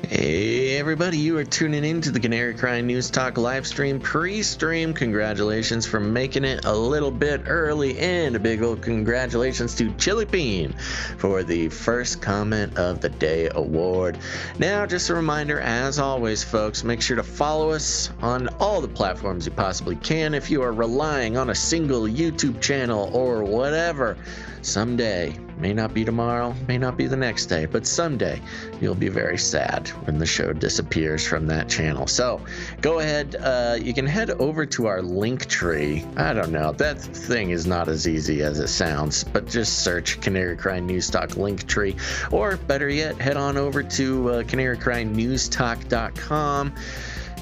Hey everybody, you are tuning in to the Canary Crying News Talk live stream pre-stream. Congratulations for making it a little bit early, and a big old congratulations to Chili Bean for the first comment of the day award. Now, just a reminder, as always, folks, make sure to follow us on all the platforms you possibly can. If you are relying on a single YouTube channel or whatever, someday, may not be tomorrow, may not be the next day, but someday you'll be very sad when the show disappears from that channel. So go ahead, you can head over to our link tree. I don't know, that thing is not as easy as it sounds, but just search Canary Crying News Talk link tree, or better yet, head on over to canarycryingnewstalk.com.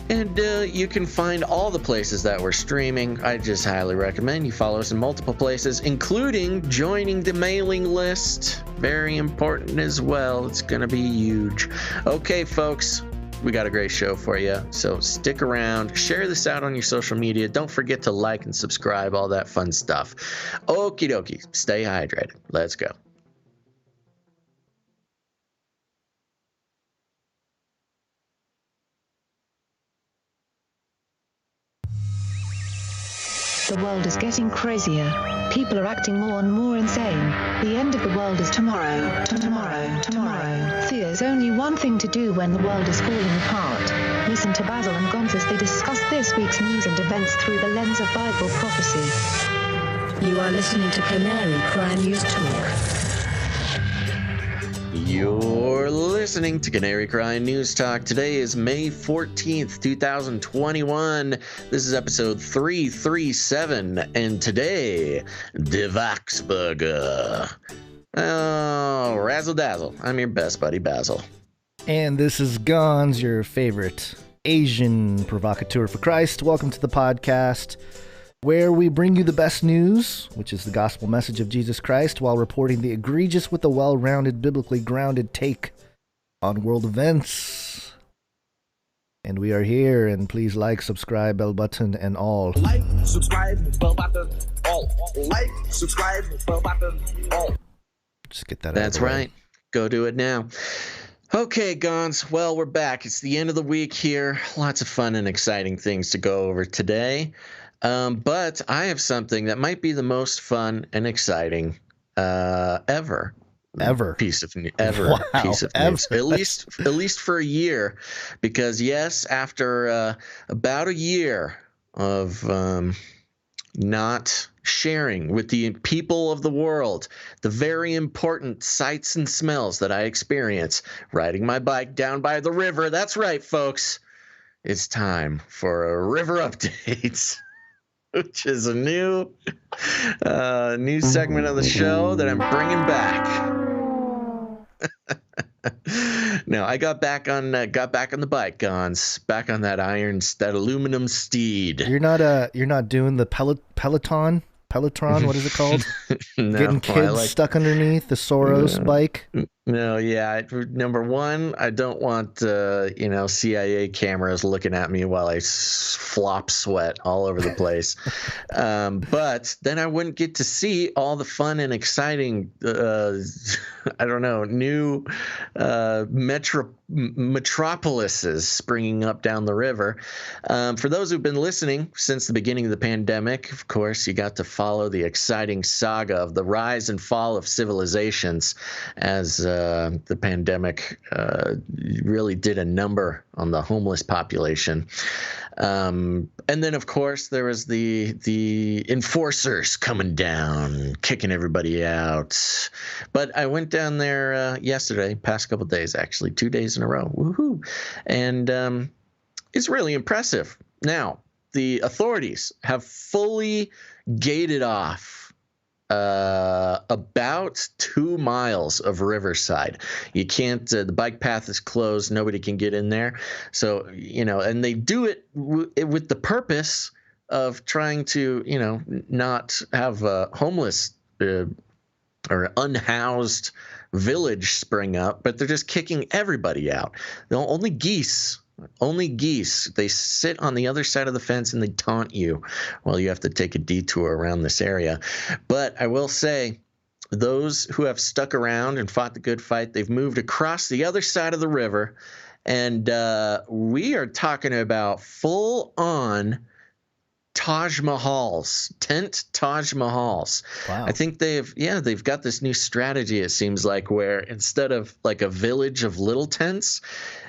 And you can find all the places that we're streaming. I just highly recommend you follow us in multiple places, including joining the mailing list. Very important as well. It's going to be huge. Okay, folks, we got a great show for you. So stick around. Share this out on your social media. Don't forget to like and subscribe, all that fun stuff. Okie dokie. Stay hydrated. Let's go. The world is getting crazier. People are acting more and more insane. The end of the world is tomorrow. Tomorrow. There's only one thing to do when the world is falling apart. Listen to Basil and Gonz as they discuss this week's news and events through the lens of Bible prophecy. You are listening to Canary Crying News Talk. You're listening to Canary Crying News Talk. Today is May 14th, 2021. This is episode 337, and today, the VAXBURGER. Oh, razzle dazzle. I'm your best buddy, Basil. And this is Gonz, your favorite Asian provocateur for Christ. Welcome to the podcast, where we bring you the best news, which is the gospel message of Jesus Christ, while reporting the egregious with a well-rounded, biblically grounded take on world events. And we are here, and please like, subscribe, bell button, and all. Like, subscribe, bell button, all. Like, subscribe, bell button, all. Just get that That's out of the way. right. Go do it now. Okay, Gonz. Well, we're back. It's the end of the week here. Lots of fun and exciting things to go over today. But I have something that might be the most fun and exciting ever piece of news. Wow, Piece of news. At least for a year, because yes, after about a year of not sharing with the people of the world the very important sights and smells that I experience riding my bike down by the river. That's right, folks. It's time for a river update. Which is a new segment of the show that I'm bringing back. No, I got back on the bike, Gonz. Back on that aluminum steed. You're not doing the Peloton. What is it called? No, Getting kids stuck underneath the Soros bike. No, yeah. Number one, I don't want CIA cameras looking at me while I flop sweat all over the place. But then I wouldn't get to see all the fun and exciting, new metropolises springing up down the river. For those who've been listening since the beginning of the pandemic, of course, you got to follow the exciting saga of the rise and fall of civilizations as the pandemic really did a number on the homeless population. And then, of course, there was the enforcers coming down, kicking everybody out. But I went down there yesterday, past couple days, actually, 2 days in a row. Woohoo! And it's really impressive. Now, the authorities have fully gated off about 2 miles of riverside. You can't, the bike path is closed. Nobody can get in there. So, and they do it with the purpose of trying to, not have a homeless or unhoused village spring up, but they're just kicking everybody out. Only geese They sit on the other side of the fence and they taunt you while you have to take a detour around this area. But I will say, those who have stuck around and fought the good fight, they've moved across the other side of the river, And we are talking about full-on Taj Mahals, tent Taj Mahals. Wow. I think they've got this new strategy, it seems like, where instead of like a village of little tents,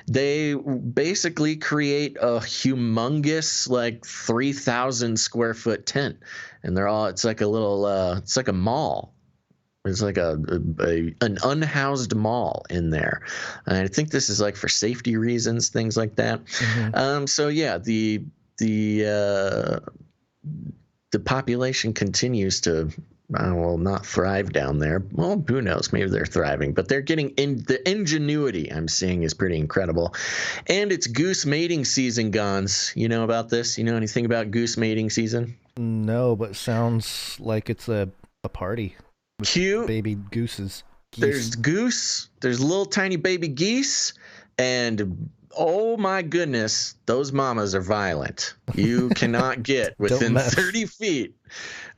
they basically create a humongous, like 3,000 square foot tent. And it's like a little, it's like a mall. It's like an unhoused mall in there. And I think this is like for safety reasons, things like that. Mm-hmm. So yeah, the population continues to not thrive down there. Well, who knows? Maybe they're thriving, but they're getting in. The ingenuity I'm seeing is pretty incredible. And it's goose mating season, Gons. You know about this? You know anything about goose mating season? No, but sounds like it's a party with Cute baby gooses. There's goose, there's little tiny baby geese, and oh my goodness, those mamas are violent. You cannot get within 30 feet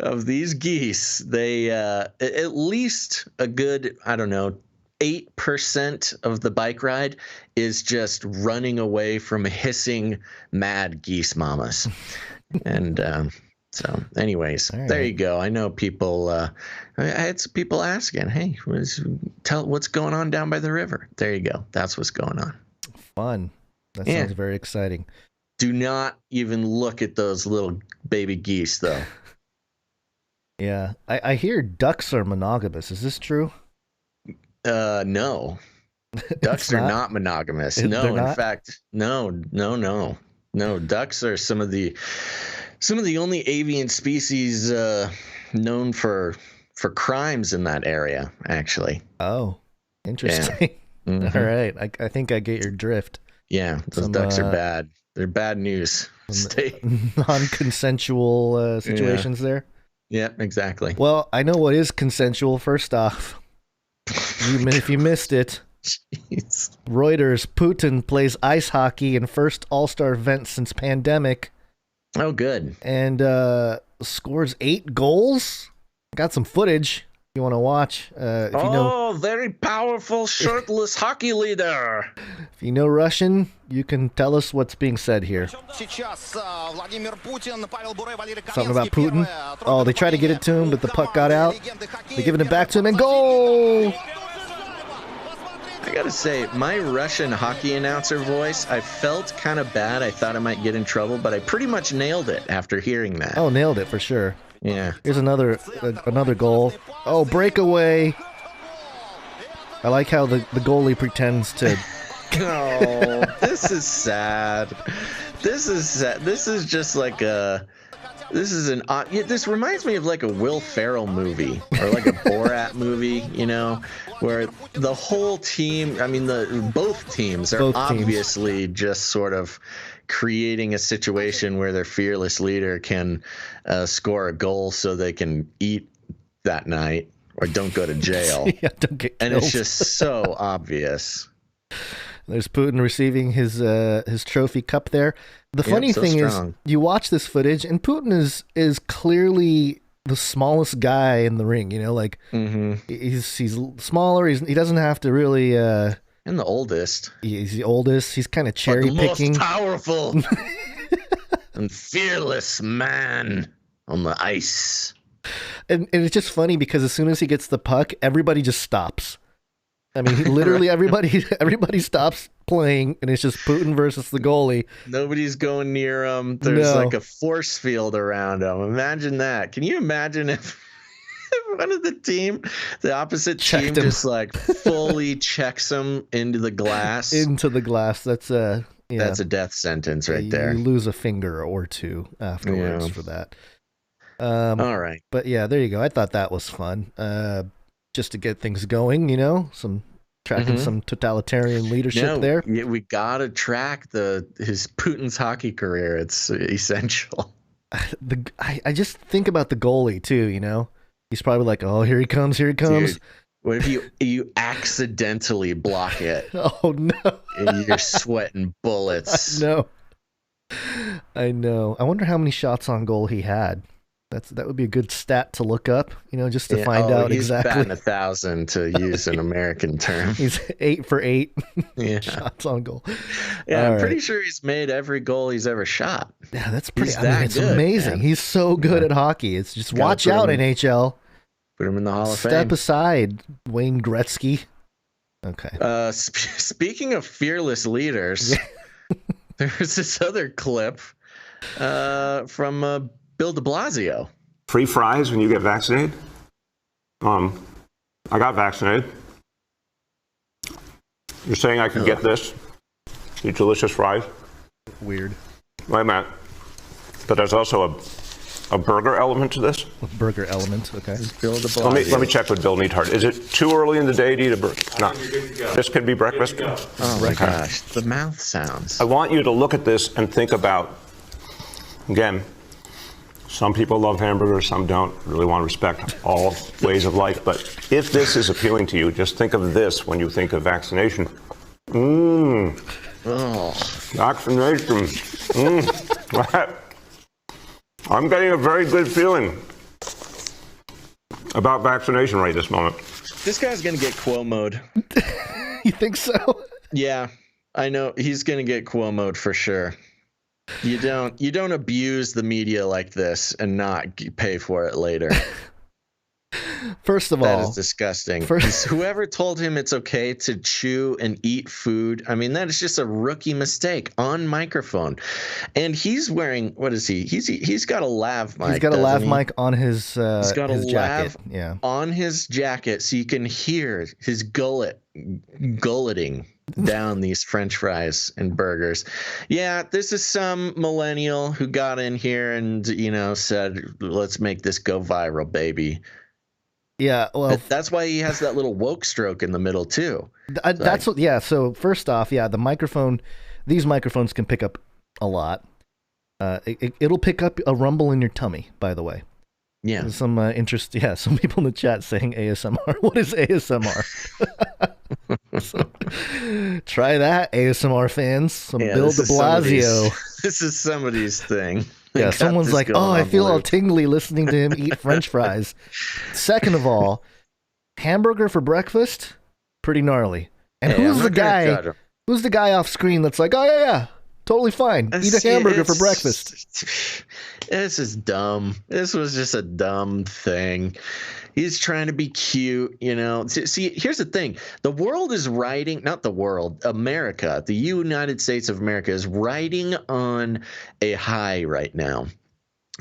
of these geese. They at least a good, 8% of the bike ride is just running away from hissing mad geese mamas. And so anyways, right. There you go. I know people, I had some people asking, hey, what's going on down by the river? There you go. That's what's going on. Fun. That sounds very exciting. Do not even look at those little baby geese, though. Yeah. I hear ducks are monogamous. Is this true? No. Ducks are not monogamous. No, in fact, no. Ducks are some of the only avian species known for crimes in that area, actually. Oh, interesting. Yeah. Mm-hmm. All right. I think I get your drift. Yeah, those ducks are bad. They're bad news. Non-consensual situations there. Yeah, exactly. Well, I know what is consensual. First off, if you missed it, jeez. Reuters, Putin plays ice hockey in first all-star event since pandemic. Oh, good. And scores 8 goals. Got some footage you want to watch. Very powerful shirtless hockey leader. If you know Russian, you can tell us what's being said here. Something about Putin. Oh, they try to get it to him, but the puck got out. They're giving it back to him, and goal! I gotta say, my Russian hockey announcer voice, I felt kind of bad. I thought I might get in trouble, but I pretty much nailed it after hearing that. Oh, nailed it for sure. Yeah. Here's another goal. Oh, breakaway. I like how the goalie pretends to... Oh, this is sad. This is sad. This is just like a... This reminds me of like a Will Ferrell movie or like a Borat movie, where the whole team, both teams are obviously just sort of creating a situation where their fearless leader can score a goal so they can eat that night or don't go to jail. Yeah, don't get killed. And it's just so obvious. There's Putin receiving his trophy cup there. The funny thing is, you watch this footage, and Putin is clearly the smallest guy in the ring. He's smaller. He doesn't have to really. And the oldest. He's the oldest. He's kind of cherry picking. The most powerful and fearless man on the ice. And it's just funny because as soon as he gets the puck, everybody just stops. Literally everybody stops playing, and it's just Putin versus the goalie. Nobody's going near him. There's like a force field around him. Imagine that. Can you imagine if one of the opposite team, just like fully checks him into the glass? Into the glass. That's a death sentence right there. You lose a finger or two afterwards for that. All right. But yeah, there you go. I thought that was fun. Just to get things going, some tracking some totalitarian leadership there. Yeah, we gotta track his Putin's hockey career. It's essential. I just think about the goalie too. He's probably like, oh, here he comes. Dude, what if you accidentally block it? Oh no! And you're sweating bullets. I know. I wonder how many shots on goal he had. That would be a good stat to look up, just to find out he's exactly. batting 1,000 to use an American term. He's 8 for 8 Yeah. shots on goal. Yeah, All I'm pretty right. sure he's made every goal he's ever shot. Yeah, that's pretty. He's I mean, that it's good, amazing. man. He's so good at hockey. It's just Gotta watch put out, him NHL. Put him in the Hall of Step Fame. aside, Wayne Gretzky. Okay. Speaking of fearless leaders, there's this other clip from Bill de Blasio. Free fries when you get vaccinated? I got vaccinated. You're saying I could get this? These delicious fries? Weird. Wait a minute. But there's also a burger element to this? Burger element. Okay. Bill de Blasio. Let me check with Bill Neathart. Is it too early in the day to eat a burger? No. This could be breakfast? Oh my gosh, the mouth sounds. I want you to look at this and think about, again, some people love hamburgers, some don't. Really want to respect all ways of life. But if this is appealing to you, just think of this when you think of vaccination. Oh. Vaccination. I'm getting a very good feeling about vaccination right this moment. This guy's gonna get Cuomo'd. You think so? Yeah, I know he's gonna get Cuomo'd for sure. You don't abuse the media like this and not pay for it later. First of That all, is disgusting. Whoever told him it's okay to chew and eat food, I mean, that is just a rookie mistake on microphone. And he's wearing, what is he? He's got a lav mic. he's got a doesn't lav he? mic on his He's got his a jacket. lav Yeah. on his jacket, so you can hear his gulleting down these French fries and burgers. Yeah, this is some millennial who got in here and said, "Let's make this go viral, baby." Yeah, well, That's why he has that little woke stroke in the middle too. that's what. Yeah. So first off, yeah, the microphone. These microphones can pick up a lot. It'll pick up a rumble in your tummy. By the way. Yeah. There's some interest. Yeah, some people in the chat saying ASMR. What is ASMR? So, try that, ASMR fans. Some Bill this de is somebody's- Blasio. This is somebody's thing. They Yeah, got someone's this like, going "Oh, I on feel all loop." tingly listening to him eat French fries." Second of all, hamburger for breakfast, pretty gnarly. And Hey, who's I'm the not gonna guy? judge him. Who's the guy off screen that's like, "Oh yeah, totally fine. Eat a See, hamburger for it's- breakfast." This is dumb. This was just a dumb thing. He's trying to be cute, See, here's the thing. The world is riding, not the world, America, the United States of America is riding on a high right now.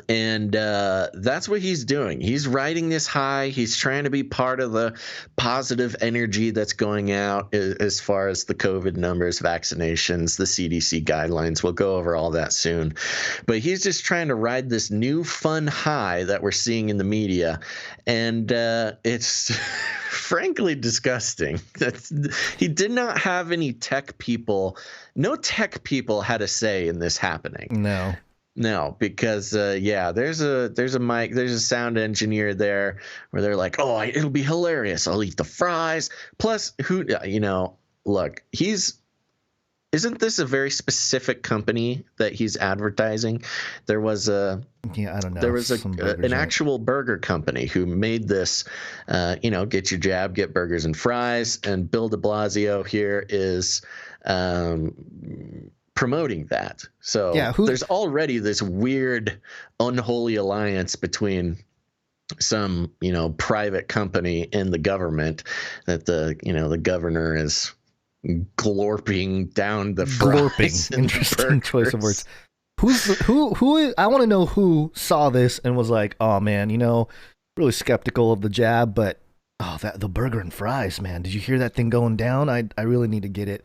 And that's what he's doing. He's riding this high. He's trying to be part of the positive energy that's going out as far as the COVID numbers, vaccinations, the CDC guidelines. We'll go over all that soon. But he's just trying to ride this new fun high that we're seeing in the media. And it's frankly disgusting. He did not have any tech people. No tech people had a say in this happening. No, because there's a mic, there's a sound engineer there where they're like, "Oh, it'll be hilarious. I'll eat the fries." Plus, look, isn't this a very specific company that he's advertising? There was I don't know. There was an actual burger company who made this, get your jab, get burgers and fries, and Bill de Blasio here is promoting that. So there's already this weird unholy alliance between some private company and the government that the governor is glorping down the fries. Interesting choice of words. Who I want to know who saw this and was like, "Oh man, really skeptical of the jab, but the burger and fries, man, did you hear that thing going down? I really need to get it.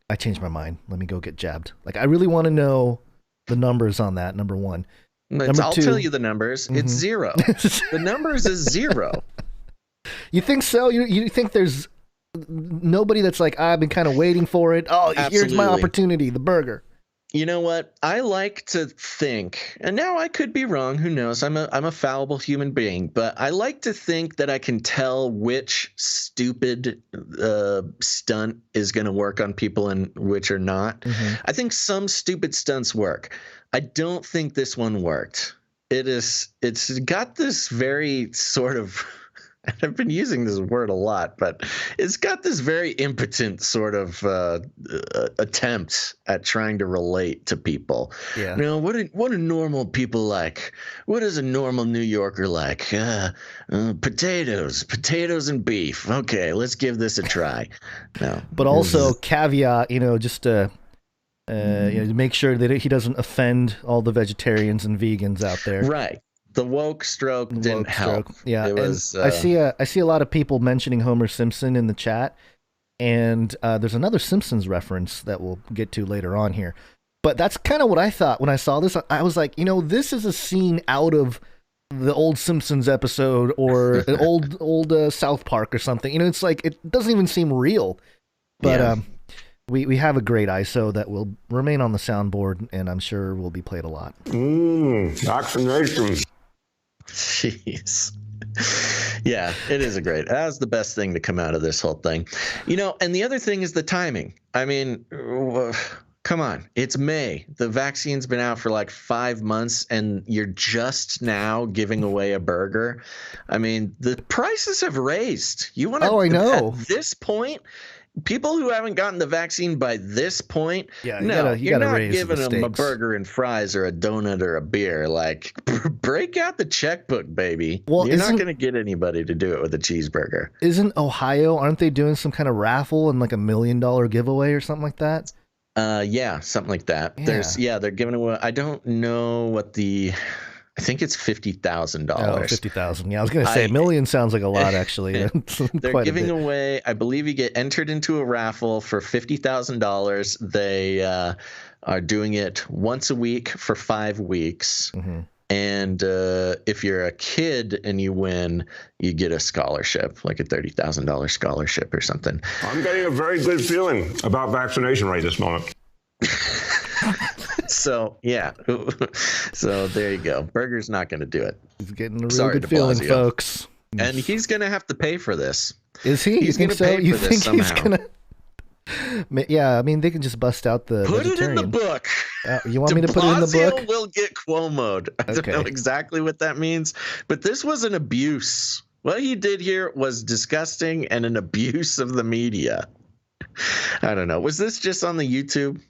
I changed my mind. Let me go get jabbed." Like, I really want to know the numbers on that, number one. I'll tell you the numbers. Mm-hmm. It's 0. The numbers is 0. You think so? You think there's nobody that's like, "I've been kind of waiting for it. Oh, Absolutely. Here's my opportunity, the burger." You know what? I like to think, and now I could be wrong. Who knows? I'm a fallible human being, but I like to think that I can tell which stupid stunt is going to work on people and which are not. Mm-hmm. I think some stupid stunts work. I don't think this one worked. It's got this very sort of. I've been using this word a lot, but it's got this very impotent sort of attempt at trying to relate to people. Yeah. You know, what are normal people like? What is a normal New Yorker like? Potatoes and beef. Okay, let's give this a try. No, but also caveat, just to make sure that he doesn't offend all the vegetarians and vegans out there. Right. The woke stroke didn't help. Yeah, it was. I see a lot of people mentioning Homer Simpson in the chat, and there's another Simpsons reference that we'll get to later on here. But that's kind of what I thought when I saw this. I was like, this is a scene out of the old Simpsons episode or an old South Park or something. It's like it doesn't even seem real. But we have a great ISO that will remain on the soundboard, and I'm sure will be played a lot. Vaccination. Jeez. Yeah, it is that was the best thing to come out of this whole thing. And the other thing is the timing. I mean, come on. It's May. The vaccine's been out for like 5 months, and you're just now giving away a burger. I mean, the prices have raised. You want to? Oh, I know. At this point, people who haven't gotten the vaccine by this point, you're not giving them a burger and fries or a donut or a beer. Like, break out the checkbook, baby. Well, you're not going to get anybody to do it with a cheeseburger. Aren't they doing some kind of raffle and like $1 million giveaway or something like that? Yeah, something like that. Yeah. They're giving away. I don't know what I think it's $50,000. Oh, $50,000. Yeah, I was going to say $1 million sounds like a lot, actually. They're giving away, I believe you get entered into a raffle for $50,000. They are doing it once a week for 5 weeks. Mm-hmm. And if you're a kid and you win, you get a scholarship, like a $30,000 scholarship or something. I'm getting a very good feeling about vaccination right this moment. So, yeah. So there you go. Burger's not going to do it. He's getting a real good feeling, folks. And he's going to have to pay for this. Is he? He's going to pay for this somehow. He's going to... Yeah, I mean, they can just bust out the Put vegetarian. it in the book. You want me to put it in the book? Blasio will get Cuomo'd. I don't know exactly what that means, but this was an abuse. What he did here was disgusting and an abuse of the media. I don't know. Was this just on the YouTube?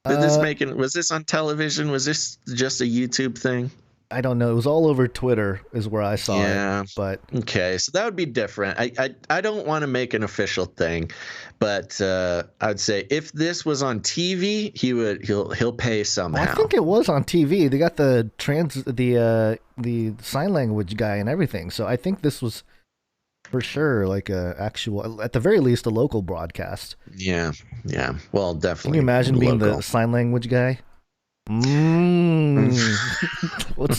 Was this on television? Was this just a YouTube thing? I don't know. It was all over Twitter is where I saw it. But okay, so that would be different. I don't want to make an official thing, but I'd say if this was on TV, he'll pay somehow. Well, I think it was on TV. They got the sign language guy and everything. So I think this was for sure like a actual, at the very least, a local broadcast. Yeah. Well, definitely. Can you imagine being the sign language guy? What's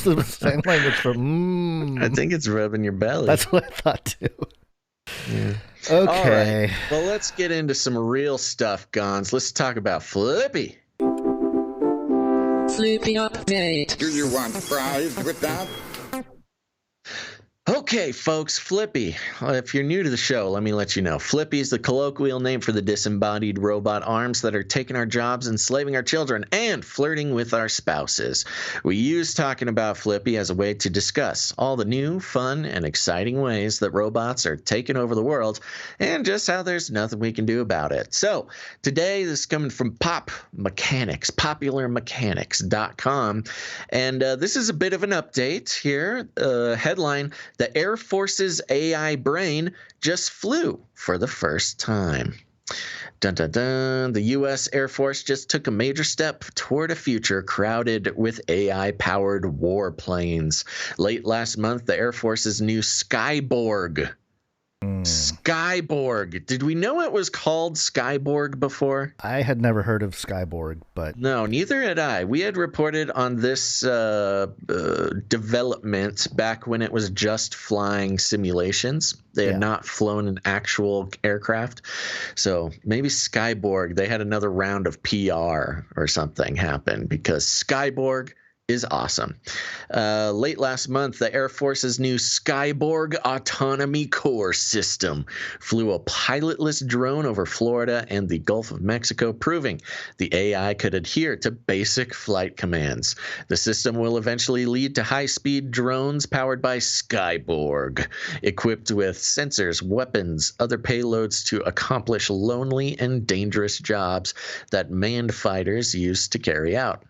the sign language for? I think it's rubbing your belly. That's what I thought too. Yeah. Okay. All right. Well, let's get into some real stuff, Gons. Let's talk about Flippy. Flippy update. Do you want fries with that? Okay, folks, Flippy. If you're new to the show, let me let you know. Flippy is the colloquial name for the disembodied robot arms that are taking our jobs, enslaving our children, and flirting with our spouses. We use talking about Flippy as a way to discuss all the new, fun, and exciting ways that robots are taking over the world, and just how there's nothing we can do about it. So, today, this is coming from Pop Mechanics, popularmechanics.com, and this is a bit of an update here. Headline: the Air Force's AI brain just flew for the first time. Dun, dun, dun. The U.S. Air Force just took a major step toward a future crowded with AI-powered warplanes. Late last month, the Air Force's new Skyborg. Skyborg. Did we know it was called Skyborg before? I had never heard of Skyborg, but... No, neither had I. We had reported on this development back when it was just flying simulations. They had not flown an actual aircraft. So maybe Skyborg, they had another round of PR or something happen because Skyborg is awesome. Late last month, the Air Force's new Skyborg Autonomy Core system flew a pilotless drone over Florida and the Gulf of Mexico, proving the AI could adhere to basic flight commands. The system will eventually lead to high-speed drones powered by Skyborg, equipped with sensors, weapons, other payloads to accomplish lonely and dangerous jobs that manned fighters used to carry out.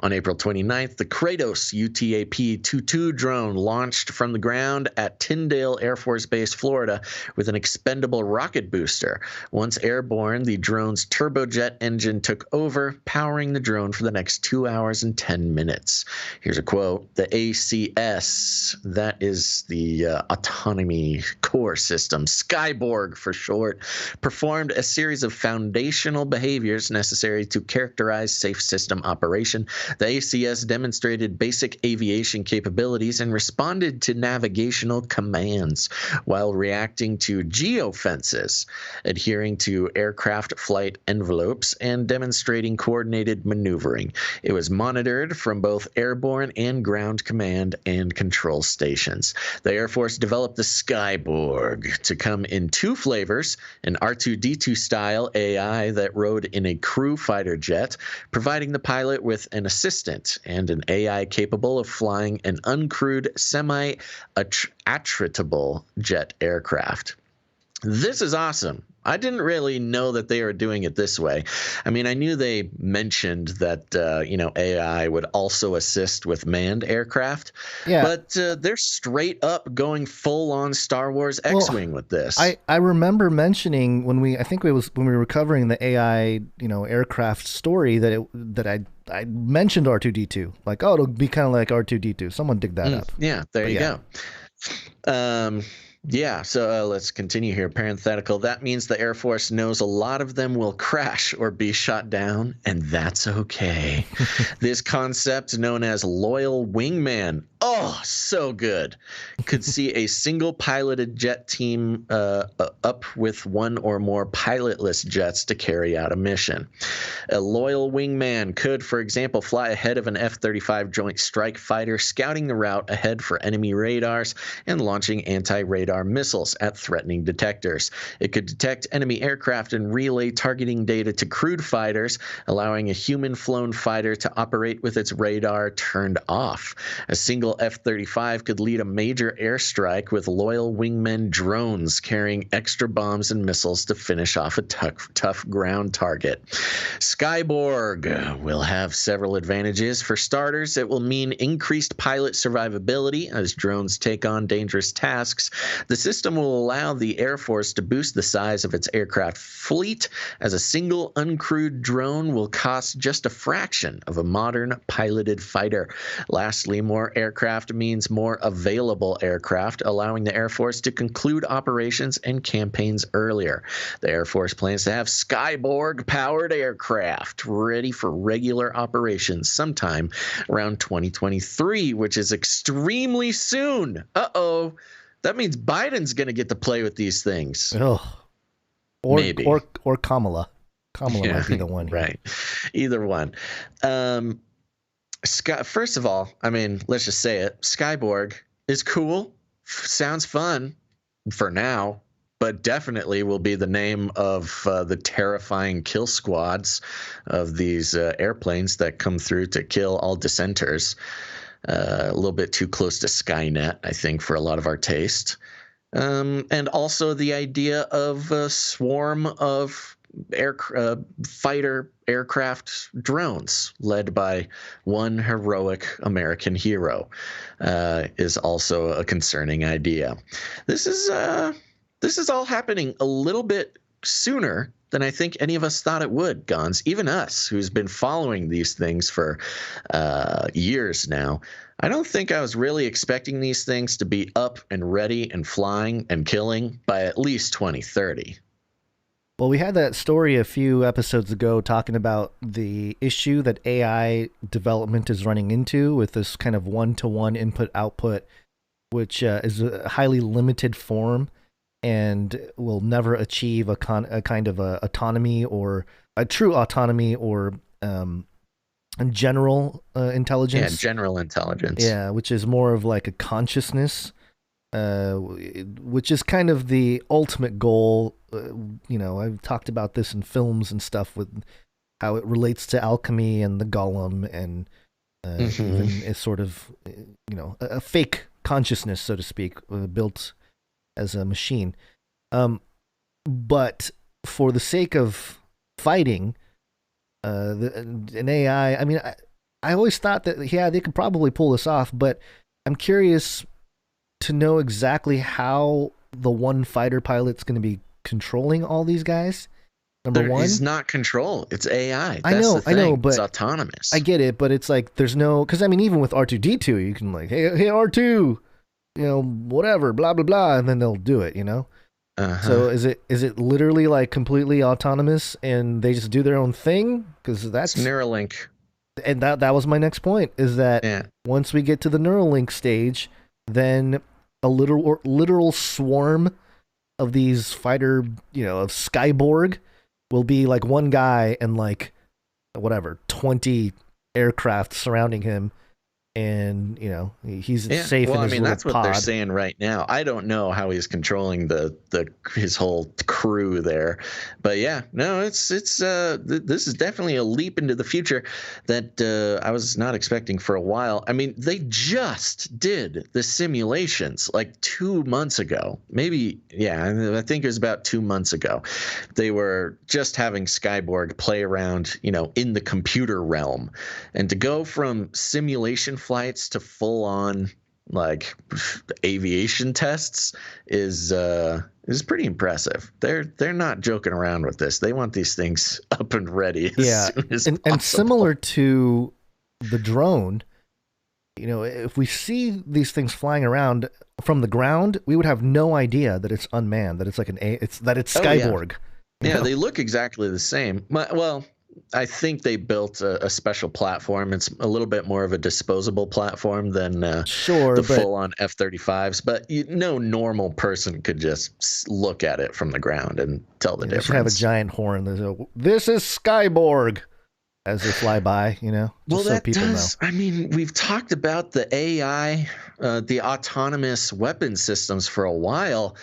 On April 29th, the Kratos UTAP-22 drone launched from the ground at Tyndale Air Force Base, Florida, with an expendable rocket booster. Once airborne, the drone's turbojet engine took over, powering the drone for the next 2 hours and 10 minutes. Here's a quote. The ACS, that is the Autonomy Core System, Skyborg for short, performed a series of foundational behaviors necessary to characterize safe system operation. The ACS demonstrated basic aviation capabilities and responded to navigational commands while reacting to geofences, adhering to aircraft flight envelopes, and demonstrating coordinated maneuvering. It was monitored from both airborne and ground command and control stations. The Air Force developed the Skyborg to come in two flavors, an R2-D2 style AI that rode in a crew fighter jet, providing the pilot with an assistant, and an AI capable of flying an uncrewed semi-attritable jet aircraft. This is awesome. I didn't really know that they were doing it this way. I mean, I knew they mentioned that, AI would also assist with manned aircraft. Yeah. But they're straight up going full on Star Wars X-Wing with this. I remember mentioning when we were covering the AI, aircraft story that I mentioned R2-D2. Like, oh, it'll be kind of like R2-D2. Someone dig that up. Yeah, there you go. Yeah, so let's continue here. Parenthetical. That means the Air Force knows a lot of them will crash or be shot down, and that's okay. This concept, known as loyal wingman, oh, so good, could see a single piloted jet team up with one or more pilotless jets to carry out a mission. A loyal wingman could, for example, fly ahead of an F-35 Joint Strike Fighter, scouting the route ahead for enemy radars and launching anti-radar missiles at threatening detectors. It could detect enemy aircraft and relay targeting data to crewed fighters, allowing a human-flown fighter to operate with its radar turned off. A single F-35 could lead a major airstrike with loyal wingmen drones carrying extra bombs and missiles to finish off a tough ground target. Skyborg will have several advantages. For starters, it will mean increased pilot survivability as drones take on dangerous tasks. The system will allow the Air Force to boost the size of its aircraft fleet, as a single uncrewed drone will cost just a fraction of a modern piloted fighter. Lastly, more aircraft means more available aircraft, allowing the Air Force to conclude operations and campaigns earlier. The Air Force plans to have Skyborg-powered aircraft ready for regular operations sometime around 2023, which is extremely soon. Uh-oh. That means Biden's going to get to play with these things. Oh, maybe. Or Kamala. Kamala might be the one here. Right. Either one. First of all, I mean, let's just say it. Skyborg is cool. Sounds fun for now, but definitely will be the name of the terrifying kill squads of these airplanes that come through to kill all dissenters. A little bit too close to Skynet, I think, for a lot of our taste. And also the idea of a swarm of fighter aircraft drones led by one heroic American hero is also a concerning idea. This is all happening a little bit sooner than I think any of us thought it would, Gons. Even us, who's been following these things for years now. I don't think I was really expecting these things to be up and ready and flying and killing by at least 2030. Well, we had that story a few episodes ago talking about the issue that AI development is running into with this kind of one-to-one input-output, which is a highly limited form and will never achieve a kind of a autonomy or a true autonomy or and general intelligence. Yeah, general intelligence. Yeah, which is more of like a consciousness, which is kind of the ultimate goal. I've talked about this in films and stuff with how it relates to alchemy and the golem and even a sort of, a fake consciousness, so to speak, built as a machine. But for the sake of fighting an AI, I mean, I always thought that, yeah, they could probably pull this off, but I'm curious to know exactly how the one fighter pilot's going to be controlling all these guys. Number one, it's not control; it's AI. I know, but it's autonomous. I get it, but it's like there's no, because I mean, even with R2D2, you can like, hey R2, whatever, blah blah blah, and then they'll do it. So is it literally like completely autonomous and they just do their own thing? Because that's it's Neuralink. And that was my next point, is that once we get to the Neuralink stage, then a literal swarm of these fighter, of Skyborg will be like one guy and like 20 aircraft surrounding him, and he's safe in his little that's what pod. they're saying right now. I don't know how he's controlling his whole crew there, but this is definitely a leap into the future that I was not expecting for a while. I mean, they just did the simulations like 2 months ago, maybe. I think it was about 2 months ago. They were just having Skyborg play around, in the computer realm, and to go from simulation flights to full on like aviation tests is pretty impressive. They're not joking around with this. They want these things up and ready as soon as possible. And similar to the drone, if we see these things flying around from the ground, we would have no idea that it's unmanned, that it's like it's Skyborg. Yeah, they look exactly the same. Well, I think they built a special platform. It's a little bit more of a disposable platform than the full-on F-35s. But no normal person could just look at it from the ground and tell the difference. They should have a giant horn. This is Skyborg as they fly by, Well, so people know. I mean, we've talked about the AI, the autonomous weapon systems for a while.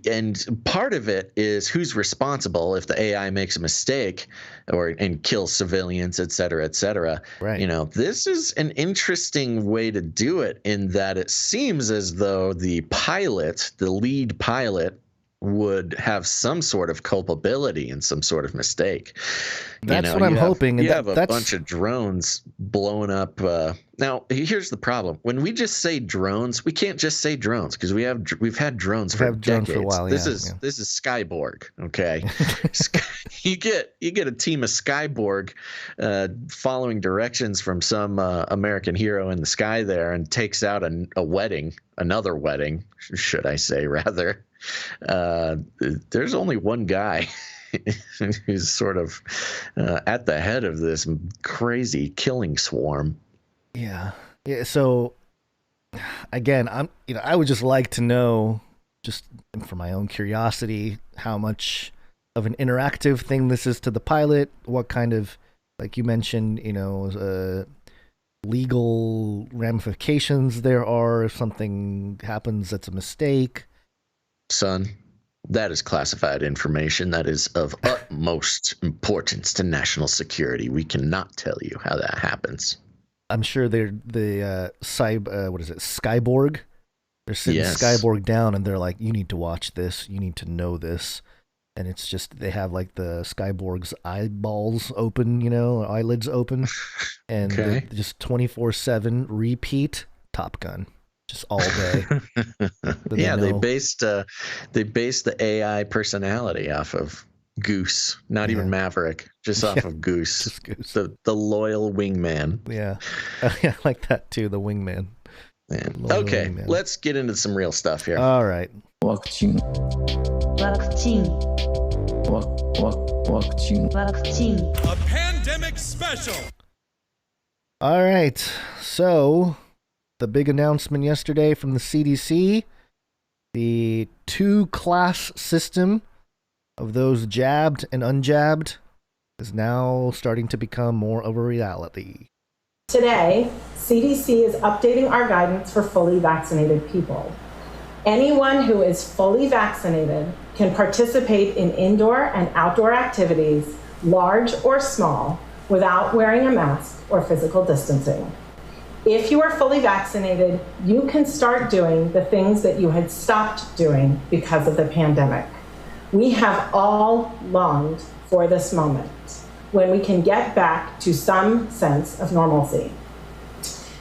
And part of it is who's responsible if the AI makes a mistake and kills civilians, et cetera, et cetera. Right. This is an interesting way to do it in that it seems as though the lead pilot, would have some sort of culpability and some sort of mistake. That's what I'm hoping. You have a bunch of drones blowing up. Now, here's the problem. When we just say drones, we can't just say drones because we've had drones for decades. For a while, this is Skyborg. Okay, you get a team of Skyborg following directions from some American hero in the sky there, and takes out another wedding, should I say rather. There's only one guy who's sort of at the head of this crazy killing swarm. Yeah. So again, I would just like to know, just for my own curiosity, how much of an interactive thing this is to the pilot. What kind of, like you mentioned, legal ramifications there are if something happens that's a mistake. Son, that is classified information that is of utmost importance to national security. We cannot tell you how that happens. I'm sure Skyborg? They're sitting Skyborg down and they're like, you need to watch this. You need to know this. And it's just, they have like the Skyborg's eyeballs open, eyelids open. And just 24/7 repeat Top Gun. Just all day. They based the AI personality off of Goose, not even Maverick, just off of Goose. Just Goose. The loyal wingman. Yeah. I like that too, the wingman. Okay, wingman. Let's get into some real stuff here. All right. WACCINE. A pandemic special. All right. So, the big announcement yesterday from the CDC, the 2-class system of those jabbed and unjabbed is now starting to become more of a reality. Today, CDC is updating our guidance for fully vaccinated people. Anyone who is fully vaccinated can participate in indoor and outdoor activities, large or small, without wearing a mask or physical distancing. If you are fully vaccinated, you can start doing the things that you had stopped doing because of the pandemic. We have all longed for this moment when we can get back to some sense of normalcy.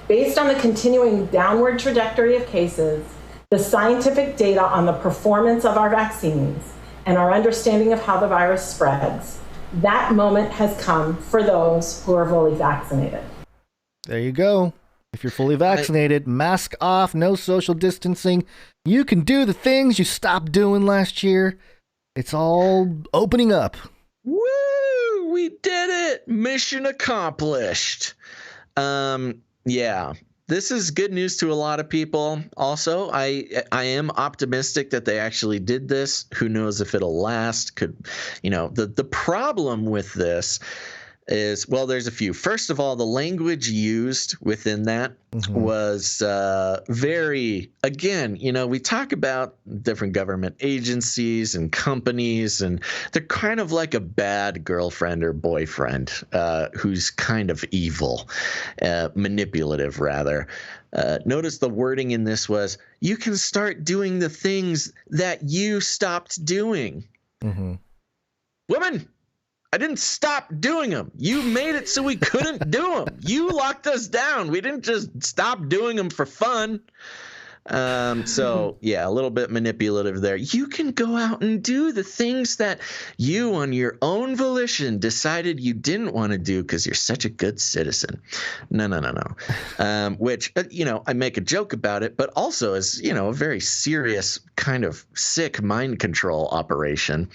Based on the continuing downward trajectory of cases, the scientific data on the performance of our vaccines, and our understanding of how the virus spreads, that moment has come for those who are fully vaccinated. There you go. If you're fully vaccinated, mask off, no social distancing, you can do the things you stopped doing last year. It's all opening up. Woo! We did it! Mission accomplished. Yeah. This is good news to a lot of people. Also, I am optimistic that they actually did this. Who knows if it'll last? The problem with this is, well, there's a few. First of all, the language used within that was very, again, we talk about different government agencies and companies, and they're kind of like a bad girlfriend or boyfriend who's kind of evil, manipulative rather. Notice the wording in this was, you can start doing the things that you stopped doing. Women, I didn't stop doing them. You made it so we couldn't do them. You locked us down. We didn't just stop doing them for fun. So, yeah, a little bit manipulative there. You can go out and do the things that you, on your own volition, decided you didn't want to do because you're such a good citizen. No. Which, I make a joke about it, but also is, a very serious kind of sick mind control operation.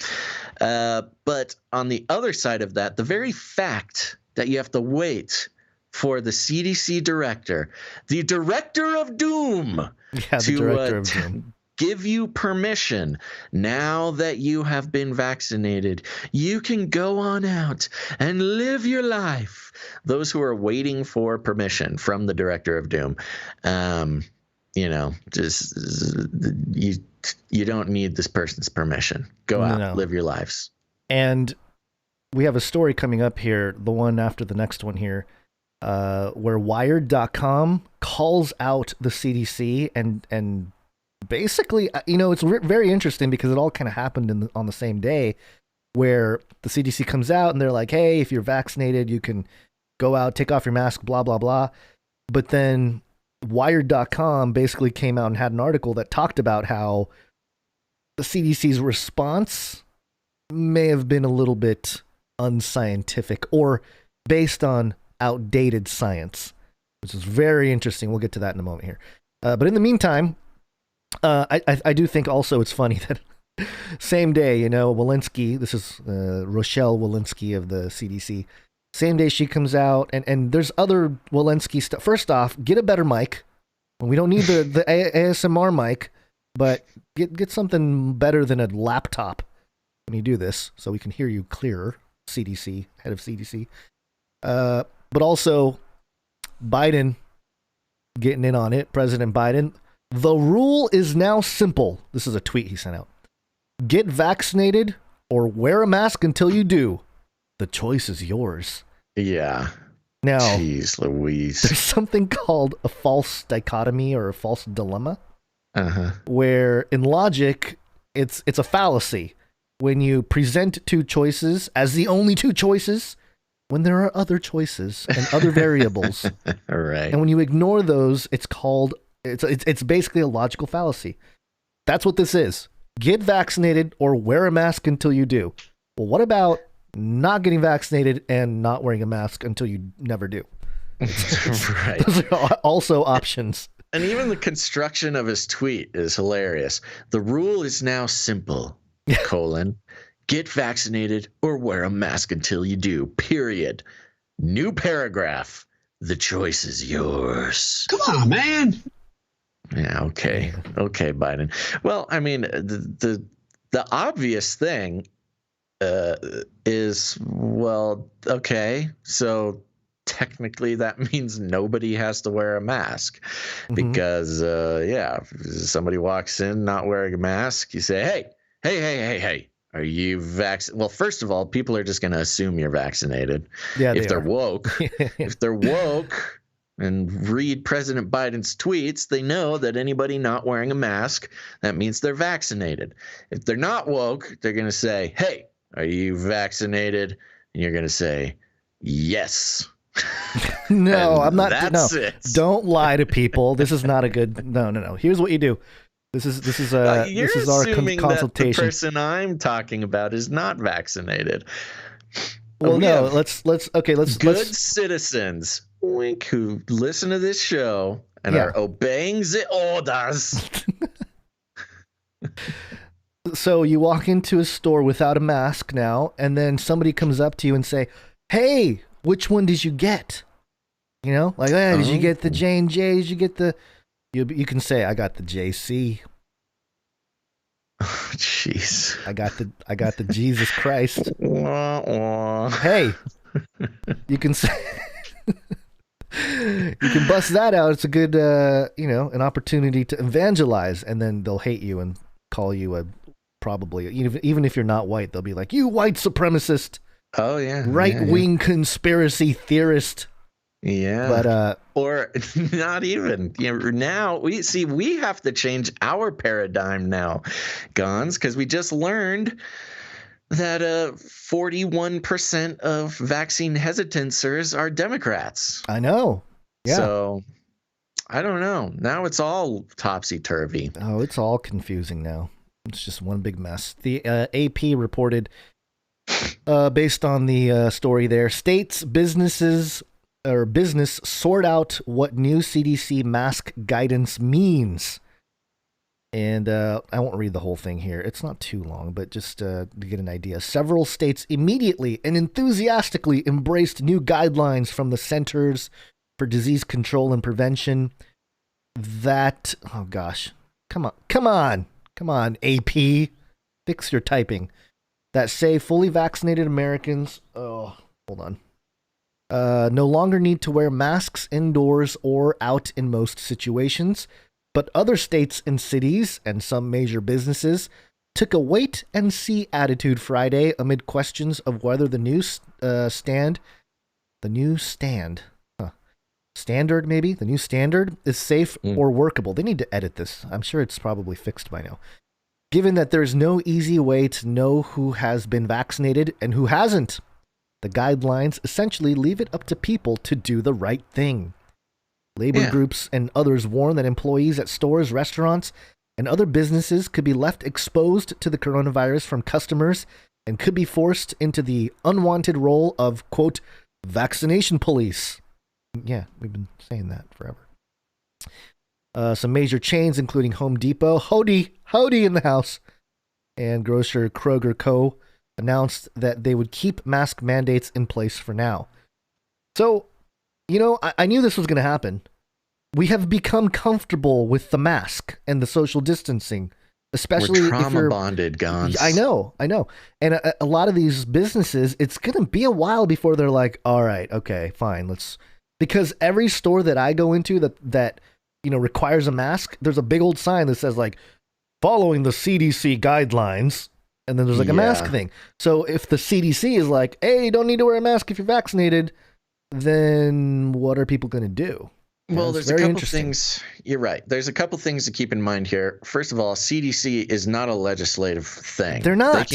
But on the other side of that, the very fact that you have to wait for the CDC director, the director of doom, to give you permission. Now that you have been vaccinated, you can go on out and live your life. Those who are waiting for permission from the director of doom, you don't need this person's permission. Go out, live your lives. And we have a story coming up here, the one after the next one here, where Wired.com calls out the CDC and basically, it's very interesting because it all kind of happened on the same day, where the CDC comes out and they're like, hey, if you're vaccinated, you can go out, take off your mask, blah, blah, blah. But then Wired.com basically came out and had an article that talked about how the CDC's response may have been a little bit unscientific or based on outdated science, which is very interesting. We'll get to that in a moment here. But in the meantime, I do think also it's funny that same day, Walensky, this is Rochelle Walensky of the CDC, same day she comes out, and there's other Walensky stuff. First off, get a better mic. We don't need the ASMR mic, but get something better than a laptop when you do this, so we can hear you clearer, CDC, head of CDC. But also, Biden getting in on it, President Biden. The rule is now simple. This is a tweet he sent out. Get vaccinated or wear a mask until you do. The choice is yours. Yeah. Now, jeez Louise. There's something called a false dichotomy or a false dilemma, where in logic, it's a fallacy. When you present two choices as the only two choices, when there are other choices and other variables, right? And when you ignore those, it's basically a logical fallacy. That's what this is. Get vaccinated or wear a mask until you do. Well, what about not getting vaccinated and not wearing a mask until you never do? Right. Those are also options. And even the construction of his tweet is hilarious. The rule is now simple, get vaccinated or wear a mask until you do, period. New paragraph. The choice is yours. Come on, man. Yeah, okay. Okay, Biden. Well, I mean, the obvious thing is, well, okay, so technically that means nobody has to wear a mask because, if somebody walks in not wearing a mask, you say, hey, are you vaccinated? Well, first of all, people are just going to assume you're vaccinated. Yeah, if they're woke, and read President Biden's tweets, they know that anybody not wearing a mask, that means they're vaccinated. If they're not woke, they're going to say, hey, are you vaccinated? And you're going to say, yes. No, I'm not. That's no, it. Don't lie to people. This is not a good. No. Here's what you do. This is our assuming consultation. That the person I'm talking about is not vaccinated. Well, no. Let's good citizens, wink, who listen to this show and are obeying the orders. So you walk into a store without a mask now, and then somebody comes up to you and say, "Hey, which one did you get?" You know, like, "Hey, did you get the J&J? Did you get the?" You can say, "I got the JC." Oh, jeez. I got the Jesus Christ. Wah, wah. Hey, you can say. You can bust that out. It's a good, an opportunity to evangelize, and then they'll hate you and call you a probably even if you're not white, they'll be like, "You white supremacist." Oh yeah, right-wing conspiracy theorist. Yeah, but or not even. Now we have to change our paradigm now, Gons, because we just learned that 41% of vaccine hesitancers are Democrats. I know. Yeah. So I don't know. Now it's all topsy-turvy. Oh, it's all confusing now. It's just one big mess. The AP reported, based on the story there, states, business sort out what new CDC mask guidance means. And I won't read the whole thing here. It's not too long, but just to get an idea. Several states immediately and enthusiastically embraced new guidelines from the Centers for Disease Control and Prevention that, oh gosh, come on, AP, fix your typing, that say fully vaccinated Americans, no longer need to wear masks indoors or out in most situations. But other states and cities and some major businesses took a wait-and-see attitude Friday amid questions of whether the new standard is safe or workable. They need to edit this. I'm sure it's probably fixed by now. Given that there's no easy way to know who has been vaccinated and who hasn't, the guidelines essentially leave it up to people to do the right thing. Labor groups and others warn that employees at stores, restaurants, and other businesses could be left exposed to the coronavirus from customers and could be forced into the unwanted role of, quote, vaccination police. Yeah, we've been saying that forever. Some major chains, including Home Depot, Hody in the house, and grocer Kroger Co. announced that they would keep mask mandates in place for now. So, I knew this was going to happen. We have become comfortable with the mask and the social distancing, especially We're trauma if you're bonded, Gons. I know. And a lot of these businesses, it's going to be a while before they're like, all right, okay, fine, because every store that I go into that requires a mask, there's a big old sign that says like following the CDC guidelines. And then there's like a mask thing. So if the CDC is like, hey, you don't need to wear a mask if you're vaccinated, then what are people going to do? Well, there's a couple things. You're right. There's a couple things to keep in mind here. First of all, CDC is not a legislative thing. They're not.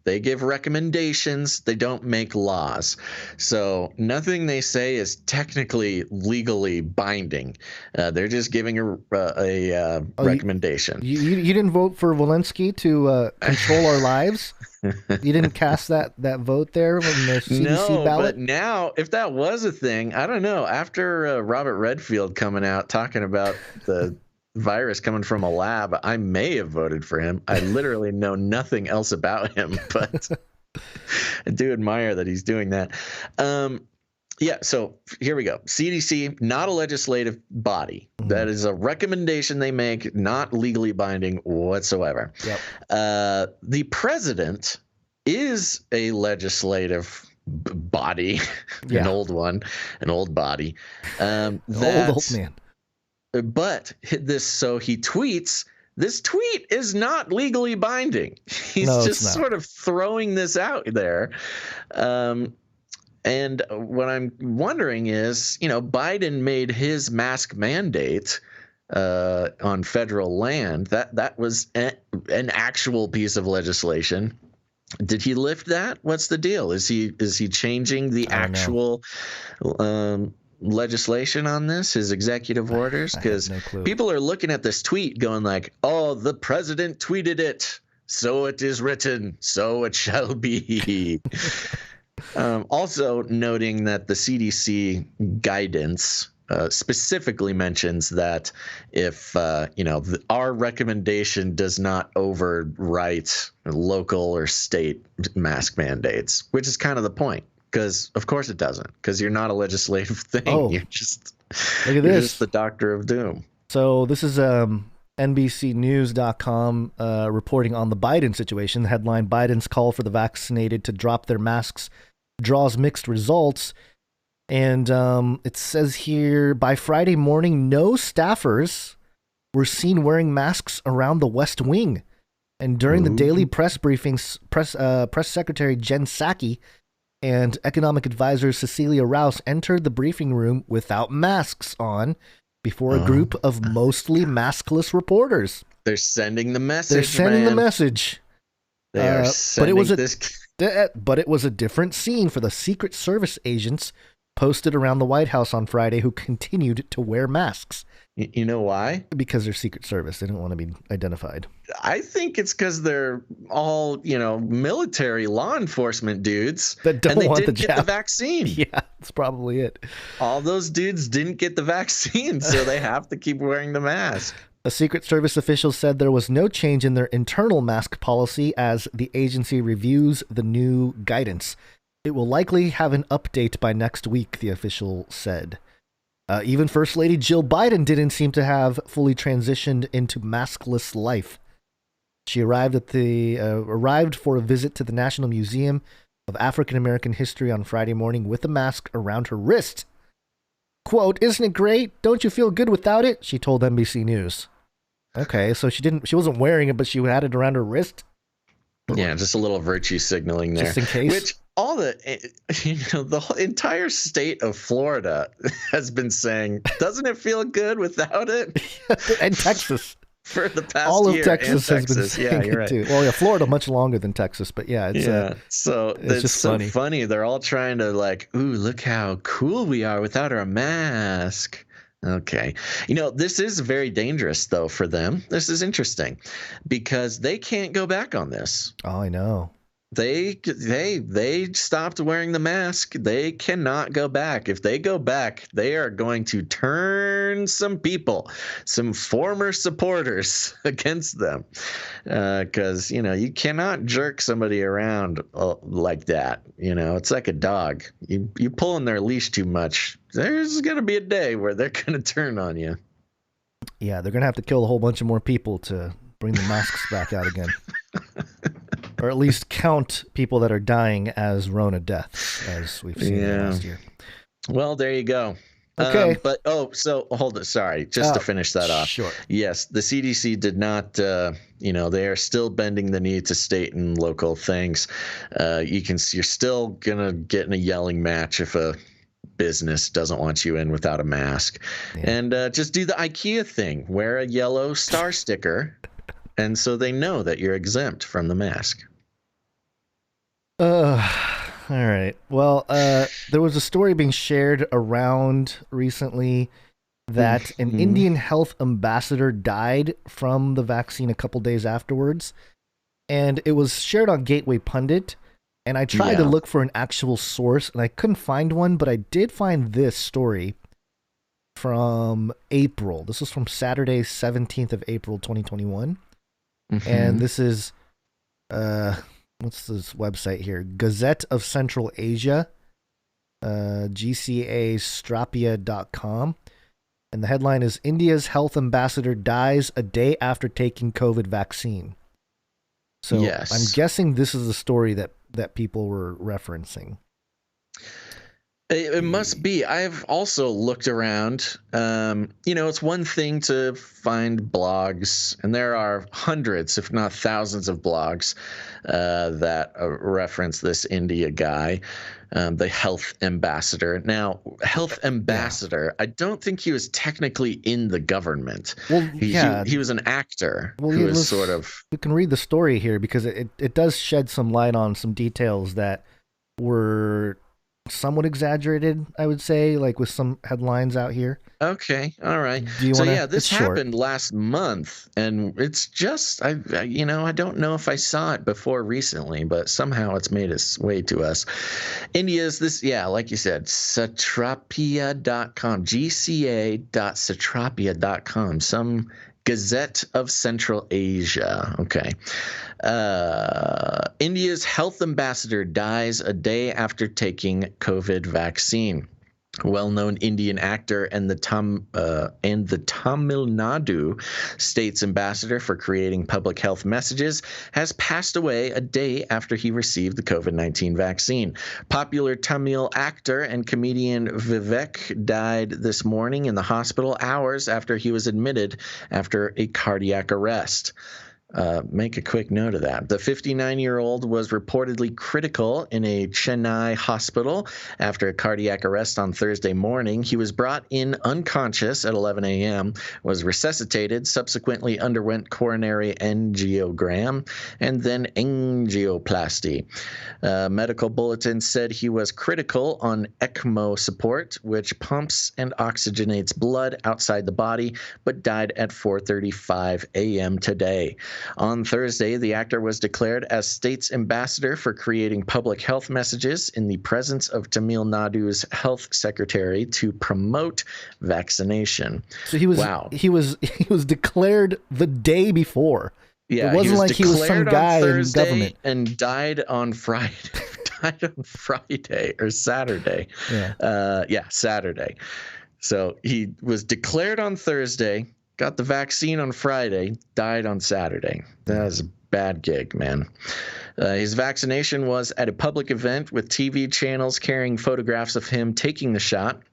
They give recommendations. They don't make laws. So nothing they say is technically legally binding. They're just giving a recommendation. You didn't vote for Walensky to control our lives? You didn't cast that vote there on the CDC ballot? But now, if that was a thing, I don't know. After Robert Redfield coming out talking about the virus coming from a lab, I may have voted for him. I literally know nothing else about him, but I do admire that he's doing that. So here we go. CDC, not a legislative body. Mm-hmm. That is a recommendation they make, not legally binding whatsoever. Yep. The president is a legislative body, Yeah. an old body. Old man. But so he tweets. This tweet is not legally binding. He's just sort of throwing this out there. And what I'm wondering is, Biden made his mask mandate on federal land. That was an actual piece of legislation. Did he lift that? What's the deal? Is he changing the actual legislation on this, his executive orders? Because people are looking at this tweet going like, oh, the president tweeted it, so it is written, so it shall be. Also noting that the CDC guidance specifically mentions that if our recommendation does not overwrite local or state mask mandates, which is kind of the point. Because of course it doesn't, because you're not a legislative thing. Oh, you're just look at this. Just the doctor of doom. So this is NBCnews.com reporting on the Biden situation. The headline: Biden's call for the vaccinated to drop their masks draws mixed results. And it says here, by Friday morning, no staffers were seen wearing masks around the West Wing. And during the daily press briefings, Press Secretary Jen Psaki and economic advisor Cecilia Rouse entered the briefing room without masks on before a group of mostly maskless reporters. They're sending the message. They are sending but it was a different scene for the Secret Service agents posted around the White House on Friday who continued to wear masks. You know why? Because they're Secret Service. They didn't want to be identified. I think it's because they're all, military law enforcement dudes that don't want get the vaccine. Yeah, that's probably it. All those dudes didn't get the vaccine, so they have to keep wearing the mask. A Secret Service official said there was no change in their internal mask policy as the agency reviews the new guidance. It will likely have an update by next week, the official said. Even First Lady Jill Biden didn't seem to have fully transitioned into maskless life. She arrived for a visit to the National Museum of African American History on Friday morning with a mask around her wrist. Quote, "Isn't it great? Don't you feel good without it?" she told NBC News. Okay, so she wasn't wearing it, but she had it around her wrist. Yeah, just a little virtue signaling there. Just in case. Which the whole entire state of Florida has been saying, doesn't it feel good without it? And Texas. For the past all of year. Texas has been saying you're it right. too. Well, yeah, Florida much longer than Texas, but yeah, so it's just so funny. They're all trying to ooh, look how cool we are without our mask. Okay. This is very dangerous, though, for them. This is interesting because they can't go back on this. Oh, I know. They stopped wearing the mask. They cannot go back. If they go back, they are going to turn some people, some former supporters against them. Because, you cannot jerk somebody around like that. It's like a dog. You pull on their leash too much, there's going to be a day where they're going to turn on you. Yeah, they're going to have to kill a whole bunch of more people to bring the masks back out again. Or at least count people that are dying as Rona deaths, as we've seen last year. Well, there you go. Okay. So hold it. Sorry, just to finish that off. Sure. Yes, the CDC did not, they are still bending the knee to state and local things. You're still going to get in a yelling match if a business doesn't want you in without a mask. Yeah. And just do the IKEA thing. Wear a yellow star sticker. And so they know that you're exempt from the mask. All right. Well, there was a story being shared around recently that an Indian health ambassador died from the vaccine a couple days afterwards. And it was shared on Gateway Pundit. And I tried to look for an actual source, and I couldn't find one, but I did find this story from April. This was from Saturday, 17th of April, 2021. And this is, what's this website here? Gazette of Central Asia, GCAstrapia.com. And the headline is, India's health ambassador dies a day after taking COVID vaccine. So Yes. I'm guessing this is the story that people were referencing. It must be. I've also looked around. It's one thing to find blogs, and there are hundreds, if not thousands, of blogs that reference this India guy, the health ambassador. Now, health ambassador, I don't think he was technically in the government. Well, he was an actor who was sort of... You can read the story here because it does shed some light on some details that were somewhat exaggerated, I would say, like with some headlines out here. Okay, all right. This happened last month, and it's just I don't know if I saw it before recently, but somehow it's made its way to us. India's like you said, satrapia.com, gca.satrapia.com, some Gazette of Central Asia. Okay. India's health ambassador dies a day after taking COVID vaccine. Well-known Indian actor and the Tamil Nadu state's ambassador for creating public health messages has passed away a day after he received the COVID-19 vaccine. Popular Tamil actor and comedian Vivek died this morning in the hospital hours after he was admitted after a cardiac arrest. Make a quick note of that. The 59-year-old was reportedly critical in a Chennai hospital after a cardiac arrest on Thursday morning. He was brought in unconscious at 11 a.m., was resuscitated, subsequently underwent coronary angiogram, and then angioplasty. Medical bulletin said he was critical on ECMO support, which pumps and oxygenates blood outside the body, but died at 4:35 a.m. today. On Thursday, the actor was declared as state's ambassador for creating public health messages in the presence of Tamil Nadu's health secretary to promote vaccination. So he was declared the day before. Yeah, it wasn't like he was some guy in government and died on Friday. Died on Friday or Saturday. Yeah. Saturday. So he was declared on Thursday. Got the vaccine on Friday, died on Saturday. That was a bad gig, man. His vaccination was at a public event with TV channels carrying photographs of him taking the shot,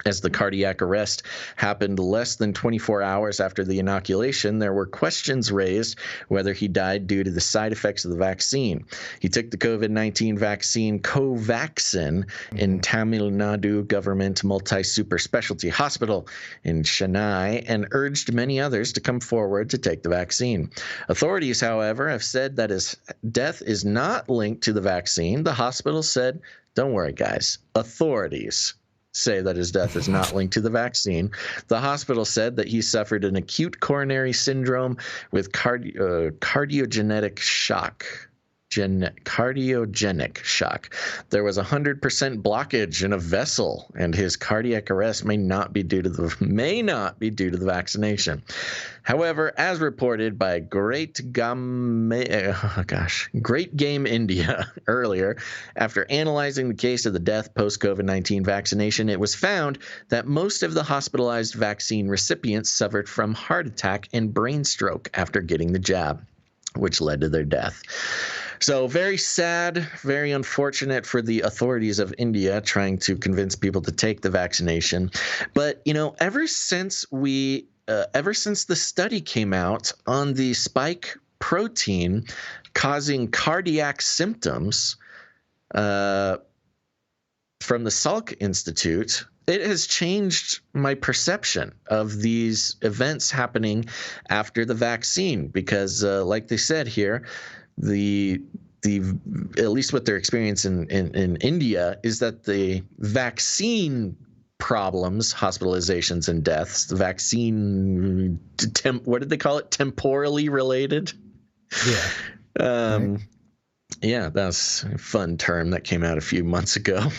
as the cardiac arrest happened less than 24 hours after the inoculation. There were questions raised whether he died due to the side effects of the vaccine. He took the COVID-19 vaccine COVAXINE in Tamil Nadu Government Multi-Super Specialty Hospital in Chennai and urged many others to come forward to take the vaccine. Authorities, however, have said that his death is not linked to the vaccine. The hospital said, don't worry, guys. Authorities say that his death is not linked to the vaccine. The hospital said that he suffered an acute coronary syndrome with cardiogenic shock. Cardiogenic shock. There was 100% blockage in a vessel, and his cardiac arrest may not be due to the vaccination. However, as reported by Great Game India earlier, after analyzing the case of the death post-COVID-19 vaccination, it was found that most of the hospitalized vaccine recipients suffered from heart attack and brain stroke after getting the jab, which led to their death. So very sad, very unfortunate for the authorities of India trying to convince people to take the vaccination. But, ever since the study came out on the spike protein causing cardiac symptoms from the Salk Institute, it has changed my perception of these events happening after the vaccine because, like they said here, the at least what they're experiencing in India is that the vaccine problems, hospitalizations and deaths, the vaccine, what did they call it? Temporally related? Yeah. Right. Yeah, that's a fun term that came out a few months ago.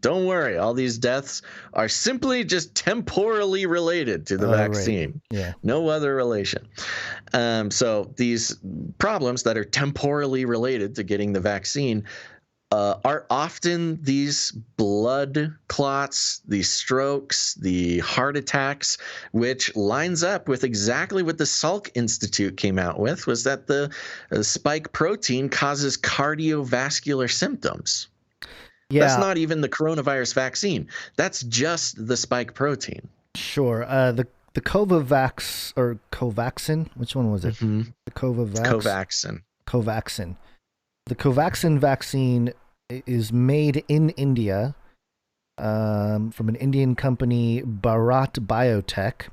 Don't worry, all these deaths are simply just temporally related to the vaccine. Right. Yeah. No other relation. So these problems that are temporally related to getting the vaccine are often these blood clots, these strokes, the heart attacks, which lines up with exactly what the Salk Institute came out with, was that the spike protein causes cardiovascular symptoms. Yeah. That's not even the coronavirus vaccine. That's just the spike protein. Sure. The Covavax or Covaxin, which one was it? Mm-hmm. The Covavax. Covaxin. The Covaxin vaccine is made in India from an Indian company, Bharat Biotech,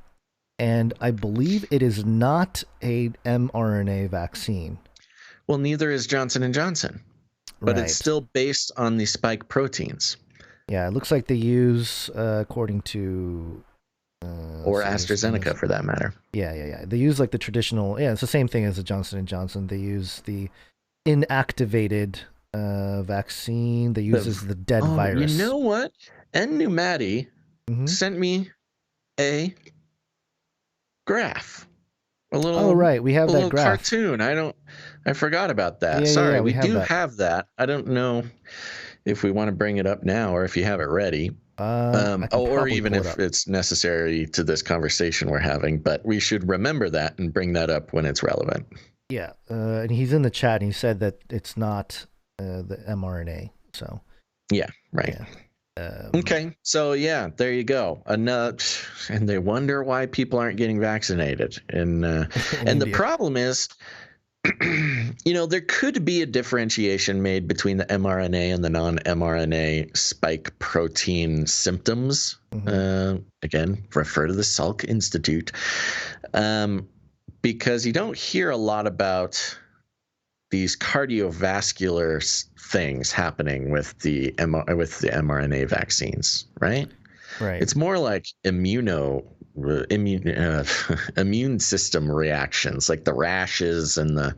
and I believe it is not a mRNA vaccine. Well, neither is Johnson & Johnson, but Right. it's still based on the spike proteins. Yeah, it looks like they use, according to... or AstraZeneca, for that matter. Yeah. They use like the traditional... Yeah, it's the same thing as the Johnson & Johnson. They use the inactivated vaccine. They use the dead virus. You know what? Numati sent me a graph. A little, right. We have that graph. Cartoon. I forgot about that. Yeah, Sorry, yeah, we do that. have that. I don't know if we want to bring it up now or if you have it ready. Or even if it's necessary to this conversation we're having, but we should remember that and bring that up when it's relevant. Yeah, and he's in the chat, and he said that it's not the mRNA. So yeah, right. Yeah. Okay, so yeah, there you go. And they wonder why people aren't getting vaccinated. And the problem is, there could be a differentiation made between the mRNA and the non-mRNA spike protein symptoms. Again, refer to the Salk Institute. Because you don't hear a lot about these cardiovascular things happening with the mRNA vaccines, right? Right. It's more like immune system reactions, like the rashes and the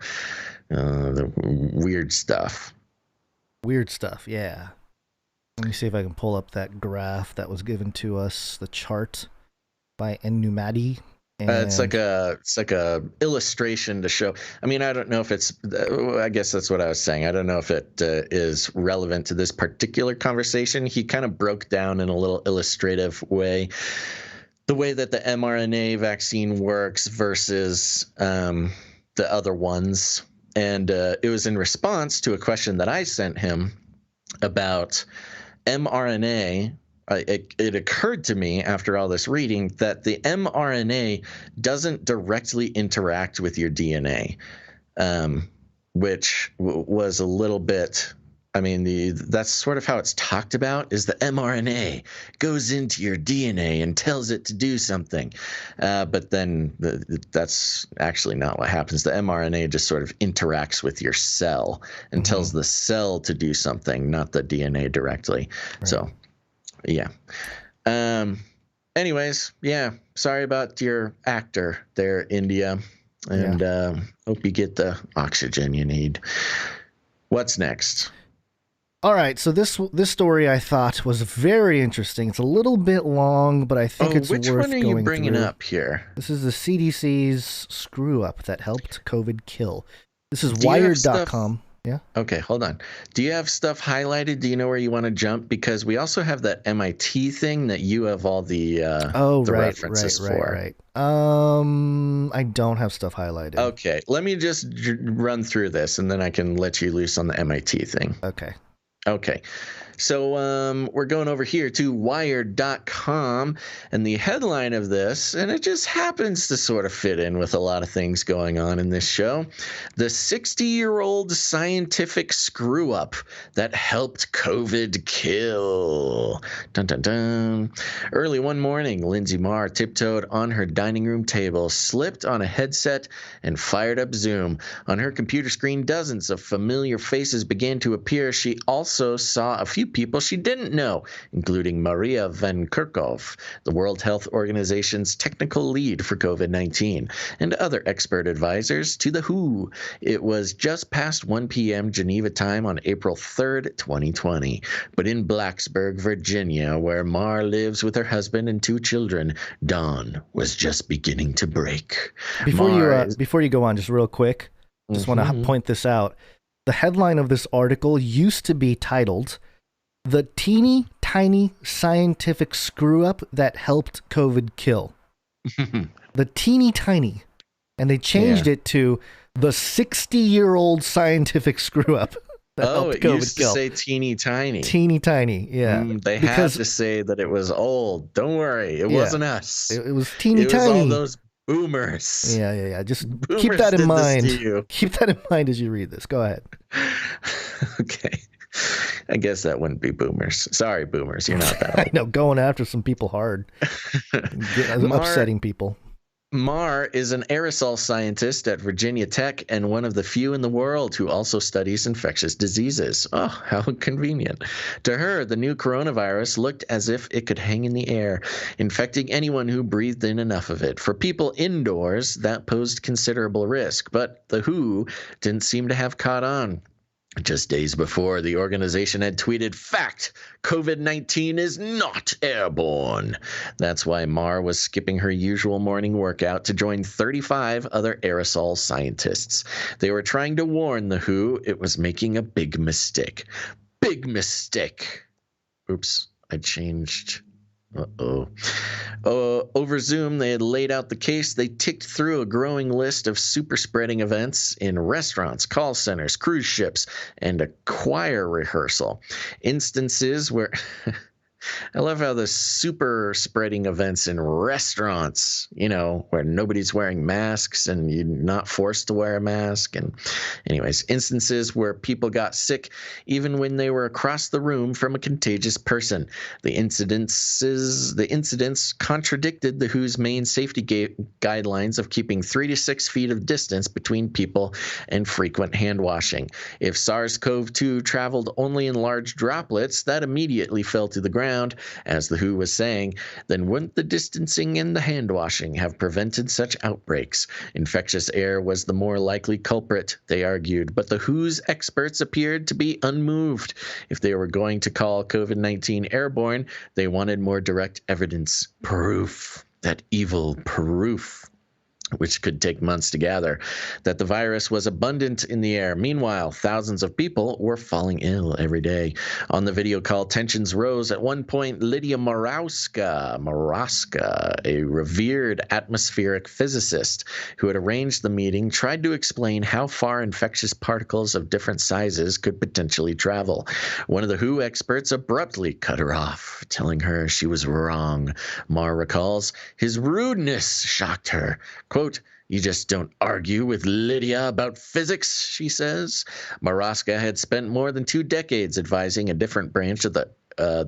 weird stuff. Weird stuff, yeah. Let me see if I can pull up that graph that was given to us, the chart by Numati. It's like a illustration to show. I mean, I don't know if it's. I guess that's what I was saying. I don't know if it is relevant to this particular conversation. He kind of broke down in a little illustrative way the way that the mRNA vaccine works versus the other ones, and it was in response to a question that I sent him about mRNA. It occurred to me after all this reading that the mRNA doesn't directly interact with your DNA, which was a little bit. I mean, that's sort of how it's talked about, is the mRNA goes into your DNA and tells it to do something. But then that's actually not what happens. The mRNA just sort of interacts with your cell and tells the cell to do something, not the DNA directly. Right. So. Yeah. Anyways, yeah. Sorry about your actor there, India, and hope you get the oxygen you need. What's next? All right. So this story I thought was very interesting. It's a little bit long, but I think it's worth going through. Which one are you bringing up here? This is the CDC's screw up that helped COVID kill. This is Wired.com. Yeah. Okay, hold on. Do you have stuff highlighted? Do you know where you want to jump? Because we also have that MIT thing that you have all the references for. Right. I don't have stuff highlighted. Okay, let me just run through this, and then I can let you loose on the MIT thing. Okay. So we're going over here to Wired.com, and the headline of this, and it just happens to sort of fit in with a lot of things going on in this show, the 60-year-old scientific screw-up that helped COVID kill. Dun, dun, dun. Early one morning, Lindsay Marr tiptoed on her dining room table, slipped on a headset, and fired up Zoom. On her computer screen, dozens of familiar faces began to appear. She also saw a few people she didn't know, including Maria Van Kerkhove, the World Health Organization's technical lead for COVID-19, and other expert advisors to the WHO. It was just past 1 p.m. Geneva time on April 3rd, 2020. But in Blacksburg, Virginia, where Marr lives with her husband and 2 children, dawn was just beginning to break. Before you go on, just real quick, just want to point this out. The headline of this article used to be titled, "The Teeny Tiny Scientific Screw-Up That Helped COVID Kill." The teeny tiny. And they changed it to the 60-year-old scientific screw-up that helped COVID used to say teeny tiny. Teeny tiny, yeah. They had to say that it was old. Don't worry, it wasn't us. It was teeny tiny. It was all those boomers. Yeah. Just boomers keep that in mind. You. Keep that in mind as you read this. Go ahead. Okay. I guess that wouldn't be boomers. Sorry, boomers. You're not that old. I know, going after some people hard. Upsetting people. Mar is an aerosol scientist at Virginia Tech and one of the few in the world who also studies infectious diseases. Oh, how convenient. To her, the new coronavirus looked as if it could hang in the air, infecting anyone who breathed in enough of it. For people indoors, that posed considerable risk, but the WHO didn't seem to have caught on. Just days before, the organization had tweeted, "Fact, COVID-19 is not airborne." That's why Mar was skipping her usual morning workout to join 35 other aerosol scientists. They were trying to warn the WHO it was making a big mistake. Big mistake. Oops, I changed. Over Zoom, they had laid out the case. They ticked through a growing list of super spreading events in restaurants, call centers, cruise ships, and a choir rehearsal. Instances where... I love how the super spreading events in restaurants, where nobody's wearing masks and you're not forced to wear a mask. And anyways, instances where people got sick even when they were across the room from a contagious person. The incidents contradicted the WHO's main safety guidelines of keeping 3 to 6 feet of distance between people and frequent hand washing. If SARS-CoV-2 traveled only in large droplets, that immediately fell to the ground. As the WHO was saying, then wouldn't the distancing and the hand washing have prevented such outbreaks? Infectious air was the more likely culprit, they argued, but the WHO's experts appeared to be unmoved. If they were going to call COVID-19 airborne, they wanted more direct evidence, proof, that evil proof, which could take months to gather, that the virus was abundant in the air. Meanwhile, thousands of people were falling ill every day. On the video call, tensions rose. At one point, Lydia Marowska, a revered atmospheric physicist who had arranged the meeting, tried to explain how far infectious particles of different sizes could potentially travel. One of the WHO experts abruptly cut her off, telling her she was wrong. Mar recalls, his rudeness shocked her. Quote, "You just don't argue with Lydia about physics," she says. Marowska had spent more than 2 decades advising a different branch of the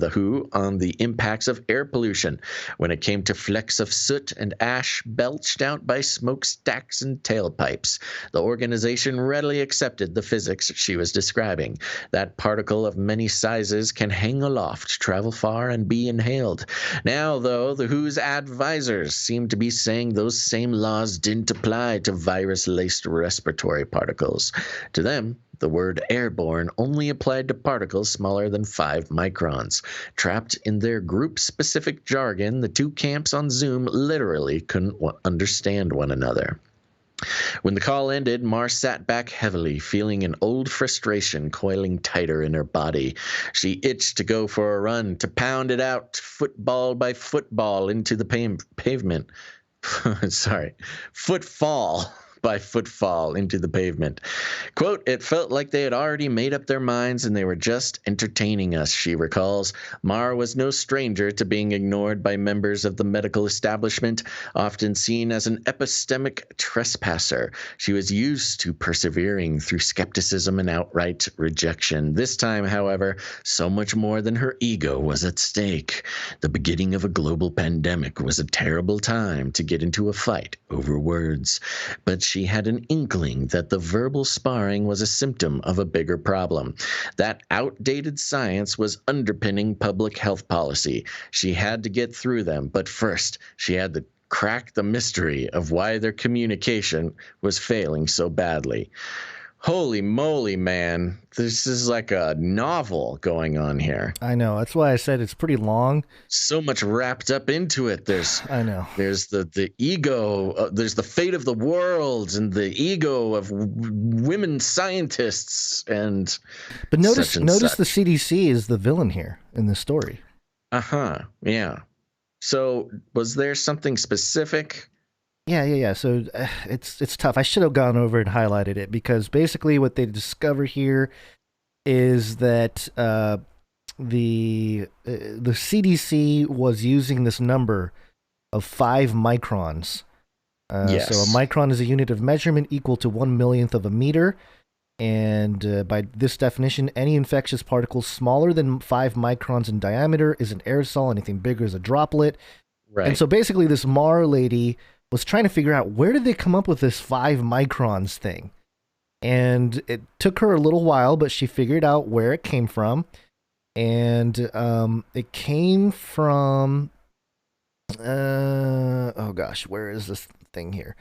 WHO on the impacts of air pollution when it came to flecks of soot and ash belched out by smokestacks and tailpipes. The organization readily accepted the physics she was describing. That particle of many sizes can hang aloft, travel far, and be inhaled. Now, though, the WHO's advisors seem to be saying those same laws didn't apply to virus-laced respiratory particles. To them, the word airborne only applied to particles smaller than 5 microns. Trapped in their group-specific jargon, the two camps on Zoom literally couldn't understand one another. When the call ended, Mar sat back heavily, feeling an old frustration coiling tighter in her body. She itched to go for a run, to pound it out, football by football into the pavement. Footfall by footfall into the pavement. Quote, "It felt like they had already made up their minds and they were just entertaining us," she recalls. Mar was no stranger to being ignored by members of the medical establishment, often seen as an epistemic trespasser. She was used to persevering through skepticism and outright rejection. This time, however, so much more than her ego was at stake. The beginning of a global pandemic was a terrible time to get into a fight over words, but she had an inkling that the verbal sparring was a symptom of a bigger problem. That outdated science was underpinning public health policy. She had to get through them, but first she had to crack the mystery of why their communication was failing so badly. Holy moly, man. This is like a novel going on here. I know. That's why I said it's pretty long. So much wrapped up into it. I know. There's the ego. There's the fate of the world and the ego of women scientists and. But notice such. the CDC is the villain here in this story. Yeah. So was there something specific? Yeah. So it's tough. I should have gone over and highlighted it because basically what they discover here is that the CDC was using this number of 5 microns. Yes. So a micron is a unit of measurement equal to 1/1,000,000th of a meter. And by this definition, any infectious particle smaller than 5 microns in diameter is an aerosol. Anything bigger is a droplet. Right. And so basically this Mar lady was trying to figure out where did they come up with this 5 microns thing. And it took her a little while, but she figured out where it came from. And it came from... oh gosh, where is this thing here?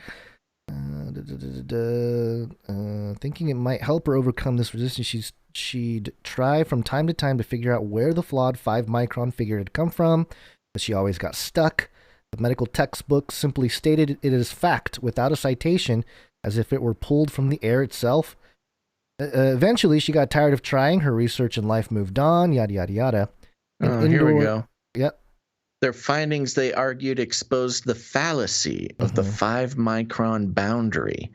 Thinking it might help her overcome this resistance, she'd try from time to time to figure out where the flawed 5 micron figure had come from, but she always got stuck. The medical textbook simply stated it as fact without a citation, as if it were pulled from the air itself. Eventually, she got tired of trying. Her research and life moved on, yada, yada, yada. Here we go. Yep. Their findings, they argued, exposed the fallacy of the 5 micron boundary.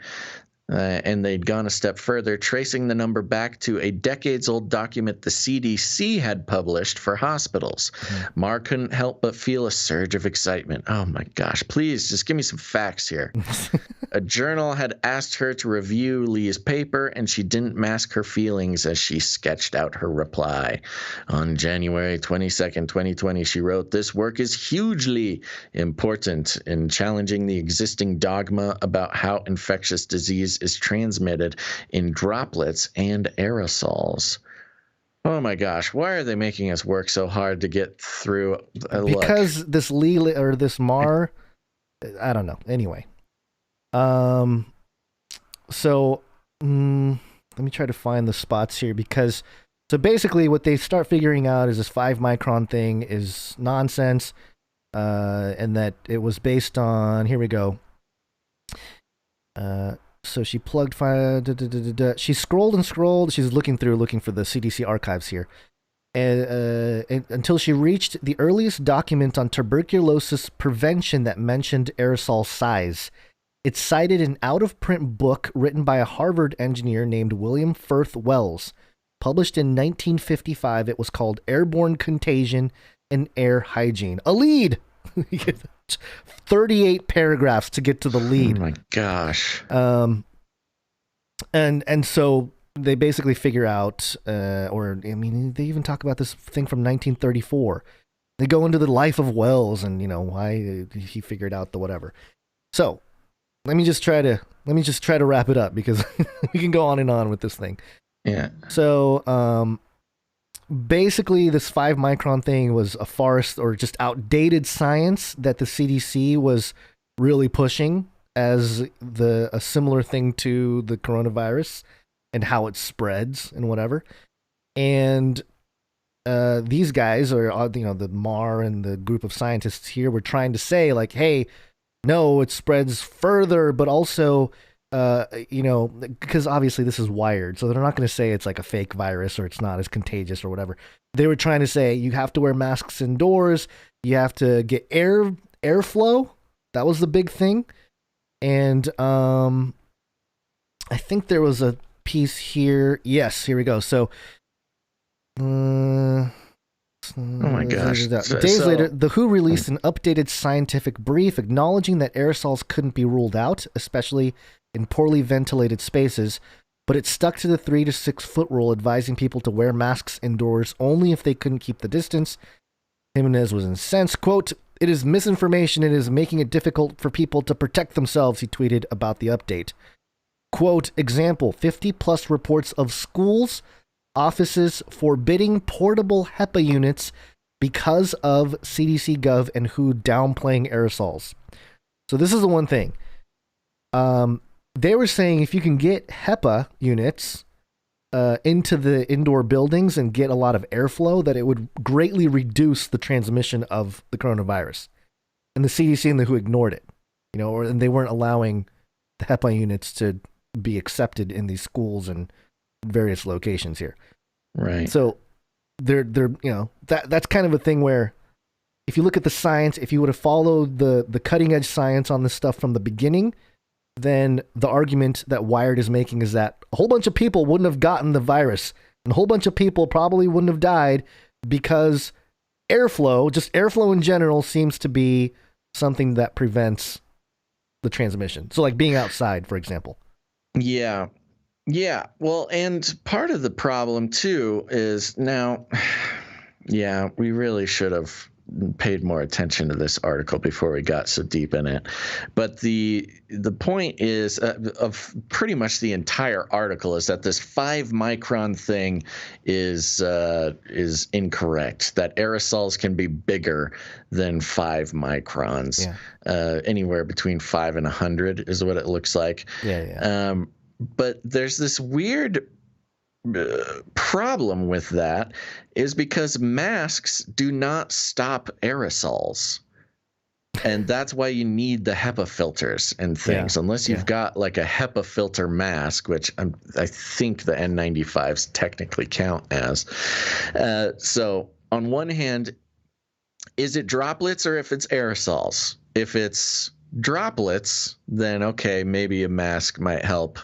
And they'd gone a step further, tracing the number back to a decades-old document the CDC had published for hospitals. Mar couldn't help but feel a surge of excitement. Oh my gosh, please, just give me some facts here. A journal had asked her to review Lee's paper, and she didn't mask her feelings as she sketched out her reply. On January 22nd, 2020, she wrote, "This work is hugely important in challenging the existing dogma about how infectious disease is transmitted in droplets and aerosols." Oh my gosh, why are they making us work so hard to get through? Because this Lee or this Mar, I don't know. Anyway, so let me try to find the spots here because so basically what they start figuring out is this 5 micron thing is nonsense, and that it was based on, here we go. So she plugged she scrolled and scrolled. She's looking for the CDC archives here. And until she reached the earliest document on tuberculosis prevention that mentioned aerosol size. It cited an out-of-print book written by a Harvard engineer named William Firth Wells. Published in 1955, it was called Airborne Contagion and Air Hygiene. A lead! 38 paragraphs to get to the lead. Oh my gosh. And so they basically figure out, or I mean, they even talk about this thing from 1934. They go into the life of Wells and, you know, why he figured out the whatever. So let me just try to wrap it up because we can go on and on with this thing. Yeah. So basically, this 5 micron thing was a farce or just outdated science that the CDC was really pushing as a similar thing to the coronavirus and how it spreads and whatever. And these guys, or the Mar and the group of scientists here, were trying to say like, hey, no, it spreads further, but also, because obviously this is wired, so they're not going to say it's like a fake virus or it's not as contagious or whatever. They were trying to say you have to wear masks indoors, you have to get airflow. That was the big thing. And I think there was a piece here. Yes, here we go. So, oh my gosh. Days later, the WHO released an updated scientific brief acknowledging that aerosols couldn't be ruled out, especially in poorly ventilated spaces, but it stuck to the 3 to 6 foot rule, advising people to wear masks indoors only if they couldn't keep the distance. Jimenez was incensed. Quote, "It is misinformation. It is making it difficult for people to protect themselves," he tweeted about the update. Quote, example, 50 plus reports of schools, offices forbidding portable HEPA units because of CDC Gov and WHO downplaying aerosols. So this is the one thing. they were saying if you can get HEPA units into the indoor buildings and get a lot of airflow, that it would greatly reduce the transmission of the coronavirus. And the CDC and the WHO ignored it, and they weren't allowing the HEPA units to be accepted in these schools and various locations here. Right. So they're that's kind of a thing where if you look at the science, if you would have followed the cutting edge science on this stuff from the beginning, then the argument that Wired is making is that a whole bunch of people wouldn't have gotten the virus, and a whole bunch of people probably wouldn't have died because airflow, just airflow in general, seems to be something that prevents the transmission. So like being outside, for example. Yeah. Yeah. Well, and part of the problem too is now, yeah, we really should have paid more attention to this article before we got so deep in it. But the point is of pretty much the entire article is that this 5-micron thing is incorrect. That aerosols can be bigger than 5 microns. Yeah. Anywhere between 5 and 100 is what it looks like. Yeah. But there's this weird problem with that is because masks do not stop aerosols. And that's why you need the HEPA filters and things, unless you've got like a HEPA filter mask, which I think the N95s technically count as. So on one hand, is it droplets or if it's aerosols? If it's droplets, then okay, maybe a mask might help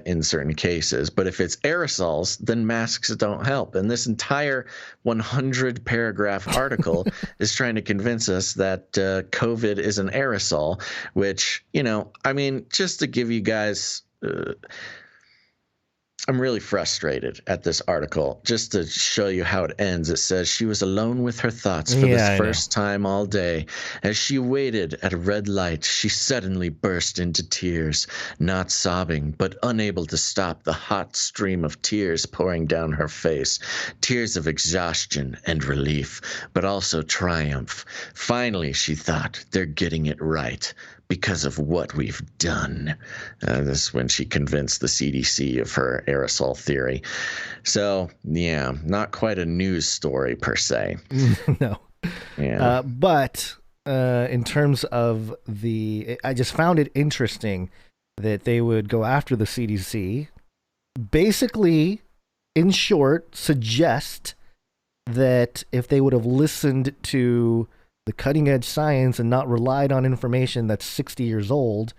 in certain cases. But if it's aerosols, then masks don't help. And this entire 100-paragraph article is trying to convince us that COVID is an aerosol, which, I mean, just to give you guys I'm really frustrated at this article. Just to show you how it ends, it says she was alone with her thoughts for the first time all day. As she waited at a red light, she suddenly burst into tears, not sobbing, but unable to stop the hot stream of tears pouring down her face. Tears of exhaustion and relief, but also triumph. Finally, she thought, they're getting it right. Because of what we've done. This is when she convinced the CDC of her aerosol theory. So, yeah, not quite a news story per se. No. Yeah. But in terms of I just found it interesting that they would go after the CDC, basically, in short, suggest that if they would have listened to the cutting edge science and not relied on information that's 60 years old,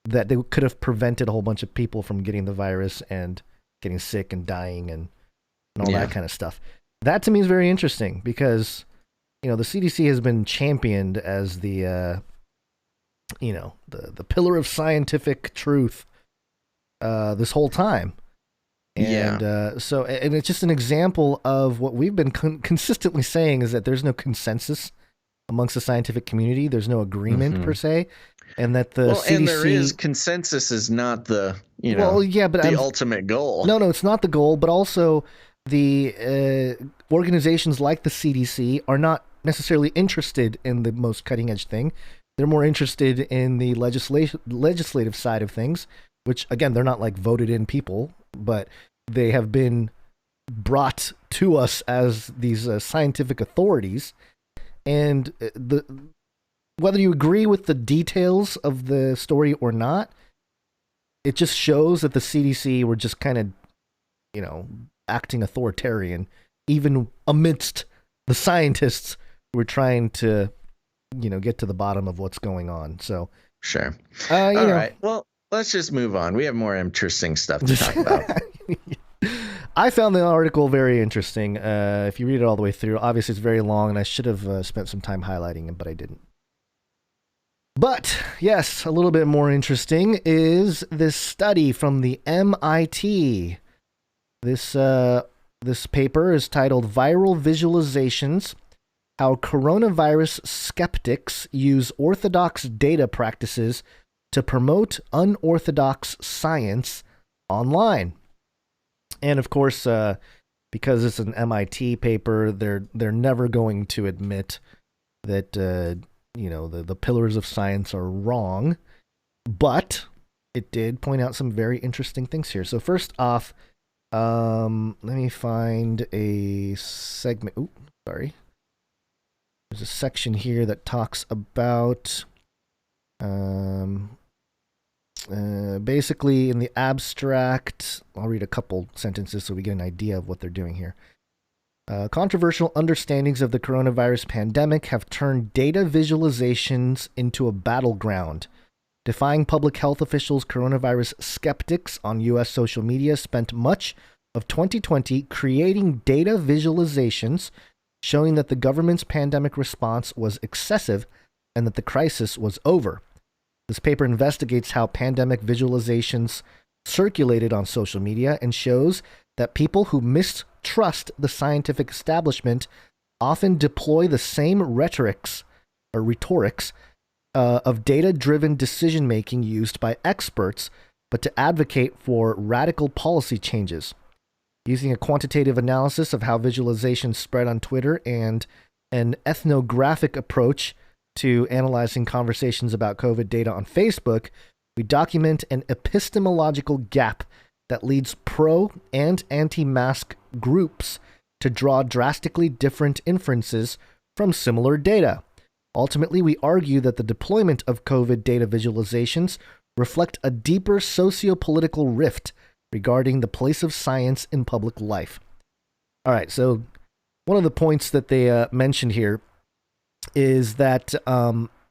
that they could have prevented a whole bunch of people from getting the virus and getting sick and dying and all that kind of stuff. That to me is very interesting because, the CDC has been championed as the pillar of scientific truth this whole time. And and it's just an example of what we've been consistently saying is that there's no consensus amongst the scientific community. There's no agreement per se, and that the CDC... and there is consensus is not the the ultimate goal. No, it's not the goal, but also the organizations like the CDC are not necessarily interested in the most cutting edge thing. They're more interested in the legislative side of things, which again, they're not like voted in people, but they have been brought to us as these scientific authorities. And whether you agree with the details of the story or not, it just shows that the CDC were just kind of, acting authoritarian, even amidst the scientists who were trying to, get to the bottom of what's going on. So, sure. All right. Well, let's just move on. We have more interesting stuff to talk about. I found the article very interesting. If you read it all the way through, obviously it's very long, and I should have spent some time highlighting it, but I didn't. But, yes, a little bit more interesting is this study from the MIT. This paper is titled Viral Visualizations, How Coronavirus Skeptics Use Orthodox Data Practices to Promote Unorthodox Science Online. And of course, because it's an MIT paper, they're never going to admit that the pillars of science are wrong. But it did point out some very interesting things here. So first off, let me find a segment. Ooh, sorry. There's a section here that talks about basically in the abstract. I'll read a couple sentences so we get an idea of what they're doing here. Controversial understandings of the coronavirus pandemic have turned data visualizations into a battleground. Defying public health officials, coronavirus skeptics on U.S. social media spent much of 2020 creating data visualizations showing that the government's pandemic response was excessive and that the crisis was over. This paper investigates how pandemic visualizations circulated on social media and shows that people who mistrust the scientific establishment often deploy the same rhetorics of data-driven decision-making used by experts, but to advocate for radical policy changes. Using a quantitative analysis of how visualizations spread on Twitter and an ethnographic approach to analyzing conversations about COVID data on Facebook, we document an epistemological gap that leads pro- and anti-mask groups to draw drastically different inferences from similar data. Ultimately, we argue that the deployment of COVID data visualizations reflect a deeper socio-political rift regarding the place of science in public life. All right, so one of the points that they mentioned here is that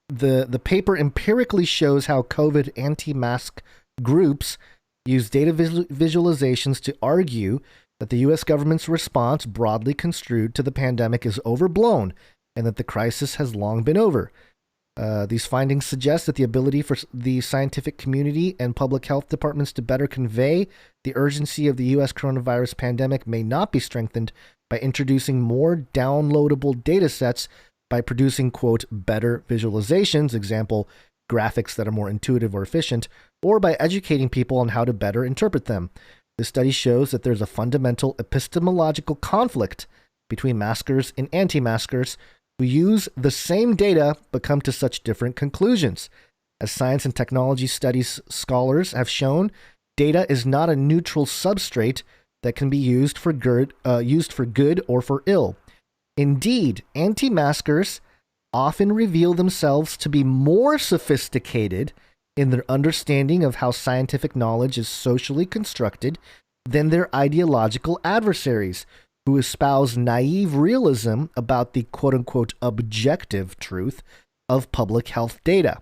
the paper empirically shows how COVID anti-mask groups use data visualizations to argue that the U.S. government's response, broadly construed to the pandemic, is overblown and that the crisis has long been over. These findings suggest that the ability for the scientific community and public health departments to better convey the urgency of the U.S. coronavirus pandemic may not be strengthened by introducing more downloadable data sets by producing, quote, better visualizations, example, graphics that are more intuitive or efficient, or by educating people on how to better interpret them. This study shows that there's a fundamental epistemological conflict between maskers and anti-maskers who use the same data but come to such different conclusions. As science and technology studies scholars have shown, data is not a neutral substrate that can be used for good or for ill. Indeed, anti-maskers often reveal themselves to be more sophisticated in their understanding of how scientific knowledge is socially constructed than their ideological adversaries, who espouse naive realism about the quote-unquote objective truth of public health data.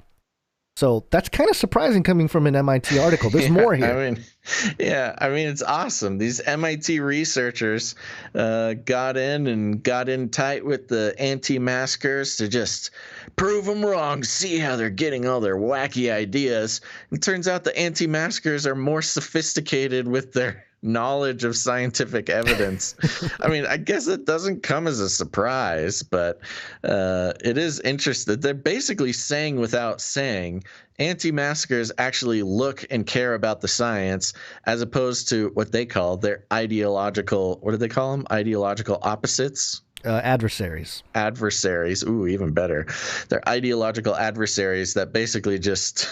So that's kind of surprising coming from an MIT article. There's more here. I mean, it's awesome. These MIT researchers got in tight with the anti-maskers to just prove them wrong, see how they're getting all their wacky ideas. It turns out the anti-maskers are more sophisticated with their knowledge of scientific evidence. I mean, I guess it doesn't come as a surprise, but it is interesting. They're basically saying without saying, anti-maskers actually look and care about the science as opposed to what they call their ideological, what do they call them? Ideological opposites? Adversaries. Adversaries. Ooh, even better. They're ideological adversaries that basically just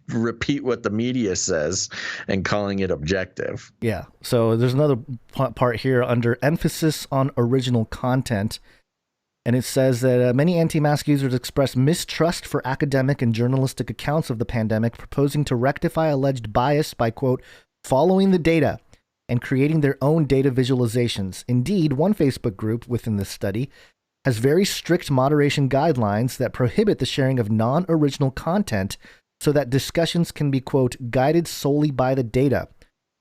repeat what the media says and calling it objective. Yeah. So there's another part here under emphasis on original content. And it says that many anti-mask users express mistrust for academic and journalistic accounts of the pandemic, proposing to rectify alleged bias by, quote, following the data and creating their own data visualizations. Indeed, one Facebook group within this study has very strict moderation guidelines that prohibit the sharing of non-original content so that discussions can be, quote, guided solely by the data.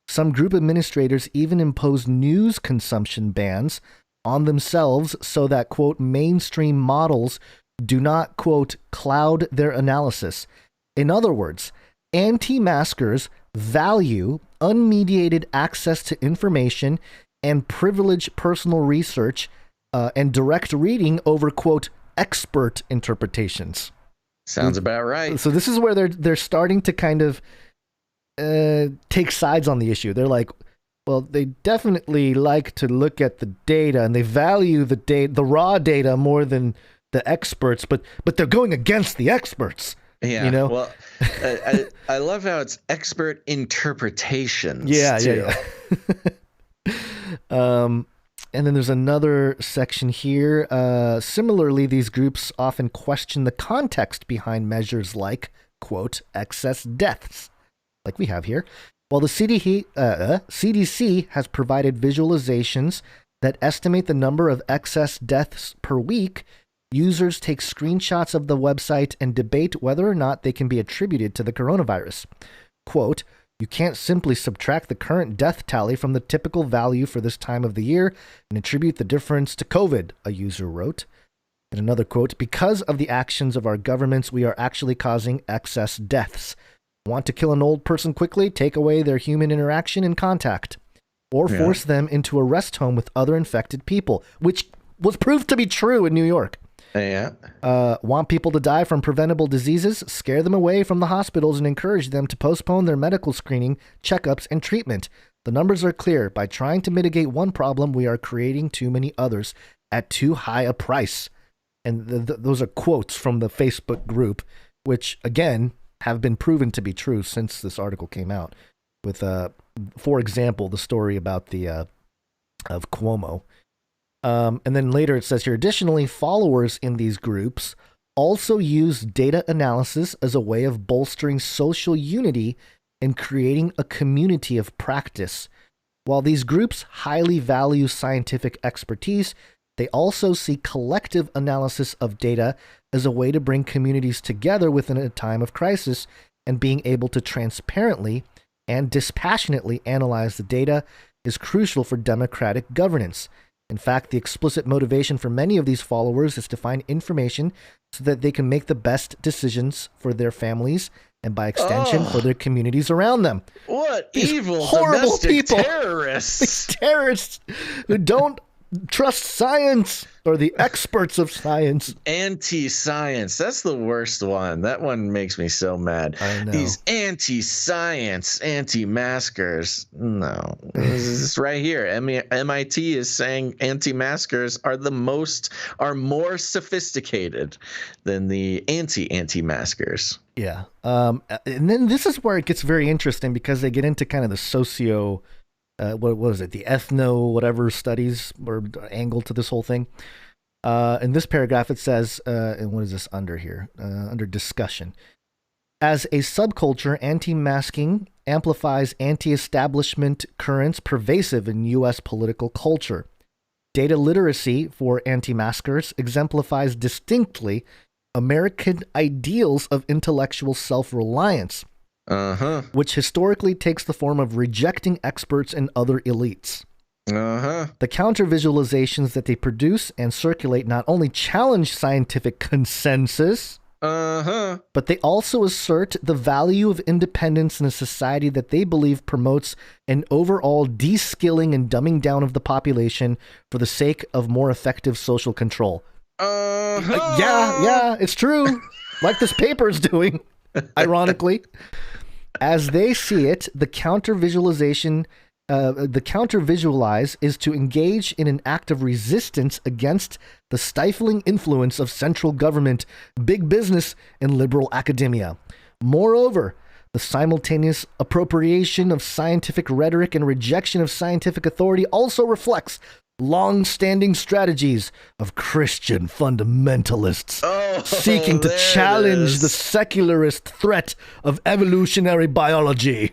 Some group administrators even impose news consumption bans on themselves so that, quote, mainstream models do not, quote, cloud their analysis. In other words, anti-maskers value unmediated access to information and privilege personal research and direct reading over, quote, expert interpretations. Sounds about right. So this is where they're starting to kind of take sides on the issue. They're like, well, they definitely like to look at the data and they value the raw data more than the experts, but they're going against the experts. Yeah. You know? Well, I love how it's expert interpretations. Yeah. too. And then there's another section here. Similarly, these groups often question the context behind measures like, quote, excess deaths, like we have here. While the CDC has provided visualizations that estimate the number of excess deaths per week, users take screenshots of the website and debate whether or not they can be attributed to the coronavirus. Quote, you can't simply subtract the current death tally from the typical value for this time of the year and attribute the difference to COVID, a user wrote. And another quote, because of the actions of our governments, we are actually causing excess deaths. Want to kill an old person quickly? Take away their human interaction and contact. Or force them into a rest home with other infected people, which was proved to be true in New York. Yeah. Want people to die from preventable diseases? Scare them away from the hospitals and encourage them to postpone their medical screening, checkups, and treatment. The numbers are clear. By trying to mitigate one problem, we are creating too many others at too high a price. And those are quotes from the Facebook group, which, again, have been proven to be true since this article came out. With, for example, the story about the of Cuomo. And then later it says here, additionally, followers in these groups also use data analysis as a way of bolstering social unity and creating a community of practice. While these groups highly value scientific expertise, they also see collective analysis of data as a way to bring communities together within a time of crisis, and being able to transparently and dispassionately analyze the data is crucial for democratic governance. In fact, the explicit motivation for many of these followers is to find information so that they can make the best decisions for their families and, by extension, for their communities around them. What These evil horrible domestic people. terrorists. These terrorists who don't trust science or the experts of science. Anti-science. That's the worst one. That one makes me so mad. I know. These anti-science, anti-maskers. No. This is right here. MIT is saying anti-maskers are more sophisticated than the anti-maskers. Yeah. And then this is where it gets very interesting, because they get into kind of the socio... what was it? The ethno whatever studies or angle to this whole thing. In this paragraph, it says, and what is this under here? Under discussion. As a subculture, anti-masking amplifies anti-establishment currents pervasive in U.S. political culture. Data literacy for anti-maskers exemplifies distinctly American ideals of intellectual self-reliance. Which historically takes the form of rejecting experts and other elites. The counter visualizations that they produce and circulate not only challenge scientific consensus, but they also assert the value of independence in a society that they believe promotes an overall de-skilling and dumbing down of the population for the sake of more effective social control. Yeah, it's true. Like this paper is doing, ironically. As they see it, the counter visualize is to engage in an act of resistance against the stifling influence of central government, big business, and liberal academia. Moreover, the simultaneous appropriation of scientific rhetoric and rejection of scientific authority also reflects long-standing strategies of Christian fundamentalists seeking to challenge the secularist threat of evolutionary biology.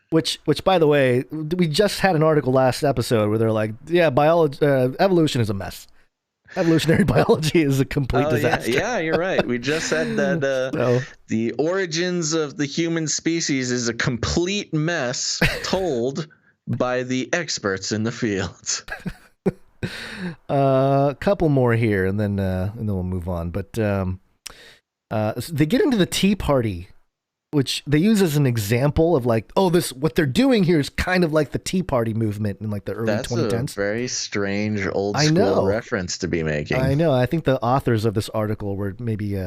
Which, by the way, we just had an article last episode where they're like, yeah, evolution is a mess. Evolutionary biology is a complete disaster. Yeah, you're right. We just said that the origins of the human species is a complete mess told by the experts in the field. A couple more here, and then we'll move on. But they get into the Tea Party, which they use as an example of like, what they're doing here is kind of like the Tea Party movement in like the early 2010s. That's a very strange old school reference to be making. I know. I think the authors of this article were maybe,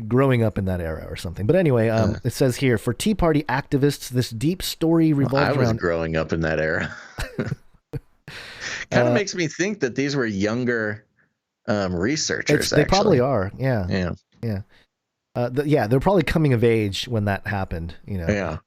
growing up in that era or something. But anyway, it says here, for Tea Party activists, this deep story revolves around... I was growing up in that era. Kind of makes me think that these were younger researchers. They probably actually. are. Yeah. Yeah. They're probably coming of age when that happened. Yeah.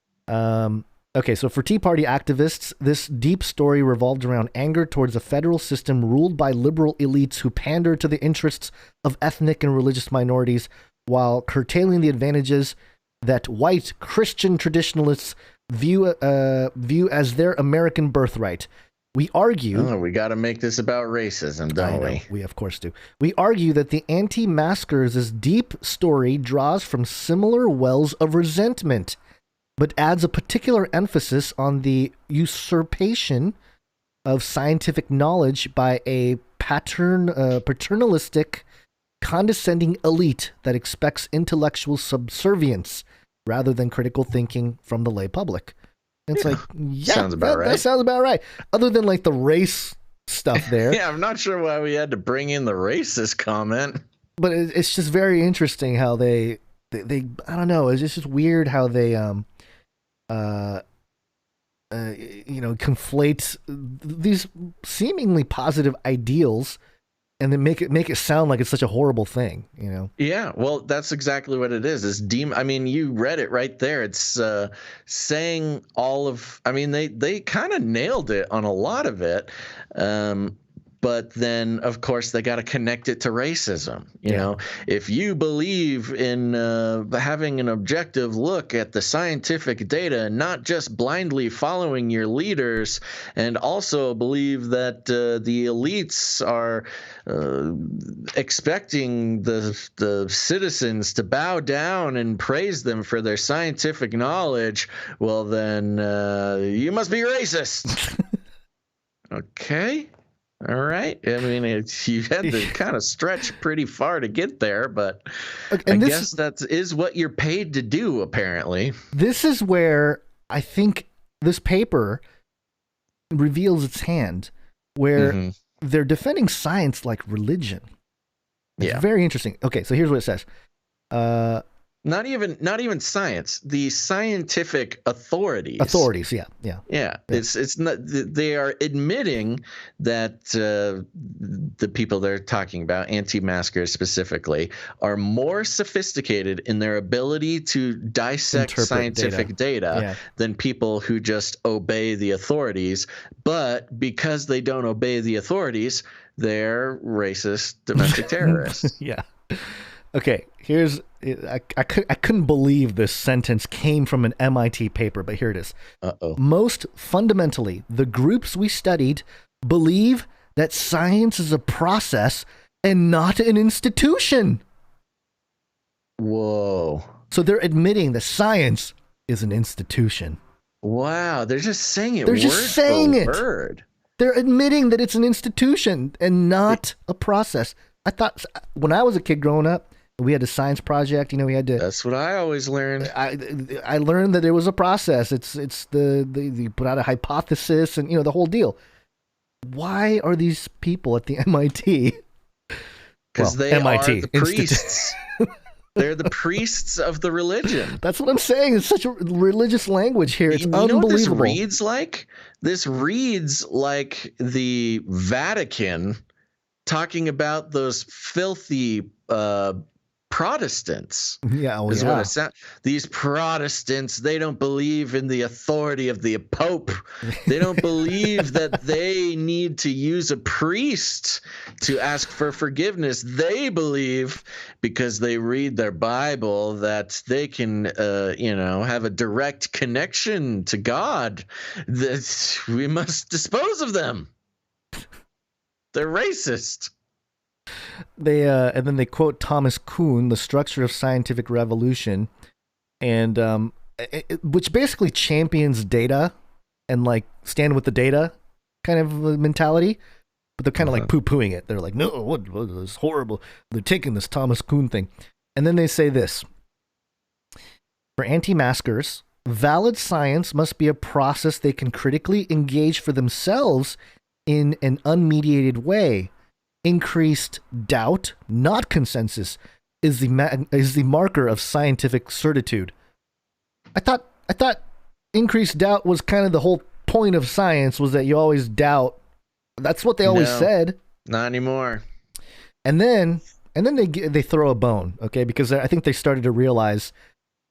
Okay, so for Tea Party activists, this deep story revolved around anger towards a federal system ruled by liberal elites who pander to the interests of ethnic and religious minorities while curtailing the advantages that white Christian traditionalists view as their American birthright. We argue... we got to make this about racism, don't we? We of course do. We argue that the anti-maskers' deep story draws from similar wells of resentment, but adds a particular emphasis on the usurpation of scientific knowledge by a paternalistic, condescending elite that expects intellectual subservience rather than critical thinking from the lay public. It's sounds about right. That sounds about right. Other than like the race stuff there. Yeah, I'm not sure why we had to bring in the racist comment. But it's just very interesting how they I don't know. It's just weird how they conflate these seemingly positive ideals and then make it sound like it's such a horrible thing, Yeah, well, that's exactly what it is. It's I mean, you read it right there. It's saying all of. I mean, they kind of nailed it on a lot of it. But then, of course, they got to connect it to racism. You know, if you believe in having an objective look at the scientific data and not just blindly following your leaders, and also believe that the elites are expecting the citizens to bow down and praise them for their scientific knowledge, well, then you must be racist. Okay. All right. I mean, you had to kind of stretch pretty far to get there, but I guess that is what you're paid to do, apparently. This is where I think this paper reveals its hand, where they're defending science like religion. It's very interesting. Okay, so here's what it says. Not even science. The scientific authorities. Yeah. It's not. They are admitting that the people they're talking about, anti-maskers specifically, are more sophisticated in their ability to dissect scientific data than people who just obey the authorities. But because they don't obey the authorities, they're racist domestic terrorists. Yeah. Okay, I couldn't believe this sentence came from an MIT paper, but here it is. Most fundamentally, the groups we studied believe that science is a process and not an institution. Whoa. So they're admitting that science is an institution. Wow, they're just saying it. They're just saying it. Word. They're admitting that it's an institution and not a process. I thought when I was a kid growing up, we had a science project. We had to. That's what I always learned. I learned that there was a process. It's the put out a hypothesis and the whole deal. Why are these people at the MIT? Because they are the priests. They're the priests of the religion. That's what I'm saying. It's such a religious language here. It's unbelievable. Know what this reads like? This reads like the Vatican talking about those filthy Protestants. What it sounds. These Protestants, they don't believe in the authority of the Pope. They don't believe that they need to use a priest to ask for forgiveness. They believe, because they read their Bible, that they can, have a direct connection to God. That we must dispose of them. They're racist. They and then they quote Thomas Kuhn, The Structure of Scientific Revolution, and which basically champions data and like stand with the data kind of mentality, but they're kind of like poo-pooing it. They're like, no, what is horrible. They're taking this Thomas Kuhn thing, and then they say this: for anti-maskers, valid science must be a process they can critically engage for themselves in an unmediated way. Increased doubt, not consensus, is the marker of scientific certitude. I thought increased doubt was kind of the whole point of science, was that you always doubt. That's what they always said. Not anymore. And then they throw a bone, okay? Because I think they started to realize,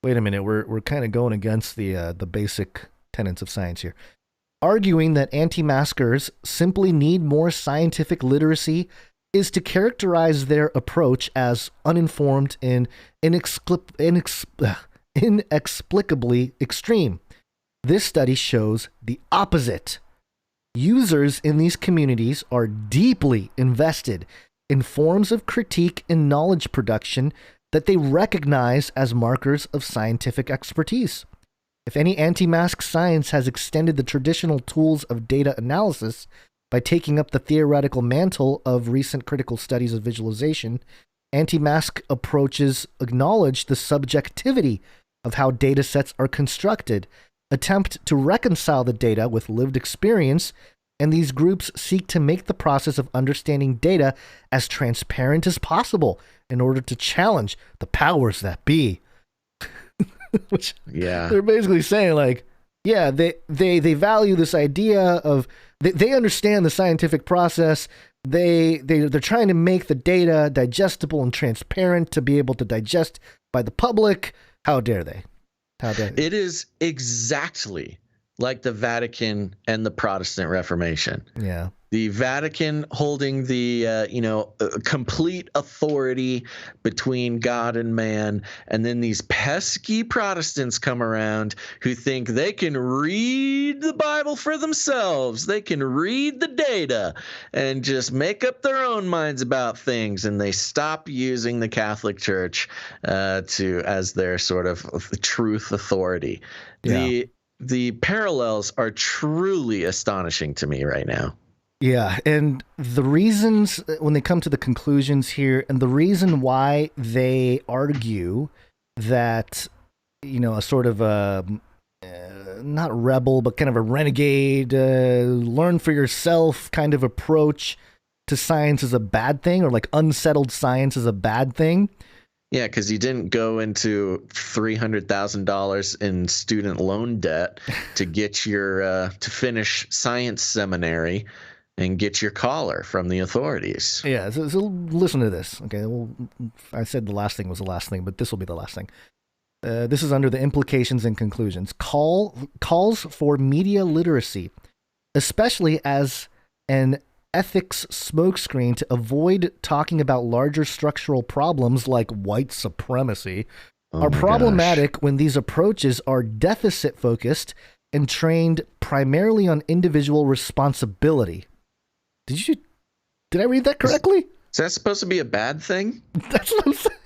wait a minute, we're kind of going against the basic tenets of science here. Arguing that anti-maskers simply need more scientific literacy is to characterize their approach as uninformed and inexplicably extreme. This study shows the opposite. Users in these communities are deeply invested in forms of critique and knowledge production that they recognize as markers of scientific expertise. If any anti-mask science has extended the traditional tools of data analysis by taking up the theoretical mantle of recent critical studies of visualization, anti-mask approaches acknowledge the subjectivity of how data sets are constructed, attempt to reconcile the data with lived experience, and these groups seek to make the process of understanding data as transparent as possible in order to challenge the powers that be. Which they're basically saying, like, yeah, they value this idea of they understand the scientific process. They're trying to make the data digestible and transparent to be able to digest by the public. How dare they? How dare they? It is exactly like the Vatican and the Protestant Reformation. Yeah. The Vatican holding the, complete authority between God and man. And then these pesky Protestants come around who think they can read the Bible for themselves. They can read the data and just make up their own minds about things. And they stop using the Catholic Church as their sort of truth authority. Yeah. The parallels are truly astonishing to me right now. Yeah, and the reasons, when they come to the conclusions here, and the reason why they argue that, a sort of a, not rebel, but kind of a renegade, learn for yourself kind of approach to science is a bad thing, or like unsettled science is a bad thing. Yeah, because you didn't go into $300,000 in student loan debt to get your to finish science seminary and get your collar from the authorities. Yeah, so listen to this. Okay, well, I said the last thing was the last thing, but this will be the last thing. This is under the implications and conclusions. Calls for media literacy, especially as an ethics smokescreen to avoid talking about larger structural problems like white supremacy, are problematic when these approaches are deficit-focused and trained primarily on individual responsibility. Did I read that correctly? Is that supposed to be a bad thing? That's what I'm saying.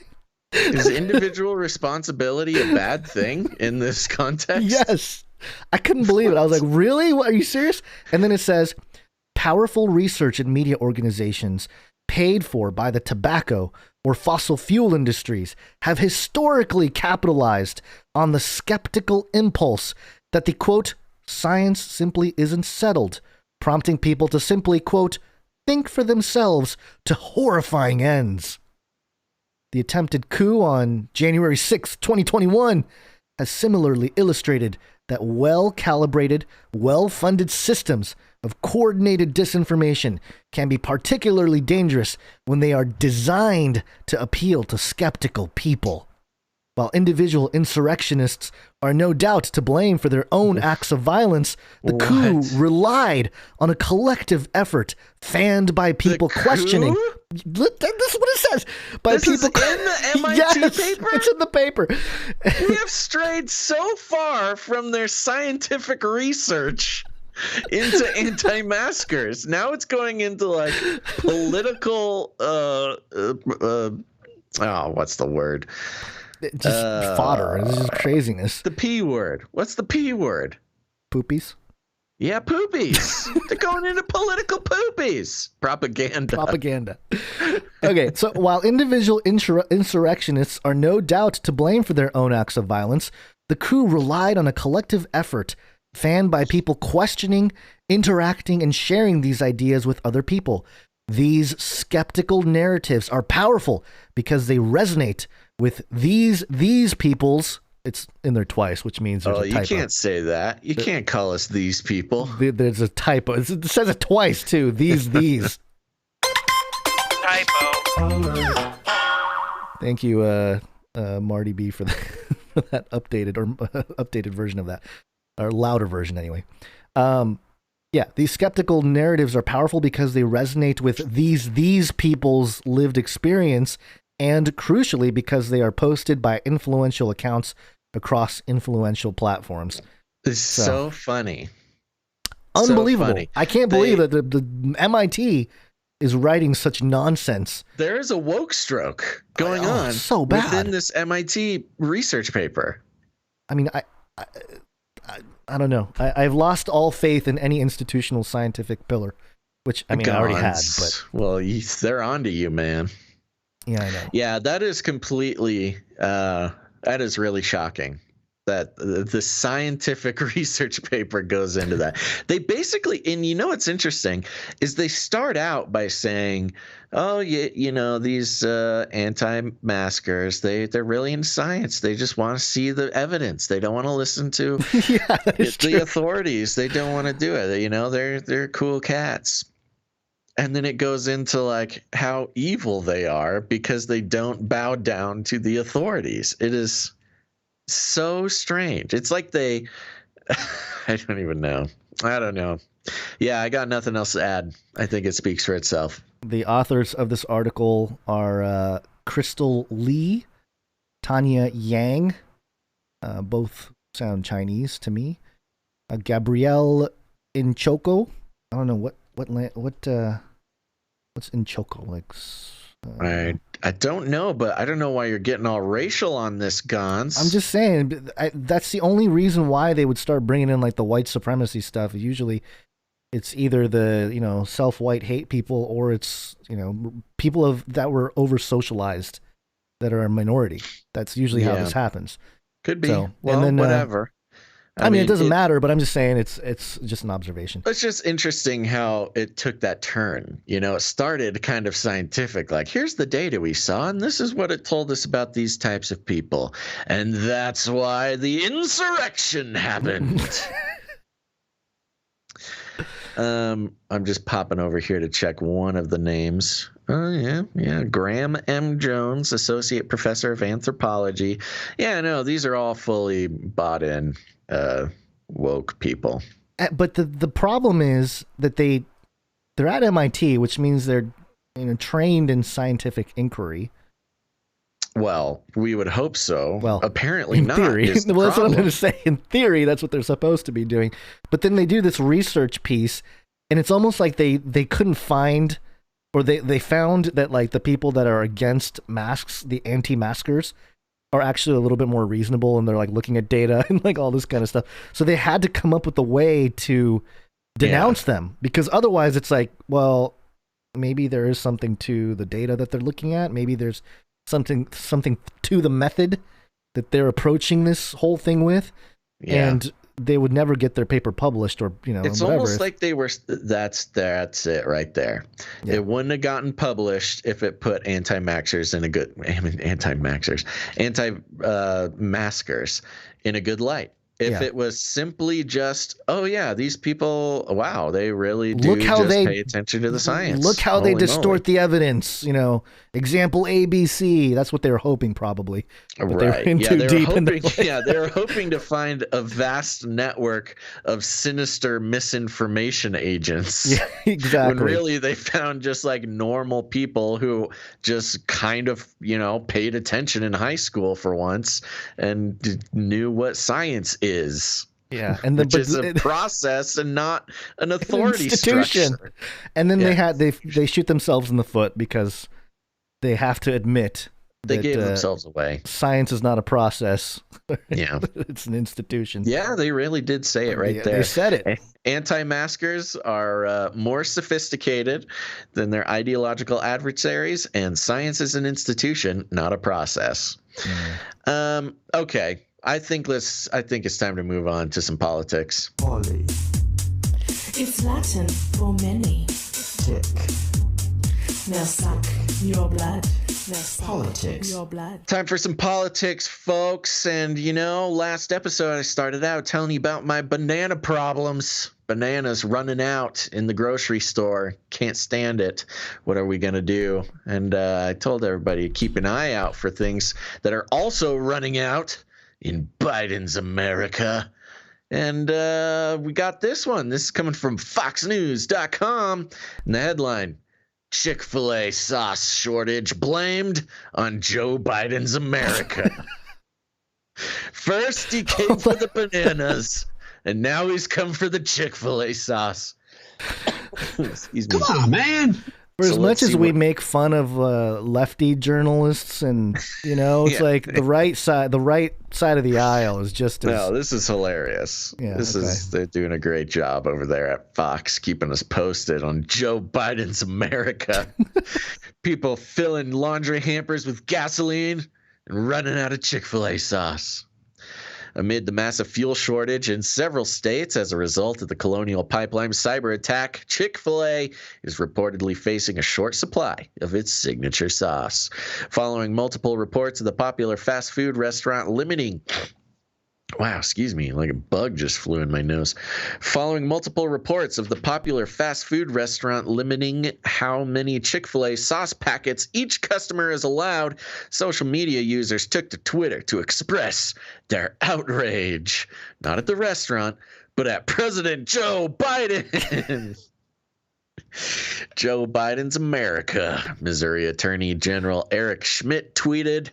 Is individual responsibility a bad thing in this context? Yes. I couldn't believe it. I was like, really? What, are you serious? And then it says, powerful research and media organizations paid for by the tobacco or fossil fuel industries have historically capitalized on the skeptical impulse that the, quote, science simply isn't settled, prompting people to simply, quote, think for themselves to horrifying ends. The attempted coup on January 6, 2021 has similarly illustrated that well-calibrated, well-funded systems of coordinated disinformation can be particularly dangerous when they are designed to appeal to skeptical people. While individual insurrectionists are no doubt to blame for their own acts of violence, the coup relied on a collective effort fanned by people questioning. This is what it says. By this people is in the MIT paper? It's in the paper. We have strayed so far from their scientific research into anti-maskers. Now it's going into like political what's the word? Just fodder. This is craziness. The P word. What's the P word? Poopies? Yeah, poopies. They're going into political poopies. Propaganda. Okay, so while individual insurrectionists are no doubt to blame for their own acts of violence, the coup relied on a collective effort fanned by people questioning, interacting, and sharing these ideas with other people. These skeptical narratives are powerful because they resonate with these people's. It's in there twice, which means there's a typo. You can't say that. You can't call us these people. There's a typo. It says it twice too. These. Typo. Thank you, Marty B, for that updated version of that, or louder version anyway. Yeah, these skeptical narratives are powerful because they resonate with these people's lived experience, and crucially because they are posted by influential accounts across influential platforms. It's so funny. Unbelievable. So funny. I can't believe that the MIT is writing such nonsense. There is a woke stroke going on so bad within this MIT research paper. I mean, I don't know. I've lost all faith in any institutional scientific pillar, which I already had. But well, they're onto you, man. Yeah, I know. Yeah, that is completely. That is really shocking. That the scientific research paper goes into that. They basically, and you know what's interesting is they start out by saying, "Oh, these anti-maskers, they're really into science. They just want to see the evidence. They don't want to listen to the authorities. They don't want to do it. They're cool cats." And then it goes into like how evil they are because they don't bow down to the authorities. It is so strange. It's like I don't even know. I don't know. Yeah, I got nothing else to add. I think it speaks for itself. The authors of this article are Crystal Lee, Tanya Yang. Both sound Chinese to me. Gabrielle Inchoko. I don't know what's Inchoko like. I don't know, but I don't know why you're getting all racial on this, Gons. I'm just saying that's the only reason why they would start bringing in like the white supremacy stuff. Usually, it's either the self-white hate people, or it's people that were over socialized that are a minority. That's usually how this happens. Could be. So, well, and then, whatever. I mean, it doesn't matter, but I'm just saying it's just an observation. It's just interesting how it took that turn. It started kind of scientific, like here's the data we saw, and this is what it told us about these types of people, and that's why the insurrection happened. I'm just popping over here to check one of the names. Oh, yeah. Graham M. Jones, Associate Professor of Anthropology. Yeah, no, these are all fully bought in woke people. But the problem is that they're at MIT, which means they're trained in scientific inquiry. Well, we would hope so. Well, apparently in not. Theory. Well, that's what I'm going to say. In theory, that's what they're supposed to be doing. But then they do this research piece, and it's almost like they couldn't find, or they found that like the people that are against masks, the anti-maskers, are actually a little bit more reasonable, and they're like looking at data and like all this kind of stuff. So they had to come up with a way to denounce them, because otherwise it's like, well, maybe there is something to the data that they're looking at. Maybe there's something to the method that they're approaching this whole thing with, and they would never get their paper published, or it's whatever. Almost like they were. That's it right there. Yeah. It wouldn't have gotten published if it put anti-maskers in a good anti-maskers in a good light. If it was simply just, oh yeah, these people, wow, they really do pay attention to the science. Look how they distort the evidence. Example ABC. That's what they were hoping, probably. But right. They were hoping to find a vast network of sinister misinformation agents. Yeah, exactly. When really they found just like normal people who just kind of, paid attention in high school for once and knew what science is. Yeah, which is a process and not an authority institution. Structure. And then they shoot themselves in the foot because they have to admit they gave themselves away. Science is not a process. Yeah, it's an institution. Yeah, they really did say it right there. They said it. Anti-maskers are more sophisticated than their ideological adversaries, and science is an institution, not a process. Okay. I think it's time to move on to some politics. Poly. It's Latin for many. Tick. Now suck your blood. Politics. Your blood. Time for some politics, folks. And last episode I started out telling you about my banana problems. Bananas running out in the grocery store. Can't stand it. What are we going to do? And I told everybody to keep an eye out for things that are also running out in Biden's America. And we got this one. This is coming from foxnews.com. And the headline, Chick-fil-A sauce shortage blamed on Joe Biden's America. First he came for the bananas, and now he's come for the Chick-fil-A sauce. Excuse me. Come on, man. For as much as we make fun of lefty journalists, and it's like the right side of the aisle is just as... No, this is hilarious. Yeah, they're doing a great job over there at Fox, keeping us posted on Joe Biden's America. People filling laundry hampers with gasoline and running out of Chick-fil-A sauce. Amid the massive fuel shortage in several states as a result of the Colonial Pipeline cyber attack, Chick-fil-A is reportedly facing a short supply of its signature sauce. Following multiple reports of the popular fast food restaurant limiting... Wow, excuse me, like a bug just flew in my nose. Following multiple reports of the popular fast food restaurant limiting how many Chick-fil-A sauce packets each customer is allowed, social media users took to Twitter to express their outrage. Not at the restaurant, but at President Joe Biden. Joe Biden's America. Missouri Attorney General Eric Schmidt tweeted,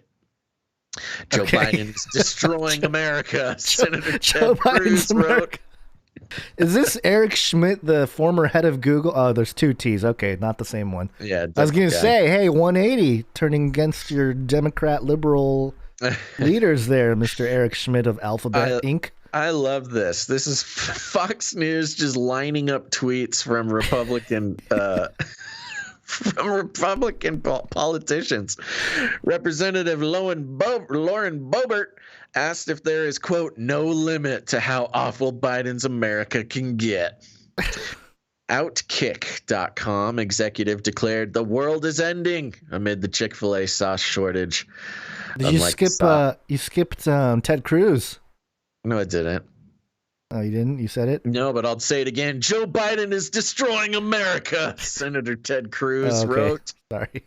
Joe Biden's destroying America. Senator Ted Cruz wrote. Is this Eric Schmidt, the former head of Google? Oh, there's two T's. Okay, not the same one. Yeah, I was going to say, hey, 180, turning against your Democrat liberal leaders there, Mr. Eric Schmidt of Alphabet Inc. I love this. This is Fox News just lining up tweets from Republican politicians. Representative Lauren Boebert asked if there is, quote, no limit to how awful Biden's America can get. Outkick.com executive declared the world is ending amid the Chick-fil-A sauce shortage. Did you skipped Ted Cruz? No, I didn't. Oh, you didn't? You said it? No, but I'll say it again. Joe Biden is destroying America, Senator Ted Cruz wrote. Sorry.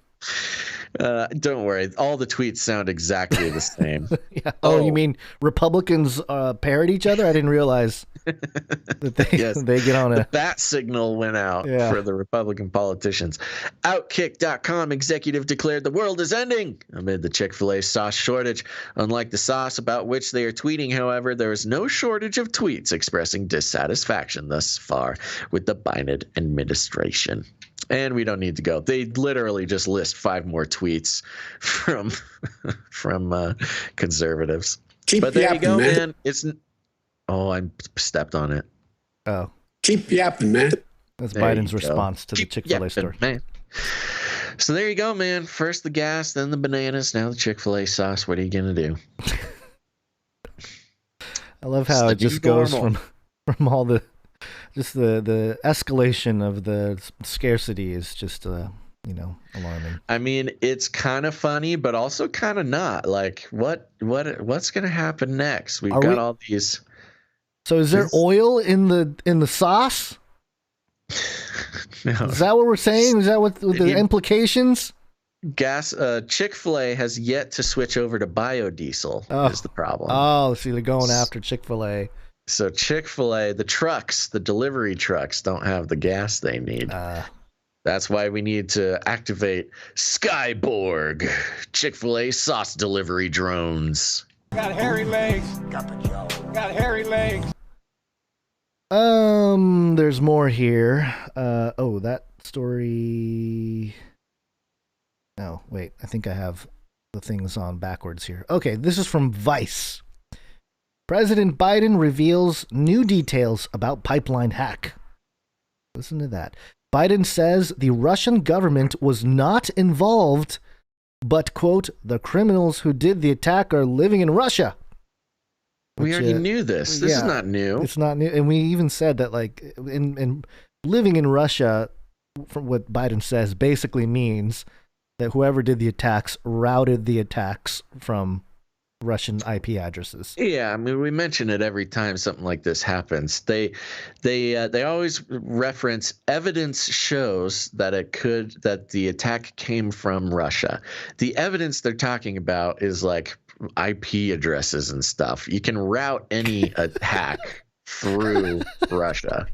Don't worry. All the tweets sound exactly the same. Yeah. Oh, you mean Republicans parrot each other? I didn't realize that they get on a... The bat signal went out for the Republican politicians. Outkick.com executive declared the world is ending amid the Chick-fil-A sauce shortage. Unlike the sauce about which they are tweeting, however, there is no shortage of tweets expressing dissatisfaction thus far with the Biden administration. And we don't need to go. They literally just list 5 more tweets from conservatives. But there you go, man. I stepped on it. Oh. Keep yapping, man. That's Biden's response to the Chick-fil-A story. Man. So there you go, man. First the gas, then the bananas, now the Chick-fil-A sauce. What are you going to do? I love how it just goes from all the... Just the escalation of the scarcity is just, alarming. I mean, it's kind of funny, but also kind of not. Like, what's going to happen next? We've got all these. So, is there oil in the sauce? No. Is that what we're saying? Is that what the implications? Chick-fil-A has yet to switch over to biodiesel. Is the problem? Oh, see, they're going after Chick-fil-A. So Chick-fil-A, the delivery trucks don't have the gas they need. That's why we need to activate Skyborg, Chick-fil-A sauce delivery drones. Got hairy legs. Got hairy legs. There's more here. That story. No, wait. I think I have the things on backwards here. Okay, this is from Vice. President Biden reveals new details about pipeline hack. Listen to that. Biden says the Russian government was not involved, but, quote, the criminals who did the attack are living in Russia. We already knew this. This is not new. It's not new. And we even said that, like, in living in Russia, from what Biden says, basically means that whoever did the attacks routed the attacks from Russian IP addresses. Yeah, I mean, we mention it every time something like this happens. They always reference evidence shows that that the attack came from Russia. The evidence they're talking about is like IP addresses and stuff. You can route any attack through Russia.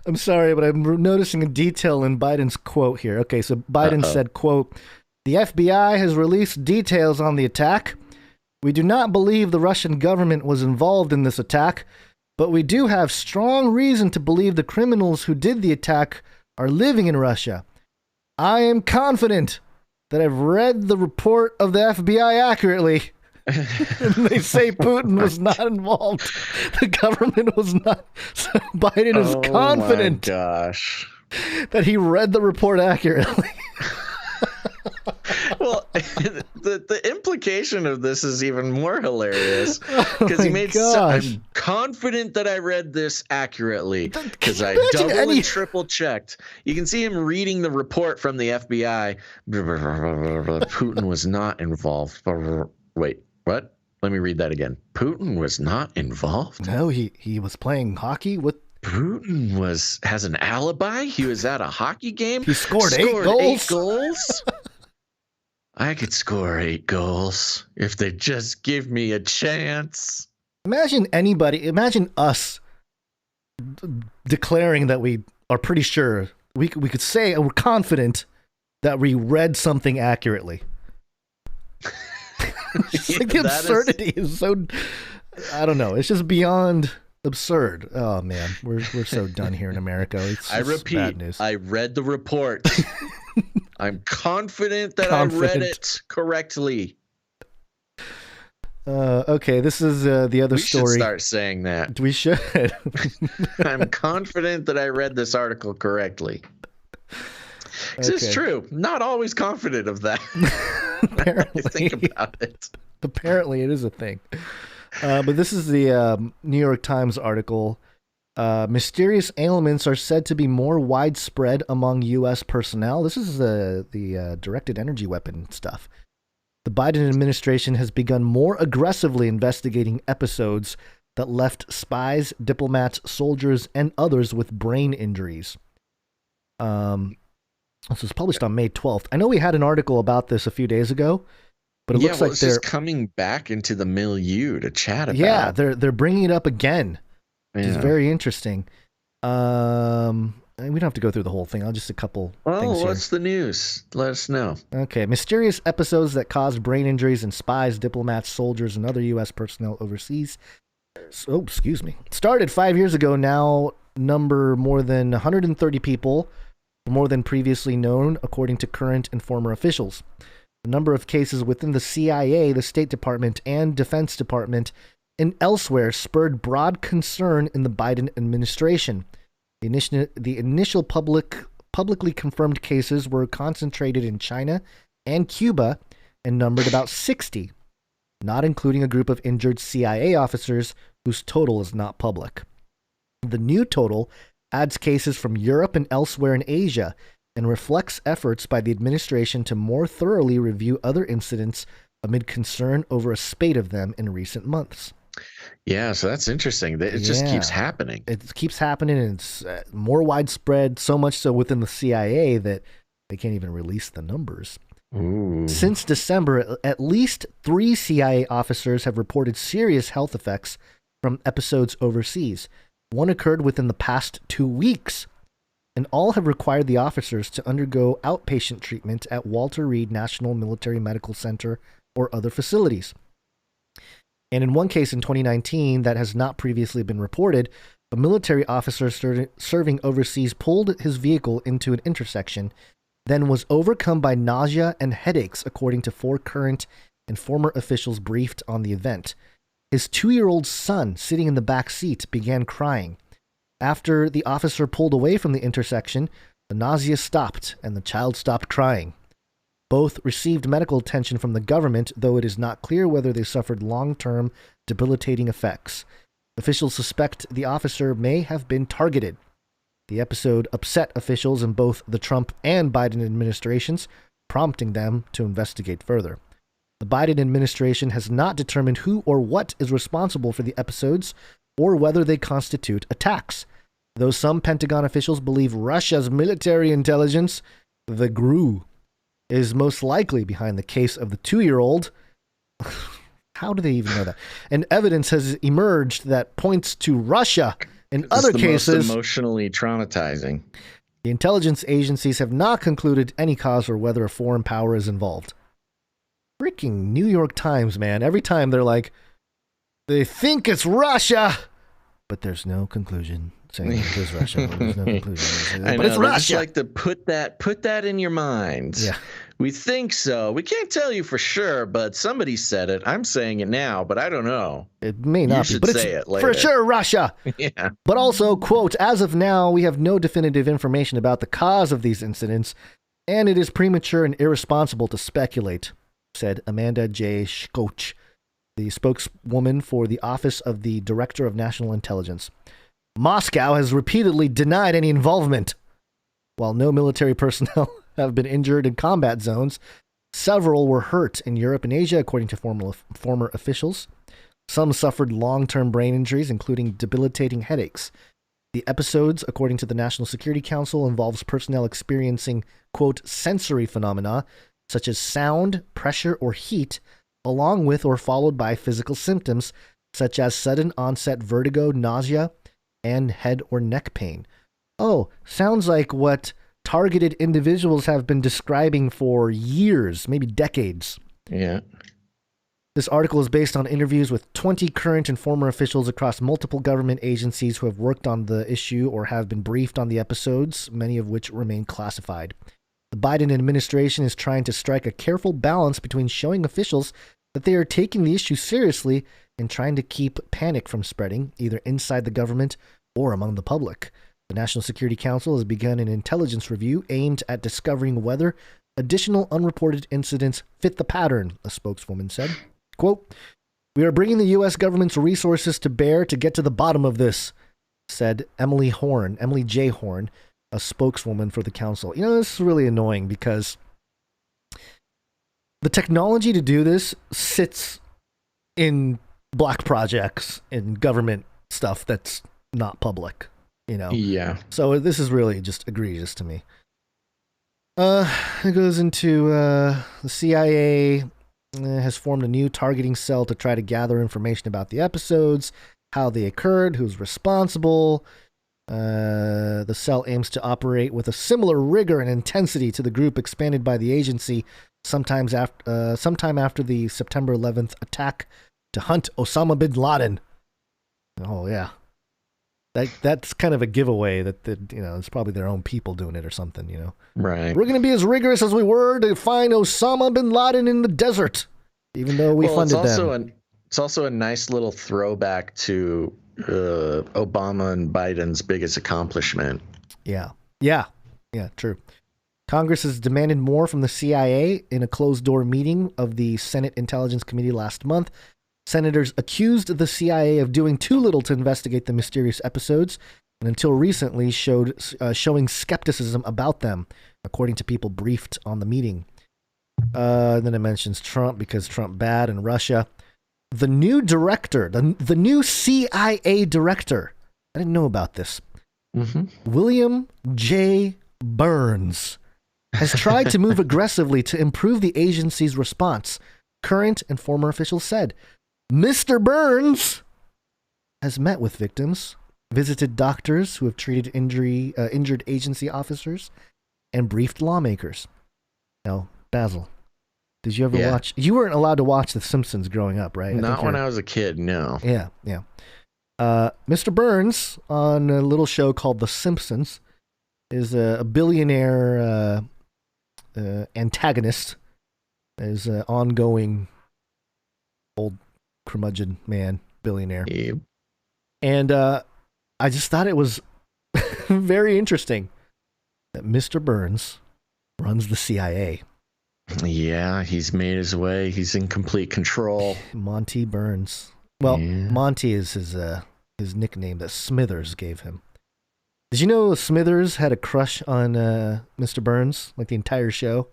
I'm sorry, but I'm noticing a detail in Biden's quote here. Okay, so Biden said, quote, "The FBI has released details on the attack. We do not believe the Russian government was involved in this attack, but we do have strong reason to believe the criminals who did the attack are living in Russia. I am confident that I've read the report of the FBI accurately." They say Putin was not involved. The government was not. So Biden is confident that he read the report accurately. Well, the implication of this is even more hilarious because he made I'm confident that I read this accurately because I double and triple checked. You can see him reading the report from the FBI. Putin was not involved. Wait, what? Let me read that again. Putin was not involved? No, he was playing hockey with. Putin has an alibi? He was at a hockey game? He scored 8 goals? 8 goals? I could score 8 goals if they just give me a chance. Imagine us declaring that we are pretty sure. We could say we're confident that we read something accurately. Like the absurdity is so, I don't know. It's just beyond absurd. Oh man, we're so done here in America. It's I repeat, bad news. I read the report. I'm confident that I read it correctly. Okay, this is the other story. We should start saying that. We should. I'm confident that I read this article correctly. Okay. It's true. Not always confident of that. Apparently. Think about it. Apparently, it is a thing. But this is the New York Times article. Mysterious ailments are said to be more widespread among U.S. personnel. This is the directed energy weapon stuff. The Biden administration has begun more aggressively investigating episodes that left spies, diplomats, soldiers, and others with brain injuries. This was published on May 12th. I know we had an article about this a few days ago, but it looks like they're coming back into the milieu to chat about. Yeah, they're bringing it up again, which is very interesting. We don't have to go through the whole thing. I'll just a couple things here. What's the news? Let us know. Okay, mysterious episodes that caused brain injuries in spies, diplomats, soldiers, and other U.S. personnel overseas. Started 5 years ago. Now number more than 130 people. More than previously known, according to current and former officials. The number of cases within the CIA, the State Department, and Defense Department, and elsewhere spurred broad concern in the Biden administration. The initial publicly confirmed cases were concentrated in China and Cuba and numbered about 60, not including a group of injured CIA officers whose total is not public. The new total adds cases from Europe and elsewhere in Asia, and reflects efforts by the administration to more thoroughly review other incidents amid concern over a spate of them in recent months. Yeah, so that's interesting. It just keeps happening. It keeps happening, and it's more widespread, so much so within the CIA that they can't even release the numbers. Ooh. Since December, at least 3 CIA officers have reported serious health effects from episodes overseas. One occurred within the past 2 weeks, and all have required the officers to undergo outpatient treatment at Walter Reed National Military Medical Center or other facilities. And in one case in 2019 that has not previously been reported, a military officer serving overseas pulled his vehicle into an intersection, then was overcome by nausea and headaches, according to 4 current and former officials briefed on the event. His 2-year-old son, sitting in the back seat, began crying. After the officer pulled away from the intersection, the nausea stopped and the child stopped crying. Both received medical attention from the government, though it is not clear whether they suffered long-term debilitating effects. Officials suspect the officer may have been targeted. The episode upset officials in both the Trump and Biden administrations, prompting them to investigate further. The Biden administration has not determined who or what is responsible for the episodes or whether they constitute attacks, though some Pentagon officials believe Russia's military intelligence, the GRU, is most likely behind the case of the 2-year-old. How do they even know that? And evidence has emerged that points to Russia in other cases. Most emotionally traumatizing. The intelligence agencies have not concluded any cause or whether a foreign power is involved. Freaking New York Times, man. Every time they're like, they think it's Russia, but there's no conclusion saying it is Russia. There's no conclusion. But it's Russia. Just like to put that in your minds. Yeah. We think so. We can't tell you for sure, but somebody said it. I'm saying it now, but I don't know. It may not be, should but it's say it later. For sure Russia. Yeah. But also, quote, as of now, we have no definitive information about the cause of these incidents, and it is premature and irresponsible to speculate, said Amanda J. Schkoch, the spokeswoman for the Office of the Director of National Intelligence. Moscow has repeatedly denied any involvement. While no military personnel have been injured in combat zones, several were hurt in Europe and Asia, according to former officials. Some suffered long-term brain injuries, including debilitating headaches. The episodes, according to the National Security Council, involves personnel experiencing, quote, sensory phenomena, such as sound, pressure, or heat, along with or followed by physical symptoms, such as sudden onset vertigo, nausea, and head or neck pain. Oh, sounds like what targeted individuals have been describing for years, maybe decades. Yeah. This article is based on interviews with 20 current and former officials across multiple government agencies who have worked on the issue or have been briefed on the episodes, many of which remain classified. The Biden administration is trying to strike a careful balance between showing officials that they are taking the issue seriously and trying to keep panic from spreading, either inside the government or among the public. The National Security Council has begun an intelligence review aimed at discovering whether additional unreported incidents fit the pattern, a spokeswoman said. Quote, "We are bringing the U.S. government's resources to bear to get to the bottom of this," said Emily J. Horn, a spokeswoman for the council. You know, this is really annoying because the technology to do this sits in black projects and government stuff that's not public, you know? Yeah. So this is really just egregious to me. It goes into the CIA has formed a new targeting cell to try to gather information about the episodes, how they occurred, who's responsible. The cell aims to operate with a similar rigor and intensity to the group expanded by the agency sometime after the September 11th attack to hunt Osama bin Laden. Oh yeah, that's kind of a giveaway that it's probably their own people doing it or something. You know, right? We're going to be as rigorous as we were to find Osama bin Laden in the desert, even though we funded them. It's also a nice little throwback to Obama and Biden's biggest accomplishment. Yeah, true. Congress has demanded more from the CIA in a closed-door meeting of the Senate Intelligence Committee last month. Senators accused the CIA of doing too little to investigate the mysterious episodes, and until recently showing skepticism about them, according to people briefed on the meeting. Then it mentions Trump because Trump bad and Russia. The new director, the new CIA director, I didn't know about this. Mm-hmm. William J. Burns has tried to move aggressively to improve the agency's response, current and former officials said. Mr. Burns has met with victims, visited doctors who have treated injured agency officers, and briefed lawmakers. Now, Basil, did you ever watch? You weren't allowed to watch The Simpsons growing up, right? Not when I was a kid, no. Yeah. Mr. Burns, on a little show called The Simpsons, is a billionaire antagonist. Is an ongoing old curmudgeon man, billionaire. Yeah. And I just thought it was very interesting that Mr. Burns runs the CIA. Yeah, he's made his way. He's in complete control. Monty Burns. Well, yeah. Monty is his nickname that Smithers gave him. Did you know Smithers had a crush on Mr. Burns, like the entire show?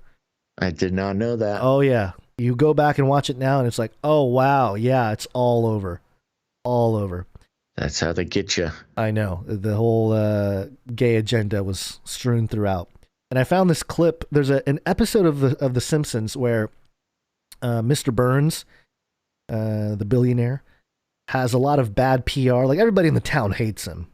I did not know that. Oh, yeah. You go back and watch it now, and it's like, oh, wow. Yeah, it's all over. All over. That's how they get you. I know. The whole gay agenda was strewn throughout. And I found this clip. There's an episode of The Simpsons where Mr. Burns, the billionaire, has a lot of bad PR. Like, everybody in the town hates him.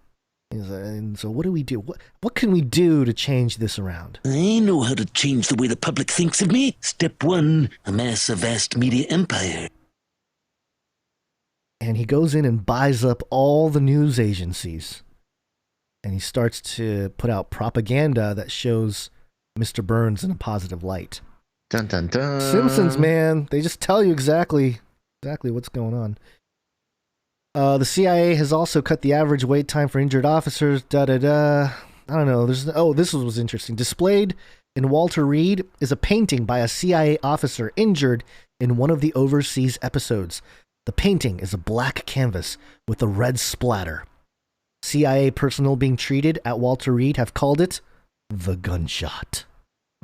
And so what do we do? What can we do to change this around? I know how to change the way the public thinks of me. Step 1, amass a vast media empire. And he goes in and buys up all the news agencies. And he starts to put out propaganda that shows Mr. Burns in a positive light. Dun, dun, dun. Simpsons, man. They just tell you exactly what's going on. The CIA has also cut the average wait time for injured officers. I don't know. This was interesting. Displayed in Walter Reed is a painting by a CIA officer injured in one of the overseas episodes. The painting is a black canvas with a red splatter. CIA personnel being treated at Walter Reed have called it the gunshot.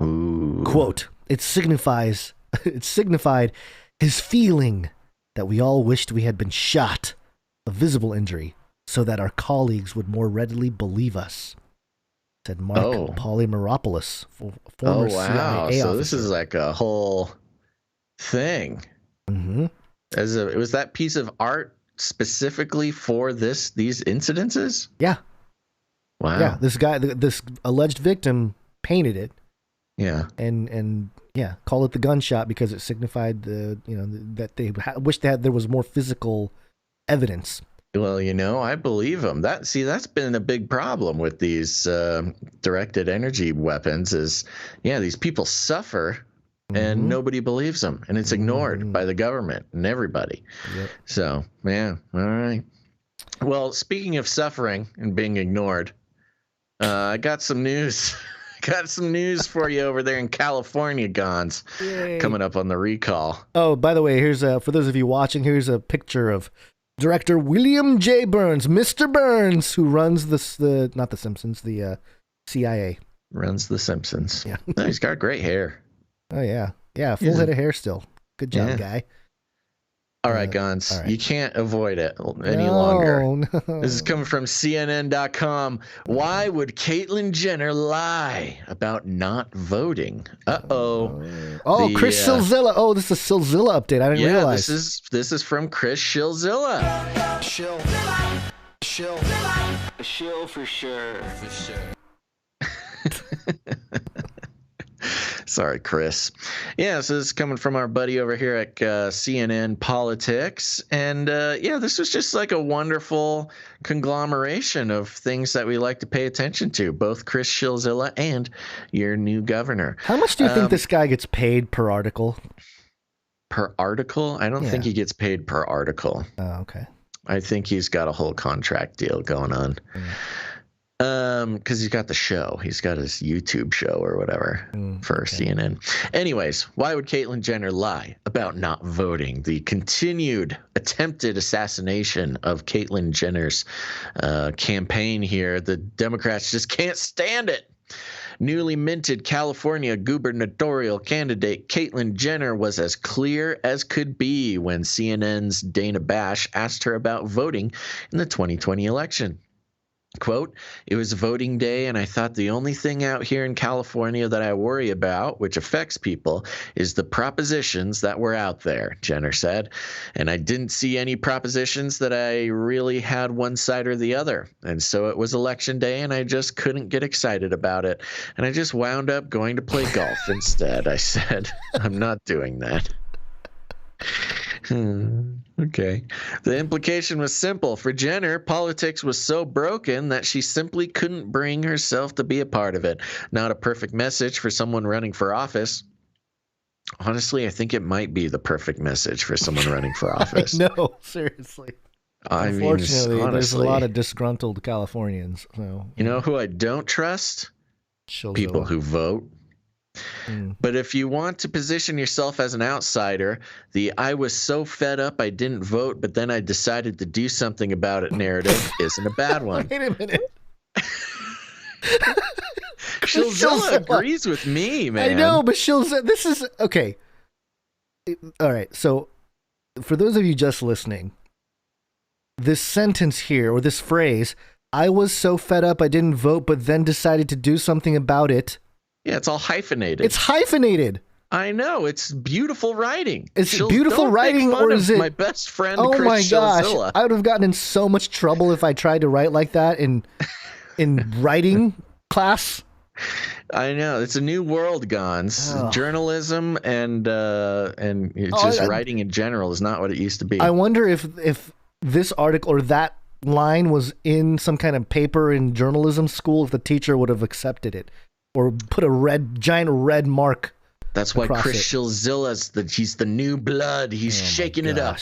Ooh. Quote, it signified his feeling that we all wished we had been shot, a visible injury, so that our colleagues would more readily believe us, said Mark Polymeropoulos, former CIA officer. So this is like a whole thing. Mm-hmm. Was that piece of art specifically for these incidences? Yeah. Wow. Yeah, this alleged victim painted it. Yeah. And yeah, call it the gunshot because it signified that they wished there was more physical evidence. Well, I believe them. That's been a big problem with these directed energy weapons is, these people suffer and nobody believes them, and it's ignored by the government and everybody. Yep. So, all right. Well, speaking of suffering and being ignored, I got some news. Got some news for you over there in California, Gons. Yay. Coming up on the recall. Oh, by the way, here's for those of you watching, here's a picture of Director William J. Burns, Mr. Burns, who runs not the Simpsons, the CIA. Runs the Simpsons. Yeah. Oh, he's got great hair. Oh, yeah. Yeah, full head of hair still. Good job, guy. All right, Gons. All right. You can't avoid it any longer. No. This is coming from CNN.com. Why would Caitlyn Jenner lie about not voting? Uh-oh. Oh, Chris Shilzilla. Oh, this is a Shilzilla update. I didn't realize. This is from Chris Shilzilla. Shill for sure. Sorry, Chris. Yeah, so this is coming from our buddy over here at CNN Politics. And this was just like a wonderful conglomeration of things that we like to pay attention to, both Chris Shilzilla and your new governor. How much do you think this guy gets paid per article? Per article? I don't think he gets paid per article. Oh, okay. I think he's got a whole contract deal going on. Because he's got the show. He's got his YouTube show or whatever for CNN. Anyways, why would Caitlyn Jenner lie about not voting? The continued attempted assassination of Caitlyn Jenner's campaign here. The Democrats just can't stand it. Newly minted California gubernatorial candidate Caitlyn Jenner was as clear as could be when CNN's Dana Bash asked her about voting in the 2020 election. Quote, it was voting day, and I thought the only thing out here in California that I worry about, which affects people, is the propositions that were out there, Jenner said. And I didn't see any propositions that I really had one side or the other. And so it was election day, and I just couldn't get excited about it. And I just wound up going to play golf instead, I said. I'm not doing that. Okay. The implication was simple. For Jenner, politics was so broken that she simply couldn't bring herself to be a part of it. Not a perfect message for someone running for office. Honestly, I think it might be the perfect message for someone running for office. No, seriously. Unfortunately, honestly, there's a lot of disgruntled Californians. So you know who I don't trust? People who vote. But if you want to position yourself as an outsider, the I was so fed up I didn't vote, but then I decided to do something about it narrative isn't a bad one. Wait a minute. Shilzilla agrees with me, man. I know, but Shilzilla, this is okay. All right, so for those of you just listening, this sentence here, or this phrase, I was so fed up I didn't vote, but then decided to do something about it. Yeah, it's all hyphenated. It's hyphenated. I know. It's beautiful writing. It's beautiful writing, or is it my best friend? Oh Chris my gosh! Shilzilla. I would have gotten in so much trouble if I tried to write like that in writing class. I know. It's a new world, Gons. Journalism and it's just writing in general is not what it used to be. I wonder if this article or that line was in some kind of paper in journalism school, if the teacher would have accepted it or put a giant red mark. That's why Chris Shilzilla's he's the new blood. He's shaking it up.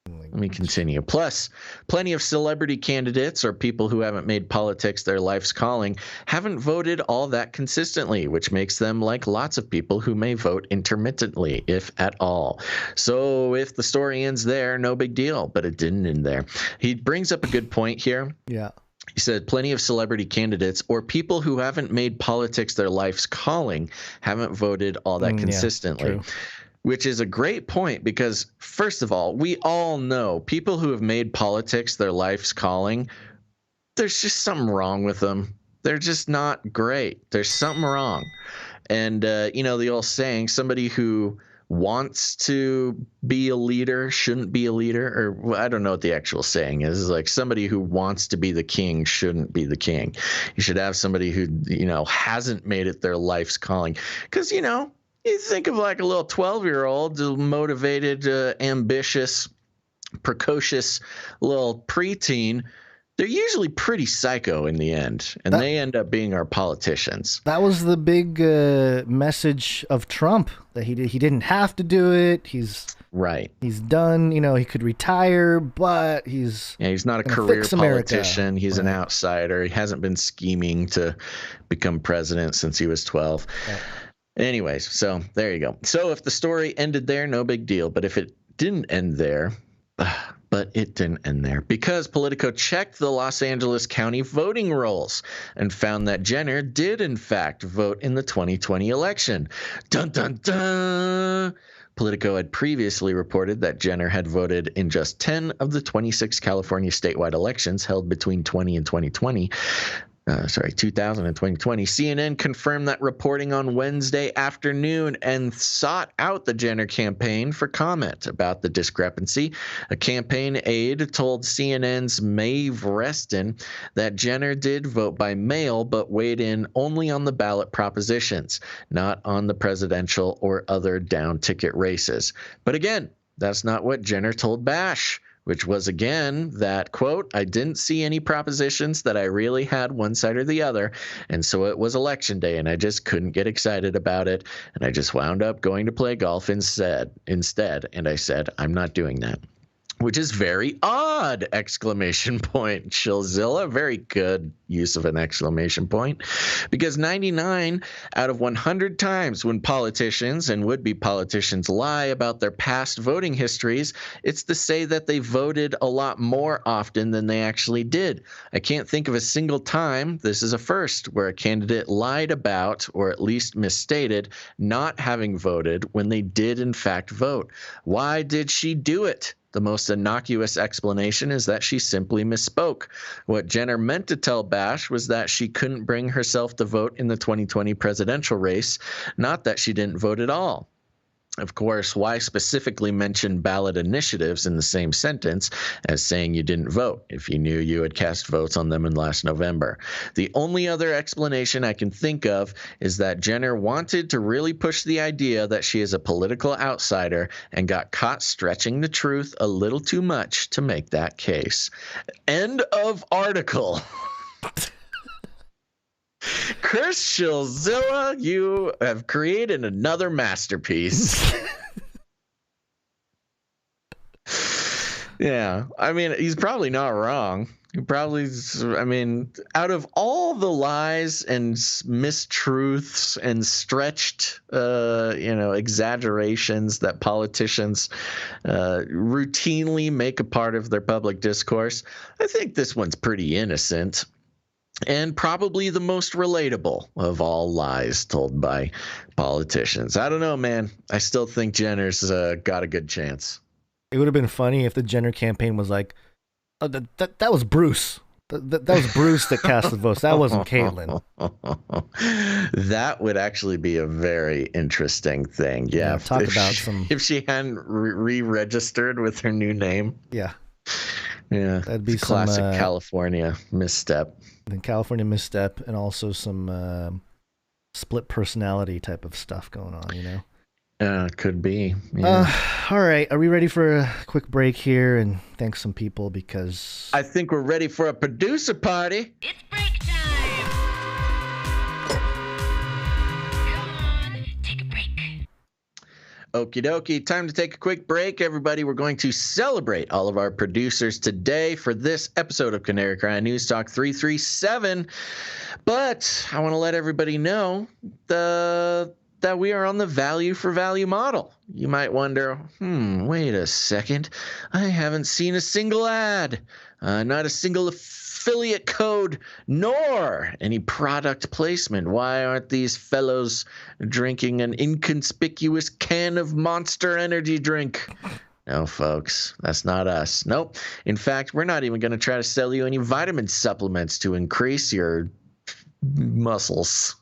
Let me continue. Plus, plenty of celebrity candidates or people who haven't made politics their life's calling haven't voted all that consistently, which makes them like lots of people who may vote intermittently, if at all. So if the story ends there, no big deal, but it didn't end there. He brings up a good point here. Yeah. He said plenty of celebrity candidates or people who haven't made politics their life's calling haven't voted all that consistently. True. Which is a great point because, first of all, we all know people who have made politics their life's calling, there's just something wrong with them. They're just not great. There's something wrong. And, the old saying, somebody who wants to be a leader shouldn't be a leader, or I don't know what the actual saying is. It's like somebody who wants to be the king shouldn't be the king. You should have somebody who, hasn't made it their life's calling. Because, you think of like a little 12-year-old, motivated, ambitious, precocious little preteen. They're usually pretty psycho in the end, and they end up being our politicians. That was the big message of Trump, that he didn't have to do it. He's done. He could retire, but he's not a career politician. He's an outsider. He hasn't been scheming to become president since he was 12. Right. Anyways, so there you go. So if the story ended there, no big deal. But if it didn't end there, because Politico checked the Los Angeles County voting rolls and found that Jenner did, in fact, vote in the 2020 election. Dun, dun, dun. Politico had previously reported that Jenner had voted in just 10 of the 26 California statewide elections held between 2020 and 2020. CNN confirmed that reporting on Wednesday afternoon and sought out the Jenner campaign for comment about the discrepancy. A campaign aide told CNN's Maeve Reston that Jenner did vote by mail, but weighed in only on the ballot propositions, not on the presidential or other down ticket races. But again, that's not what Jenner told Bash, which was, again, that, quote, I didn't see any propositions that I really had one side or the other, and so it was election day, and I just couldn't get excited about it, and I just wound up going to play golf instead, and I said, I'm not doing that. Which is very odd, exclamation point, Shilzilla. Very good use of an exclamation point. Because 99 out of 100 times when politicians and would-be politicians lie about their past voting histories, it's to say that they voted a lot more often than they actually did. I can't think of a single time, this is a first, where a candidate lied about, or at least misstated, not having voted when they did in fact vote. Why did she do it? The most innocuous explanation is that she simply misspoke. What Jenner meant to tell Bash was that she couldn't bring herself to vote in the 2020 presidential race, not that she didn't vote at all. Of course, why specifically mention ballot initiatives in the same sentence as saying you didn't vote if you knew you had cast votes on them in last November? The only other explanation I can think of is that Jenner wanted to really push the idea that she is a political outsider and got caught stretching the truth a little too much to make that case. End of article. Chris Shilzilla, you have created another masterpiece. Yeah, I mean, he's probably not wrong. He probably, out of all the lies and mistruths and stretched, exaggerations that politicians routinely make a part of their public discourse, I think this one's pretty innocent. and probably the most relatable of all lies told by politicians. I don't know, man. I still think Jenner's got a good chance. It would have been funny if the Jenner campaign was like, oh, that was Bruce. That was Bruce that cast the votes. That wasn't Caitlyn. That would actually be a very interesting thing. Yeah, if she hadn't re-registered with her new name. Yeah. Yeah, that'd be some classic California misstep. Then California misstep, and also some split personality type of stuff going on, you know? Could be. Yeah. All right, are we ready for a quick break here and thank some people because I think we're ready for a producer party. It's break time. Come on, take a break. Okie dokie, time to take a quick break, everybody. We're going to celebrate all of our producers today for this episode of Canary Cry News Talk 337. But I want to let everybody know that we are on the value for value model. You might wonder, wait a second. I haven't seen a single ad, not a single affiliate code, nor any product placement. Why aren't these fellows drinking an inconspicuous can of Monster Energy drink? No, folks, that's not us. Nope. In fact, we're not even going to try to sell you any vitamin supplements to increase your muscles.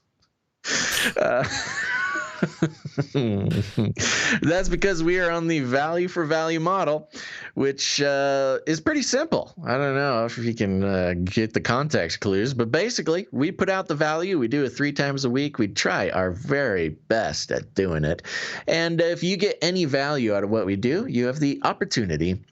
That's because we are on the value for value model, which is pretty simple. I don't know if you can get the context clues, but basically we put out the value. We do it 3 times a week. We try our very best at doing it. And if you get any value out of what we do, you have the opportunity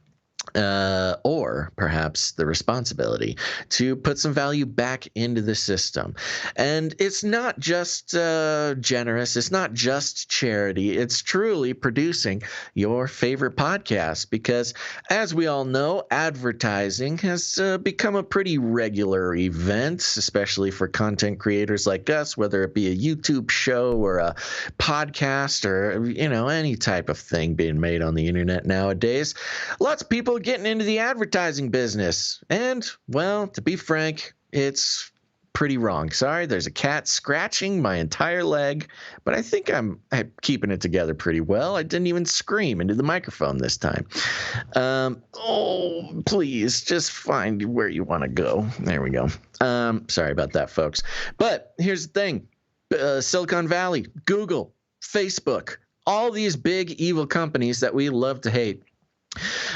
or perhaps the responsibility to put some value back into the system. And it's not just generous. It's not just charity. It's truly producing your favorite podcast because, as we all know, advertising has become a pretty regular event, especially for content creators like us, whether it be a YouTube show or a podcast or, you know, any type of thing being made on the internet nowadays. Lots of people getting into the advertising business. And, well, to be frank, it's pretty wrong. Sorry, there's a cat scratching my entire leg, but I think I'm keeping it together pretty well. I didn't even scream into the microphone this time. Oh, please, just find where you want to go. There we go. Sorry about that, folks. But here's the thing. Silicon Valley, Google, Facebook, all these big evil companies that we love to hate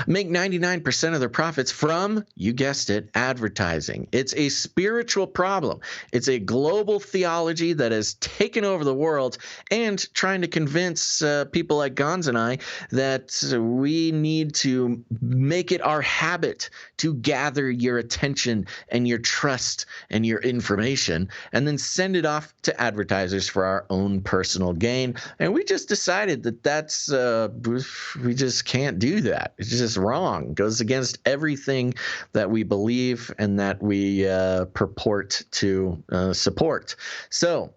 make 99% of their profits from, you guessed it, advertising. It's a spiritual problem. It's a global theology that has taken over the world and trying to convince people like Gons and I that we need to make it our habit to gather your attention and your trust and your information and then send it off to advertisers for our own personal gain. And we just decided that that's we just can't do that. It's just wrong. It goes against everything that we believe and that we purport to support. So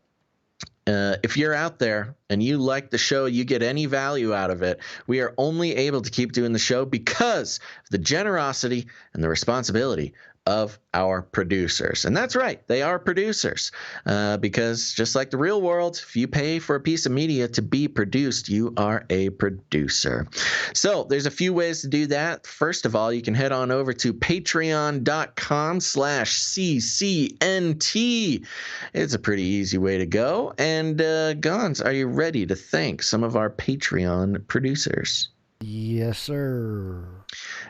if you're out there and you like the show, you get any value out of it, we are only able to keep doing the show because of the generosity and the responsibility of our producers. And that's right, they are producers, because just like the real world, if you pay for a piece of media to be produced, you are a producer. So there's a few ways to do that. First of all, you can head on over to patreon.com/CCNT. It's a pretty easy way to go. And Gons, are you ready to thank some of our Patreon producers? Yes, sir.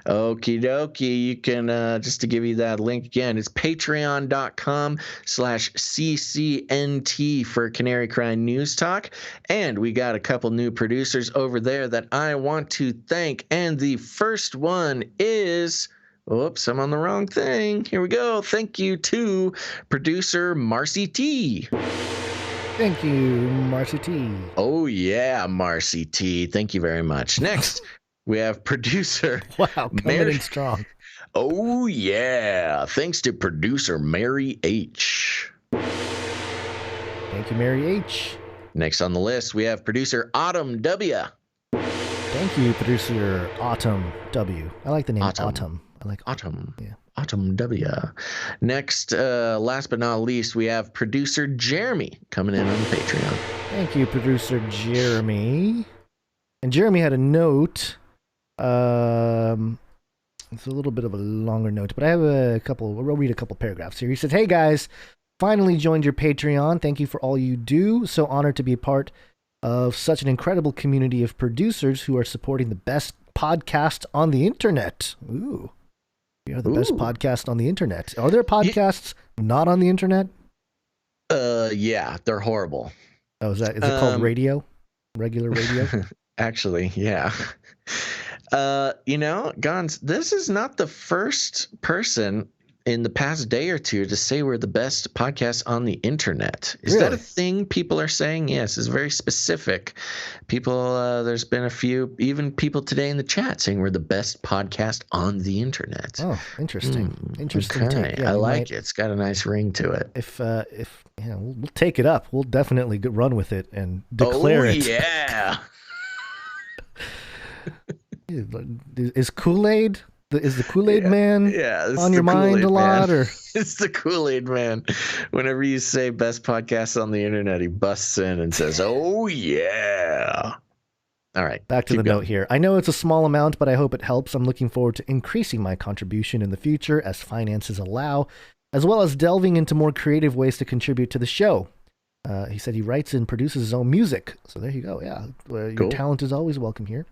Okie dokie. You can, just to give you that link again, it's patreon.com/CCNT for Canary Cry News Talk. And we got a couple new producers over there that I want to thank. And the first one is, oops, I'm on the wrong thing. Here we go. Thank you to producer Marcy T. Thank you, Marcy T. Oh, yeah, Marcy T. Thank you very much. Next, we have producer. Wow, coming in strong. Oh, yeah. Thanks to producer Mary H. Thank you, Mary H. Next on the list, we have producer Autumn W. Thank you, producer Autumn W. I like the name Autumn. I like Autumn. Yeah. Autumn W. Next, last but not least, we have producer Jeremy coming in on the Patreon. Thank you, producer Jeremy. And Jeremy had a note. It's a little bit of a longer note, but I have I'll read a couple paragraphs here. He said, "Hey guys, finally joined your Patreon. Thank you for all you do. So honored to be a part of such an incredible community of producers who are supporting the best podcast on the internet." Ooh. We are the best podcast on the internet. Are there podcasts not on the internet? Yeah, they're horrible. Oh, is it called radio? Regular radio? Actually, yeah. Gons, this is not the first person in the past day or two to say we're the best podcast on the internet. Is that a thing people are saying? Yes, it's very specific. People, there's been a few, even people today in the chat saying we're the best podcast on the internet. Oh, interesting. Interesting. Okay. Yeah, I like it. It's got a nice ring to it. If we'll take it up. We'll definitely run with it and declare it. Oh, yeah. Is Kool-Aid? Is the Kool-Aid man on your mind a lot? Or it's the Kool-Aid man. Whenever you say best podcast on the internet, he busts in and says, "Oh, yeah." All right. Back to the note here. I know it's a small amount, but I hope it helps. I'm looking forward to increasing my contribution in the future as finances allow, as well as delving into more creative ways to contribute to the show. He said he writes and produces his own music. So there you go. Yeah. Your talent is always welcome here.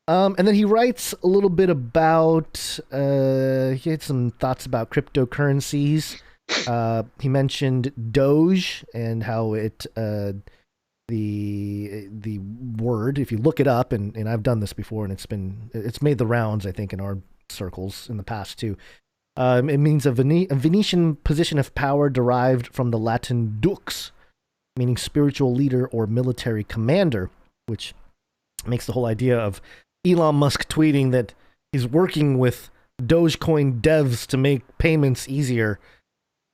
And then he writes a little bit about, he had some thoughts about cryptocurrencies. He mentioned Doge and how it, the word, if you look it up, and I've done this before, and it's made the rounds, I think, in our circles in the past too. It means a Venetian position of power derived from the Latin dux, meaning spiritual leader or military commander, which makes the whole idea of Elon Musk tweeting that he's working with Dogecoin devs to make payments easier.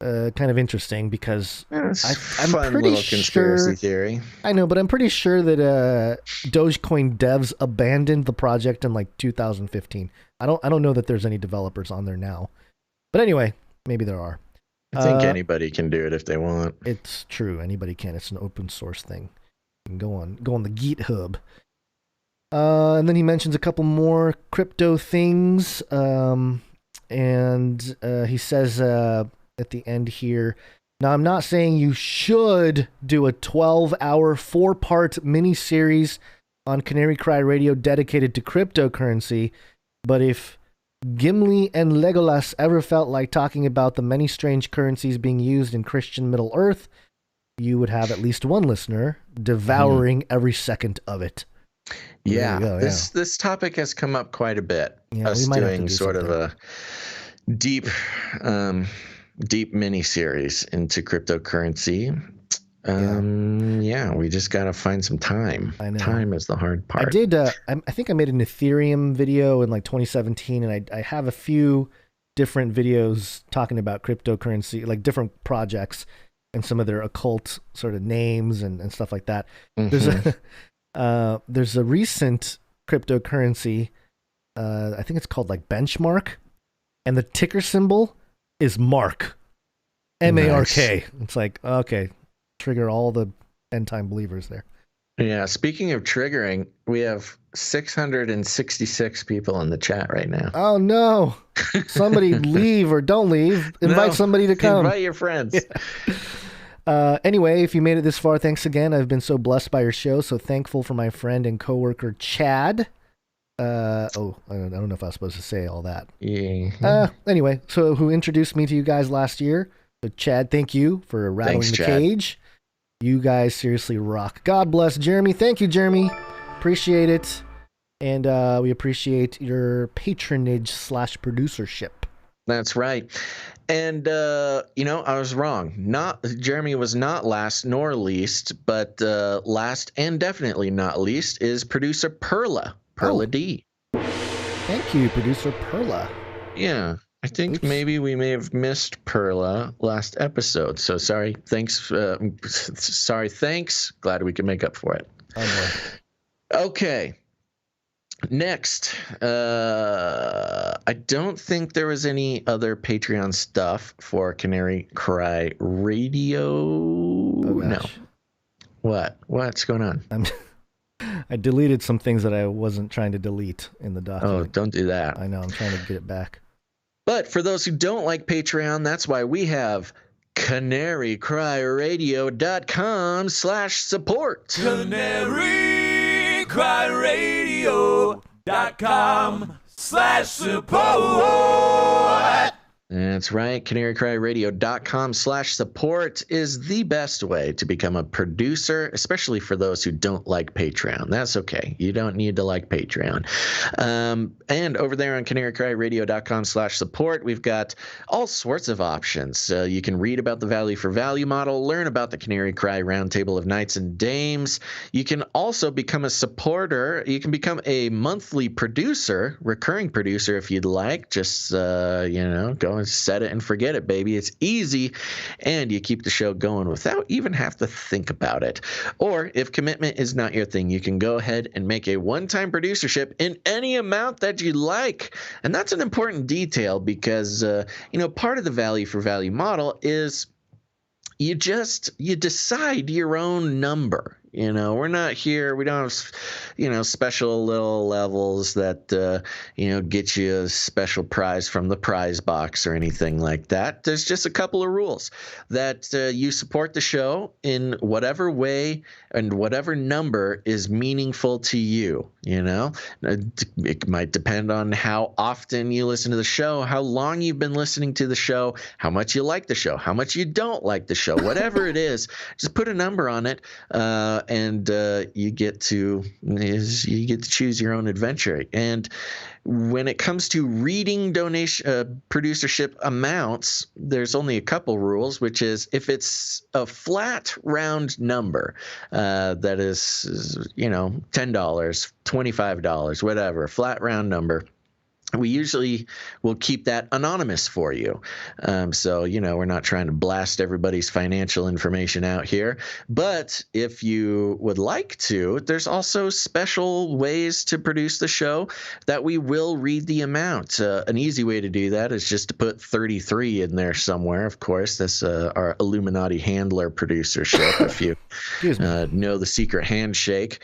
Kind of interesting because I'm fun pretty little conspiracy theory. I know, but I'm pretty sure that Dogecoin devs abandoned the project in like 2015. I don't know that there's any developers on there now. But anyway, maybe there are. I think anybody can do it if they want. It's true. Anybody can. It's an open source thing. You can go on the GitHub. And then he mentions a couple more crypto things. And he says at the end here, now I'm not saying you should do a 12-hour, 4-part mini-series on Canary Cry Radio dedicated to cryptocurrency, but if Gimli and Legolas ever felt like talking about the many strange currencies being used in Christian Middle Earth, you would have at least one listener devouring every second of it. Yeah, this topic has come up quite a bit. Yeah, us doing sort of a deep mini series into cryptocurrency. We just gotta find some time. I know. Time is the hard part. I did. I think I made an Ethereum video in like 2017, and I have a few different videos talking about cryptocurrency, like different projects and some of their occult sort of names and stuff like that. Mm-hmm. There's a recent cryptocurrency. I think it's called like Benchmark, and the ticker symbol is Mark, M-A-R-K. Nice. It's like, okay, trigger all the end time believers there. Yeah. Speaking of triggering, we have 666 people in the chat right now. Oh no! Somebody leave or don't leave. Invite somebody to come. Invite your friends. Yeah. Anyway, if you made it this far, thanks again. I've been so blessed by your show. So thankful for my friend and coworker Chad. I don't know if I was supposed to say all that. Yeah. Anyway, so who introduced me to you guys last year? So Chad, thank you for rattling the cage. You guys seriously rock. God bless Jeremy. Thank you, Jeremy. Appreciate it. And we appreciate your patronage / producership. That's right. And, I was wrong. Jeremy was not last nor least, but last and definitely not least is producer Perla. Perla D. Thank you, producer Perla. Yeah. I think maybe we may have missed Perla last episode. So sorry. Thanks. Thanks. Glad we could make up for it. Oh, okay. Next, I don't think there was any other Patreon stuff for Canary Cry Radio. No. What's going on? I deleted some things that I wasn't trying to delete in the document. Oh, don't do that. I know. I'm trying to get it back. But for those who don't like Patreon, that's why we have canarycryradio.com/support. canarycryradio.com/support. That's right. canarycryradio.com/support is the best way to become a producer, especially for those who don't like Patreon. That's okay. You don't need to like Patreon. And over there on canarycryradio.com/support, we've got all sorts of options. You can read about the value for value model, learn about the Canary Cry Roundtable of Knights and Dames. You can also become a supporter. You can become a monthly producer, recurring producer if you'd like. Just, go and set it and forget it, baby. It's easy, and you keep the show going without even have to think about it. Or if commitment is not your thing, you can go ahead and make a one-time producership in any amount that you like. And that's an important detail because, part of the value for value model is you decide your own number. We're not here. We don't have, special little levels that, get you a special prize from the prize box or anything like that. There's just a couple of rules that you support the show in whatever way and whatever number is meaningful to you. It might depend on how often you listen to the show, how long you've been listening to the show, how much you like the show, how much you don't like the show, whatever it is, just put a number on it. And you get to choose your own adventure. And when it comes to reading donation producership amounts, there's only a couple rules, which is if it's a flat round number that is $10, $25, whatever, flat round number, we usually will keep that anonymous for you. So, we're not trying to blast everybody's financial information out here. But if you would like to, there's also special ways to produce the show that we will read the amount. An easy way to do that is just to put 33 in there somewhere. Of course, that's our Illuminati handler producership, if you know the secret handshake.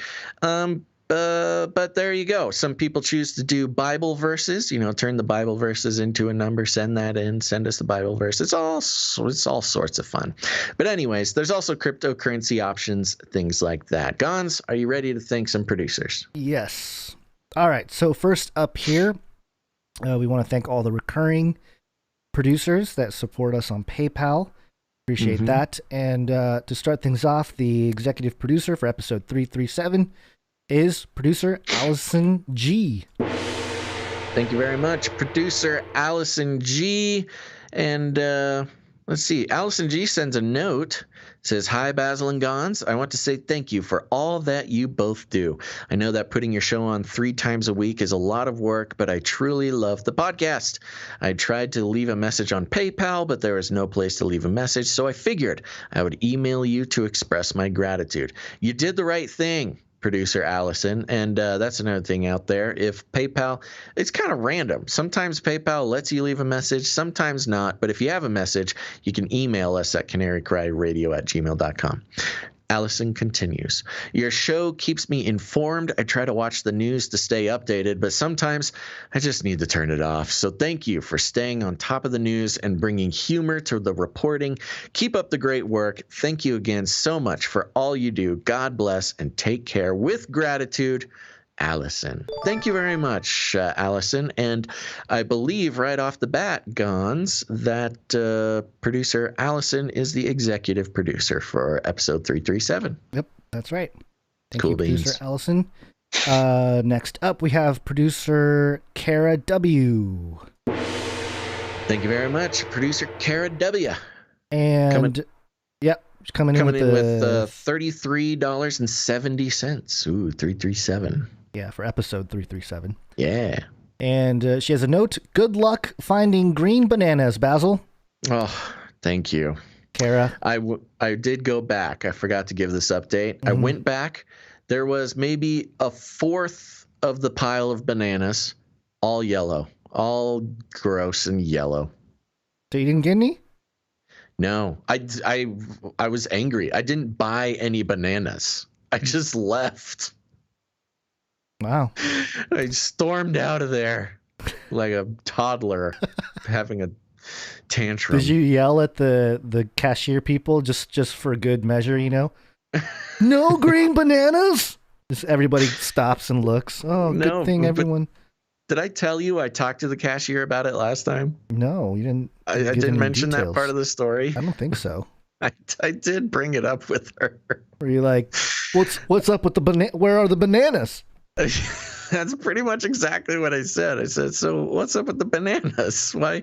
But there you go. Some people choose to do Bible verses, turn the Bible verses into a number, send that in, send us the Bible verse. It's all sorts of fun. But anyways, there's also cryptocurrency options, things like that. Gons, are you ready to thank some producers? Yes. All right. So first up here, we want to thank all the recurring producers that support us on PayPal. Appreciate that. And to start things off, the executive producer for episode 337 is producer Allison G. Thank you very much, producer Allison G. And let's see, Allison G sends a note. Says, "Hi, Basil and Gons. I want to say thank you for all that you both do. I know that putting your show on 3 times a week is a lot of work, but I truly love the podcast. I tried to leave a message on PayPal, but there was no place to leave a message, so I figured I would email you to express my gratitude. You did the right thing, producer Allison." And that's another thing out there. If PayPal, it's kind of random. Sometimes PayPal lets you leave a message, sometimes not. But if you have a message, you can email us at canarycryradio@gmail.com. Allison continues, "Your show keeps me informed. I try to watch the news to stay updated, but sometimes I just need to turn it off. So thank you for staying on top of the news and bringing humor to the reporting. Keep up the great work. Thank you again so much for all you do. God bless and take care. With gratitude, Allison." Thank you very much, Allison. And I believe right off the bat, Gons, that producer Allison is the executive producer for episode 337. Yep, that's right. Thank Cool you, beans. producer Allison. Next up, we have producer Kara W. Thank you very much, producer Kara W. And coming in with $33.70. Ooh, 337. Yeah, for episode 337. Yeah. And she has a note. "Good luck finding green bananas, Basil." Oh, thank you, Kara. I did go back. I forgot to give this update. I went back. There was maybe a fourth of the pile of bananas, all yellow, all gross and yellow. So you didn't get any? No, I was angry. I didn't buy any bananas. I just left. Wow. I stormed out of there like a toddler having a tantrum. Did you yell at the cashier people just for good measure, you know? No green bananas? Just everybody stops and looks. Oh, No, good thing but- everyone. Did I tell you I talked to the cashier about it last time? No, you didn't. I give didn't any mention that details. part of the story. I don't think so. I did bring it up with her. Were you like, what's up with the banana? Where are the bananas? That's pretty much exactly what I said. I said, so what's up with the bananas? Why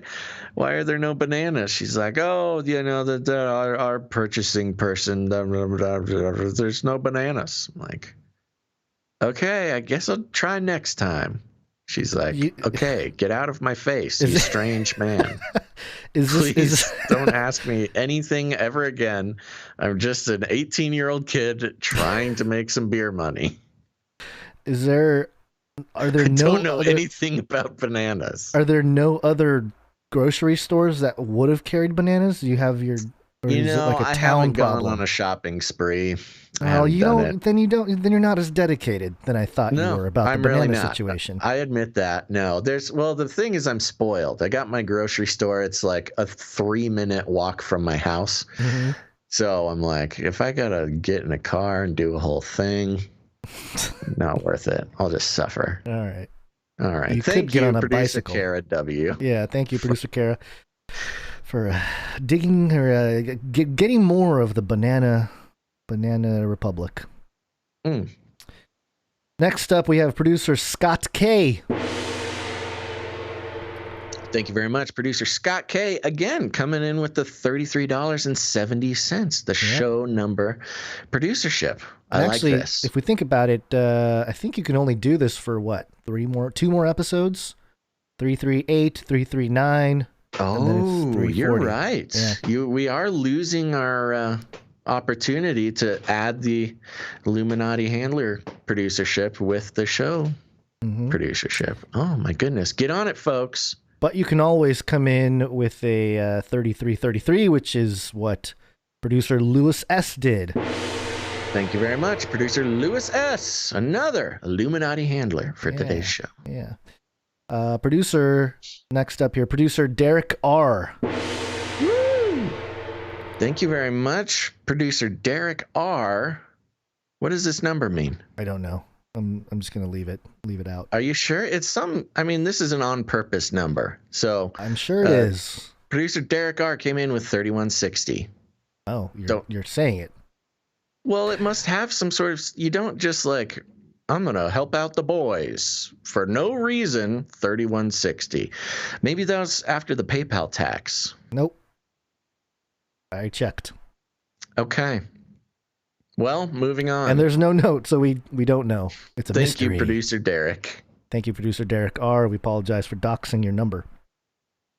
are there no bananas? She's like, oh, you know, our purchasing person, there's no bananas. I'm like, okay, I guess I'll try next time. She's like, okay, get out of my face, you strange man. Please don't ask me anything ever again. I'm just an 18-year-old kid trying to make some beer money. Are there I no don't know other, anything about bananas. Are there no other grocery stores that would have carried bananas? Do you have your, or You is know, it like a I town haven't problem? gone on a shopping spree. Well, you don't. Then you're not as dedicated than I thought you were about I'm the banana really not. situation. I admit that. No, the thing is, I'm spoiled. I got my grocery store. It's like a 3-minute walk from my house. Mhm. So I'm like, if I gotta get in a car and do a whole thing, not worth it. I'll just suffer. All right. All right. You Thank could get you, on a producer bicycle. Kara W. Yeah, thank you, producer Kara, for digging or getting more of the banana republic. Mm. Next up, we have producer Scott K. Thank you very much, producer Scott K. Again, coming in with the $33.70, the show number producership. I Actually, like this. if we think about it, I think you can only do this for what? 2 more episodes? 338, 339. and then it's Oh, 340. you're right. Yeah. We are losing our opportunity to add the Illuminati handler producership with the show producership. Oh my goodness, get on it, folks! But you can always come in with a 3333, which is what producer Lewis S. did. Thank you very much, producer Lewis S. Another Illuminati handler for today's show. Yeah. Producer, next up here, producer Derek R. Woo! Thank you very much, producer Derek R. What does this number mean? I don't know. I'm just gonna leave it out. Are you sure? It's some. I mean, this is an on-purpose number, so I'm sure it is. Producer Derek R. came in with 3160. Oh, you're saying it. Well, it must have some sort of. You don't just like, I'm gonna help out the boys for no reason. 3160. Maybe that was after the PayPal tax. Nope. I checked. Okay. Well, moving on. And there's no note, so we don't know. It's a mystery. Thank you, producer Derek. Thank you, producer Derek R. We apologize for doxing your number.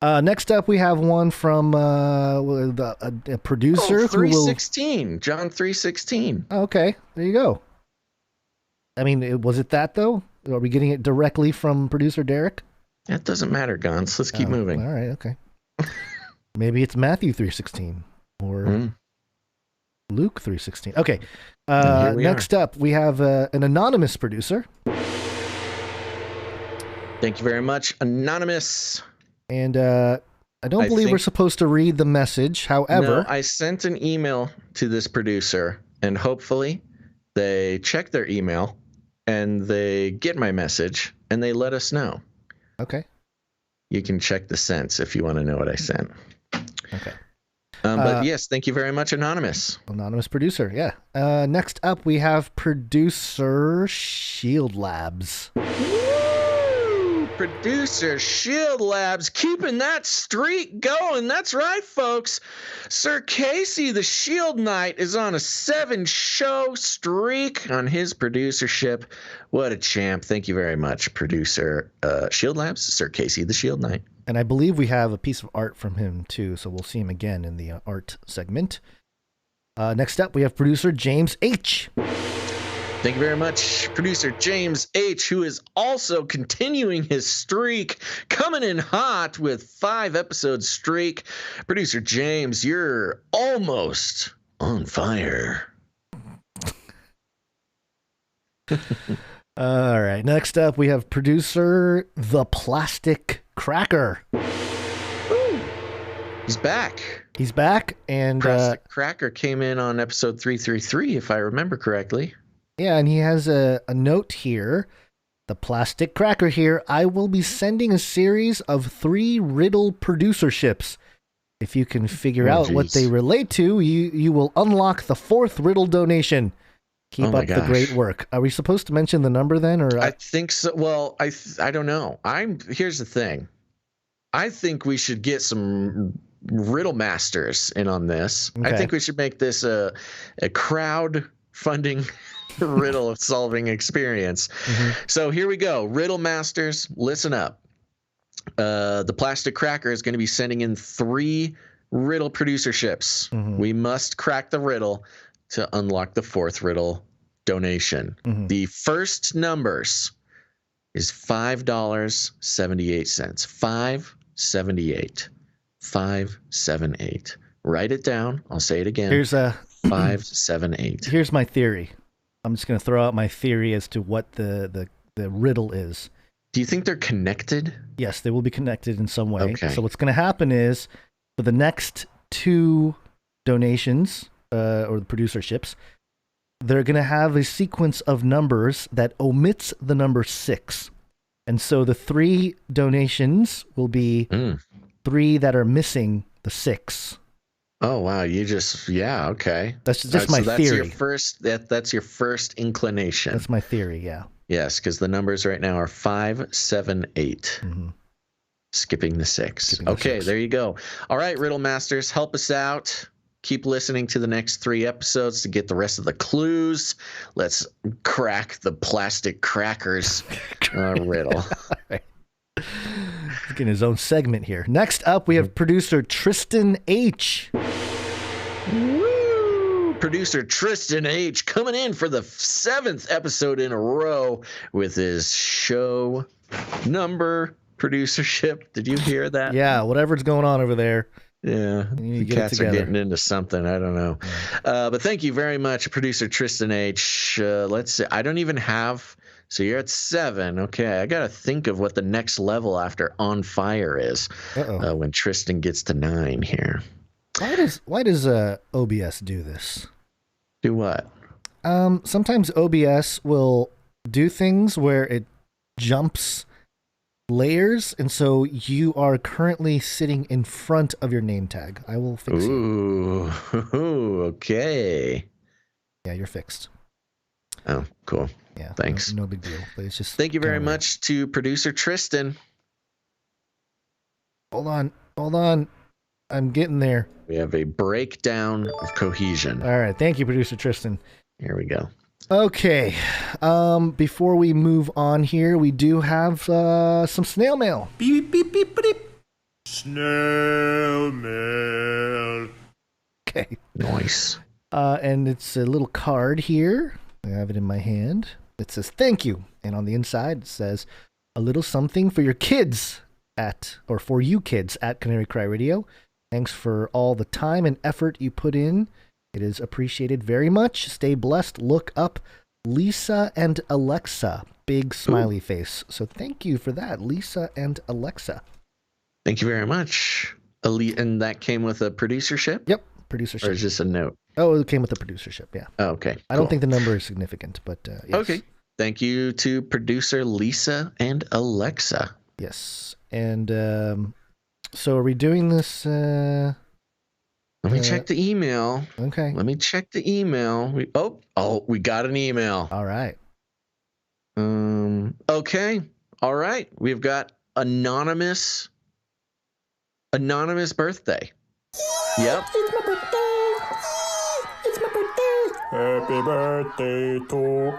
Next up, we have one from a producer. 316. John 316. Okay, there you go. I mean, was it that, though? Are we getting it directly from producer Derek? That doesn't matter, Gons. Let's keep moving. All right, okay. Maybe it's Matthew 316 or Luke 316. Okay. Next up, we have an anonymous producer. Thank you very much, Anonymous. And I don't believe we're supposed to read the message. However, no, I sent an email to this producer, and hopefully they check their email and they get my message and they let us know. Okay. You can check the sense if you want to know what I sent. Okay. But yes, thank you very much, Anonymous. Anonymous producer, yeah. Next up, we have producer Shield Labs. Woo! Producer Shield Labs keeping that streak going. That's right, folks. Sir Casey, the Shield Knight, is on a 7-show streak on his producership. What a champ. Thank you very much, producer Shield Labs, Sir Casey, the Shield Knight. And I believe we have a piece of art from him, too, so we'll see him again in the art segment. Next up, we have producer James H. Thank you very much, producer James H., who is also continuing his streak, coming in hot with 5-episode streak. Producer James, you're almost on fire. All right. Next up, we have producer The Plastic Cracker. Ooh. He's back. He's back, and Plastic Cracker came in on episode 333, if I remember correctly. Yeah, and he has a note here. The Plastic Cracker here. I will be sending a series of 3 riddle producerships. If you can figure out what they relate to, you will unlock the 4th riddle donation. Keep up the great work. Are we supposed to mention the number then, or I think so. Well, I don't know. Here's the thing. I think we should get some riddle masters in on this. Okay. I think we should make this a crowd-funding riddle solving experience. So here we go. Riddle masters, listen up. The Plastic Cracker is going to be sending in 3 riddle producerships. We must crack the riddle to unlock the 4th riddle donation. The first numbers is $5.78. 578. 578. Write it down. I'll say it again. Here's 578. Here's my theory. I'm just going to throw out my theory as to what the riddle is. Do you think they're connected? Yes, they will be connected in some way. Okay. So what's going to happen is, for the next 2 donations, or the producerships, they're going to have a sequence of numbers that omits the number 6. And so the 3 donations will be 3 that are missing the 6. Oh wow! Okay. That's just my theory. That's your first inclination. That's my theory. Yeah. Yes, because the numbers right now are 5, 7, 8. Skipping the 6. Okay, there you go. All right, Riddle Masters, help us out. Keep listening to the next 3 episodes to get the rest of the clues. Let's crack the Plastic Crackers riddle. He's getting his own segment here. Next up, we have producer Tristan H. Woo! Producer Tristan H. coming in for the 7th episode in a row with his show number producership. Did you hear that? Yeah, whatever's going on over there. Yeah, the cats are getting into something. I don't know. But thank you very much, producer Tristan H. Let's see. I don't even have... So you're at 7. Okay, I got to think of what the next level after On Fire is when Tristan gets to 9 here. Why does OBS do this? Do what? Sometimes OBS will do things where it jumps layers, and so you are currently sitting in front of your name tag. I will fix you. Ooh, okay. Yeah, you're fixed. Oh, cool. Yeah, thanks. No big deal. But it's just thank you very much to producer Tristan. Hold on. I'm getting there. We have a breakdown of cohesion. All right, thank you, producer Tristan. Here we go. Okay. Before we move on here, we do have some snail mail. Beep, beep, beep, beep. Snail mail. Okay. Nice. And it's a little card here. I have it in my hand. It says, thank you. And on the inside, it says, a little something for your kids for you kids at Canary Cry Radio. Thanks for all the time and effort you put in. It is appreciated very much. Stay blessed. Look up Lisa and Alexa. Big smiley face. So thank you for that, Lisa and Alexa. Thank you very much. And that came with a producership? Yep, producership. Or is this a note? Oh, it came with a producership, yeah. Oh, okay. I don't think the number is significant, but yes. Okay. Thank you to producer Lisa and Alexa. Yes. And so are we doing this? Let me check the email. Okay. Let me check the email. We got an email. All right. Okay. All right. We've got anonymous birthday. Yep. It's my birthday. It's my birthday. Happy birthday to me.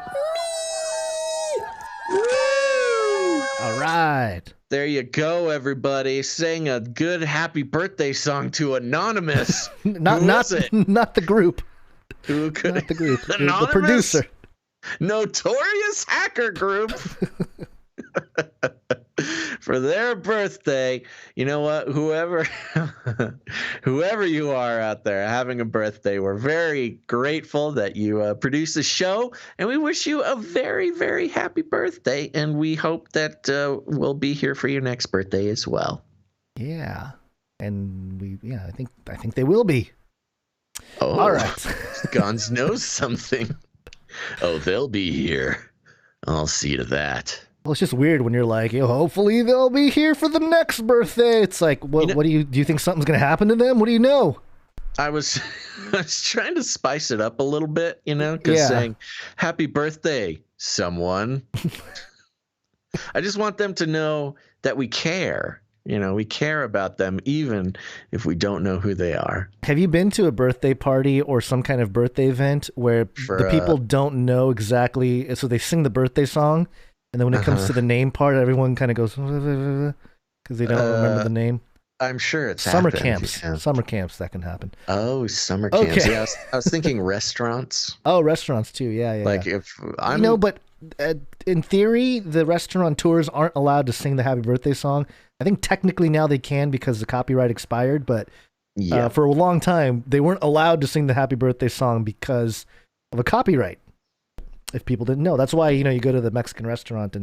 Woo! All right. There you go, everybody. Saying a good happy birthday song to Anonymous. Not the group. Who could? Not the group. Anonymous? The producer. notorious hacker group for their birthday. You know what? Whoever you are out there having a birthday, we're very grateful that you produce the show, and we wish you a very, very happy birthday. And we hope that we'll be here for your next birthday as well. Yeah, and I think they will be. Oh, all right. Gons knows something. Oh, they'll be here. I'll see to that. Well, it's just weird when you're like, hopefully they'll be here for the next birthday. It's like, what do you think something's going to happen to them? What do you know? I was trying to spice it up a little bit, because saying happy birthday, someone. I just want them to know that we care. We care about them even if we don't know who they are. Have you been to a birthday party or some kind of birthday event where the people don't know exactly, so they sing the birthday song, and then when it comes to the name part, everyone kind of goes, because they don't remember the name? I'm sure it's summer happened, camps. Yeah. Summer camps, that can happen. Oh, summer camps. Okay. Yeah, I was thinking restaurants. Oh, restaurants too. Yeah. Like if I'm, but in theory, the restaurateurs aren't allowed to sing the happy birthday song. I think technically now they can because the copyright expired, but for a long time they weren't allowed to sing the happy birthday song because of a copyright. If people didn't know, that's why you go to the Mexican restaurant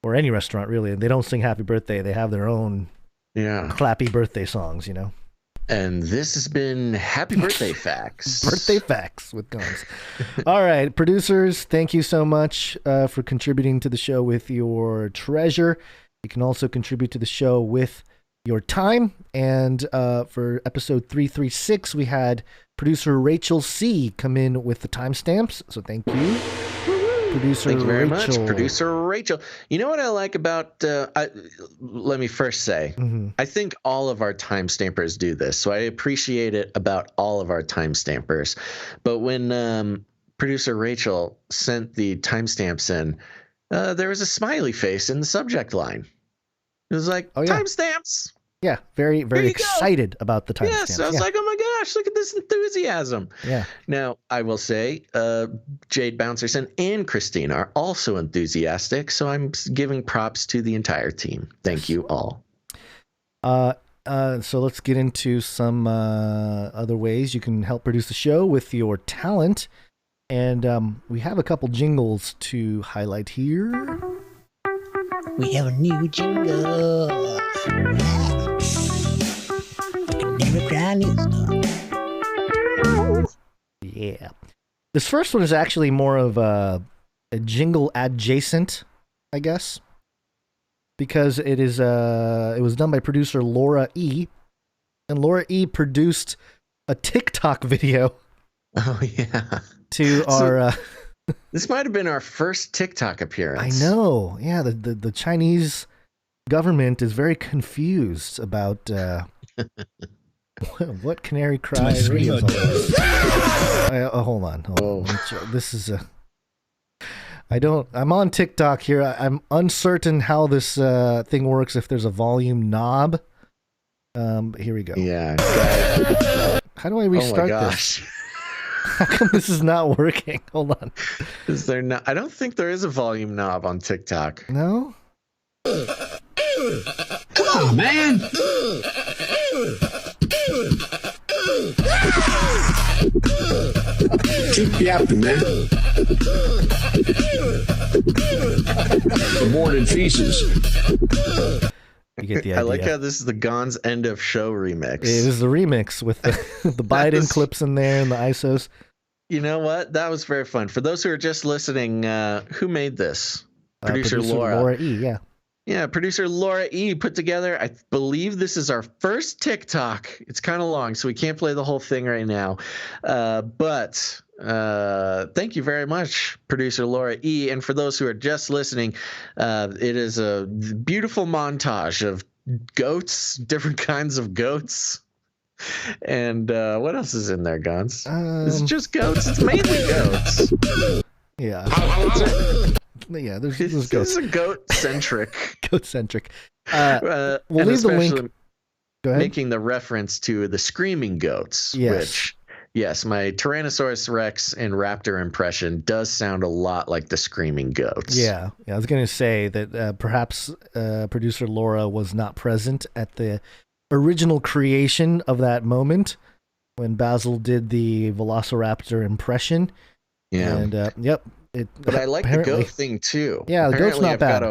or any restaurant really, and they don't sing happy birthday. They have their own clappy birthday songs. And this has been Happy Birthday Facts. Birthday Facts with Guns. All right, producers, thank you so much for contributing to the show with your treasure. You can also contribute to the show with your time. And for episode 336, we had producer Rachel C. come in with the timestamps. So thank you. Producer Thank you very Rachel. much, Producer Rachel. You know what I like about, let me first say, I think all of our timestampers do this, so I appreciate it about all of our timestampers. But when Producer Rachel sent the timestamps in, there was a smiley face in the subject line. It was like, timestamps! Yeah, very, very excited about the timestamps. Yes, I was like, oh my gosh, look at this enthusiasm. Yeah. Now, I will say, Jade Bouncerson and Christine are also enthusiastic, so I'm giving props to the entire team. Thank you all. So let's get into some other ways you can help produce the show with your talent. And we have a couple jingles to highlight here. We have a new jingle. Yeah. This first one is actually more of a jingle adjacent, I guess. Because it was done by producer Laura E. And Laura E produced a TikTok video. Oh, yeah. To our... This might have been our first TikTok appearance. I know. Yeah, the Chinese government is very confused about what Canary Cry radio is. Hold on. This is I'm on TikTok here. I'm uncertain how this thing works, if there's a volume knob. Here we go. Yeah. How do I restart this? How come this is not working? Hold on. Is there not? I don't think there is a volume knob on TikTok. No? Come on, man. Keep yapping, man. Aborted feces. You get the idea. I like how this is the Gon's end of show remix. It is the remix with the Biden clips in there and the ISOs. You know what? That was very fun. For those who are just listening, who made this? Producer Laura. Laura E, yeah. Yeah, producer Laura E put together, I believe this is our first TikTok. It's kind of long, so we can't play the whole thing right now. But thank you very much, producer Laura E. And for those who are just listening, it is a beautiful montage of goats, different kinds of goats. And what else is in there, Gons? It's just goats. It's mainly goats. Yeah. Yeah, there's goats. This is a goat-centric. Goat-centric. We'll leave the link. Go ahead. Making the reference to the screaming goats, yes. which Yes, my Tyrannosaurus Rex and Raptor impression does sound a lot like the screaming goats. Yeah, I was going to say that perhaps producer Laura was not present at the original creation of that moment when Basil did the Velociraptor impression. Yeah. And yep. But I like the goat thing too. Yeah, the goat's not bad.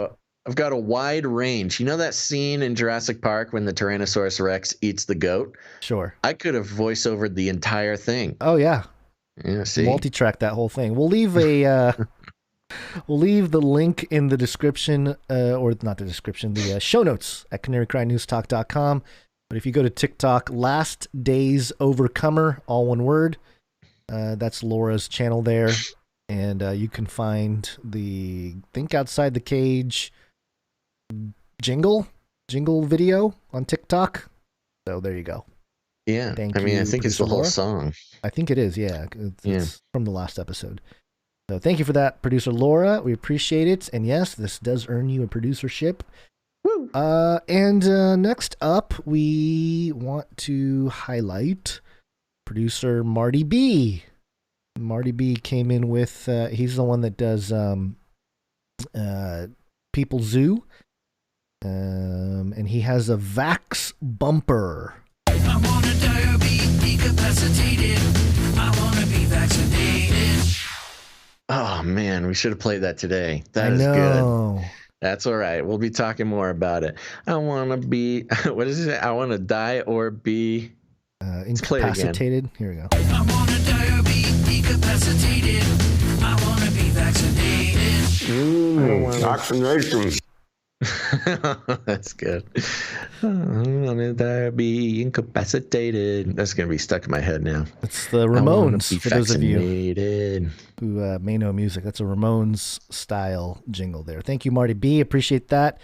I've got a wide range. You know that scene in Jurassic Park when the Tyrannosaurus Rex eats the goat? Sure. I could have voice-overed the entire thing. Oh yeah. Yeah, see? Multi-track that whole thing. We'll leave a we'll leave the link in the description or not the description, the show notes at canarycrynewstalk.com. But if you go to TikTok, Last Days Overcomer, all one word. That's Laura's channel there. And you can find the Think Outside the Cage jingle video on TikTok. So there you go. Yeah. Thank I mean, you, I think it's the whole song. I think it is, yeah. It's from the last episode. So thank you for that, producer Laura. We appreciate it. And yes, this does earn you a producership. Woo. And next up, we want to highlight producer Marty B. Marty B came in with, he's the one that does People Zoo. And he has a Vax bumper. I wanna die or be decapacitated. I wanna be vaccinated. Oh man, we should have played that today. That I is know. good. That's all right. We'll be talking more about it. I want to be, what is it? I want to die or be incapacitated. Here we go. I wanna die or be decapacitated. I wanna be vaccinated. Vaccination. That's good. I want to die or be incapacitated. That's going to be stuck in my head now. It's the Ramones, be for those of you vaccinated. who may know music. That's a Ramones style jingle there. Thank you, Marty B. Appreciate that.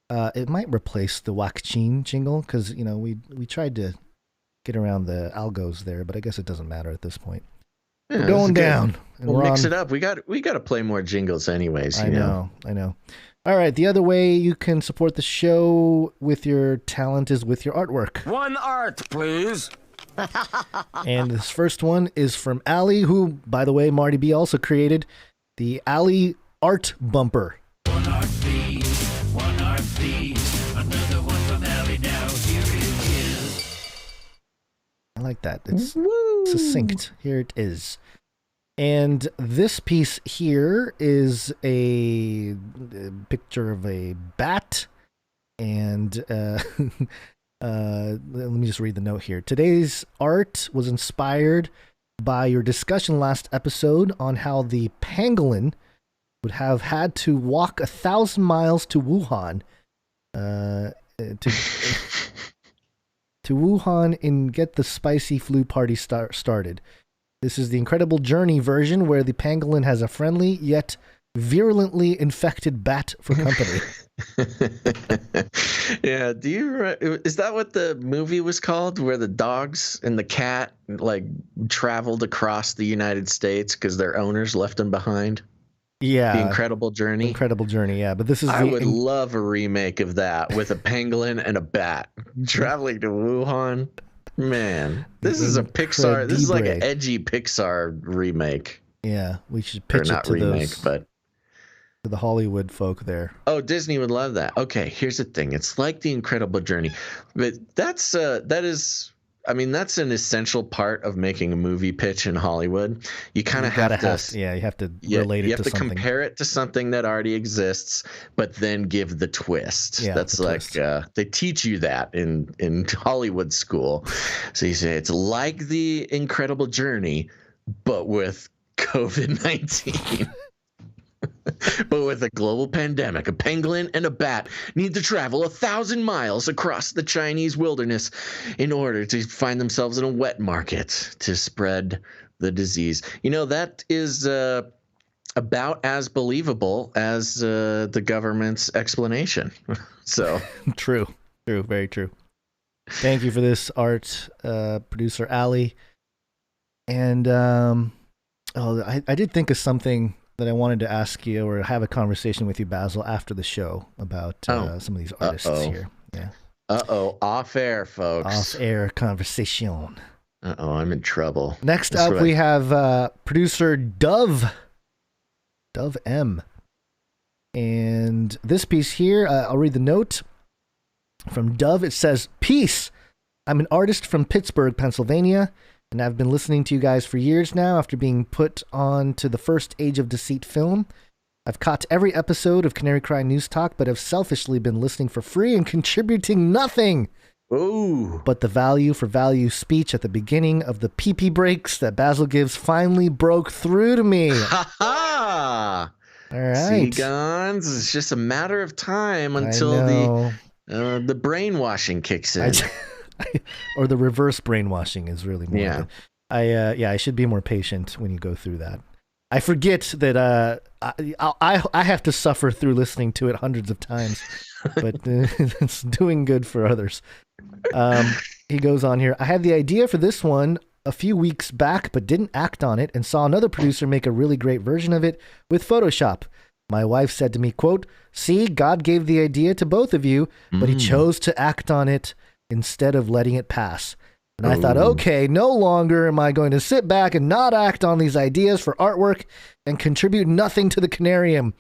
It might replace the WACCINE jingle because, you know, we tried to get around the algos there, but I guess it doesn't matter at this point. Yeah, we're going down. We'll mix it up. We got to play more jingles anyways. I know. All right. The other way you can support the show with your talent is with your artwork. One art, please. And this first one is from Allie, who, by the way, Marty B also created the Allie art bumper. One art, please. One art, please. Another one from Allie now. Here it is. I like that. It's succinct. Here it is. And this piece here is a picture of a bat. And let me just read the note here. Today's art was inspired by your discussion last episode on how the pangolin would have had to walk 1,000 miles to Wuhan to Wuhan and get the spicy flu party started. This is the Incredible Journey version where the pangolin has a friendly yet virulently infected bat for company. Yeah, is that what the movie was called, where the dogs and the cat like traveled across the United States because their owners left them behind? Yeah, The Incredible Journey. Incredible Journey, yeah. But this is I would love a remake of that with a pangolin and a bat traveling to Wuhan. Man, this is a Pixar. This is like an edgy Pixar remake. Yeah, we should pitch it to to the Hollywood folk there. Oh, Disney would love that. Okay, here's the thing. It's like The Incredible Journey, but that's an essential part of making a movie pitch in Hollywood. You kind of have to you have to relate it to something. You have to compare it to something that already exists, but then give the twist. Yeah, that's like they teach you that in Hollywood school. So you say it's like The Incredible Journey, but with COVID-19. But with a global pandemic, a pangolin and a bat need to travel 1,000 miles across the Chinese wilderness in order to find themselves in a wet market to spread the disease. You know, that is about as believable as the government's explanation. So True, very true. Thank you for this art, producer Allie. And I did think of something that I wanted to ask you or have a conversation with you, Basil, after the show about some of these artists here. Yeah. Off air, folks. Off air conversation. Uh-oh, I'm in trouble. Next up, we have producer Dove M. And this piece here, I'll read the note from Dove. It says, "Peace. I'm an artist from Pittsburgh, Pennsylvania, and I've been listening to you guys for years now after being put on to the first Age of Deceit film. I've caught every episode of Canary Cry News Talk, but have selfishly been listening for free and contributing nothing. Ooh. But the value for value speech at the beginning of the pee-pee breaks that Basil gives finally broke through to me." Ha ha! All right. See, Gons, it's just a matter of time until the brainwashing kicks in. Or the reverse brainwashing is really more. Yeah. I should be more patient when you go through that. I forget that I have to suffer through listening to it hundreds of times, but it's doing good for others. He goes on here. "I had the idea for this one a few weeks back, but didn't act on it, and saw another producer make a really great version of it with Photoshop. My wife said to me, quote, 'See, God gave the idea to both of you, but he chose to act on it instead of letting it pass.' And I thought, okay, no longer am I going to sit back and not act on these ideas for artwork and contribute nothing to the Canarium.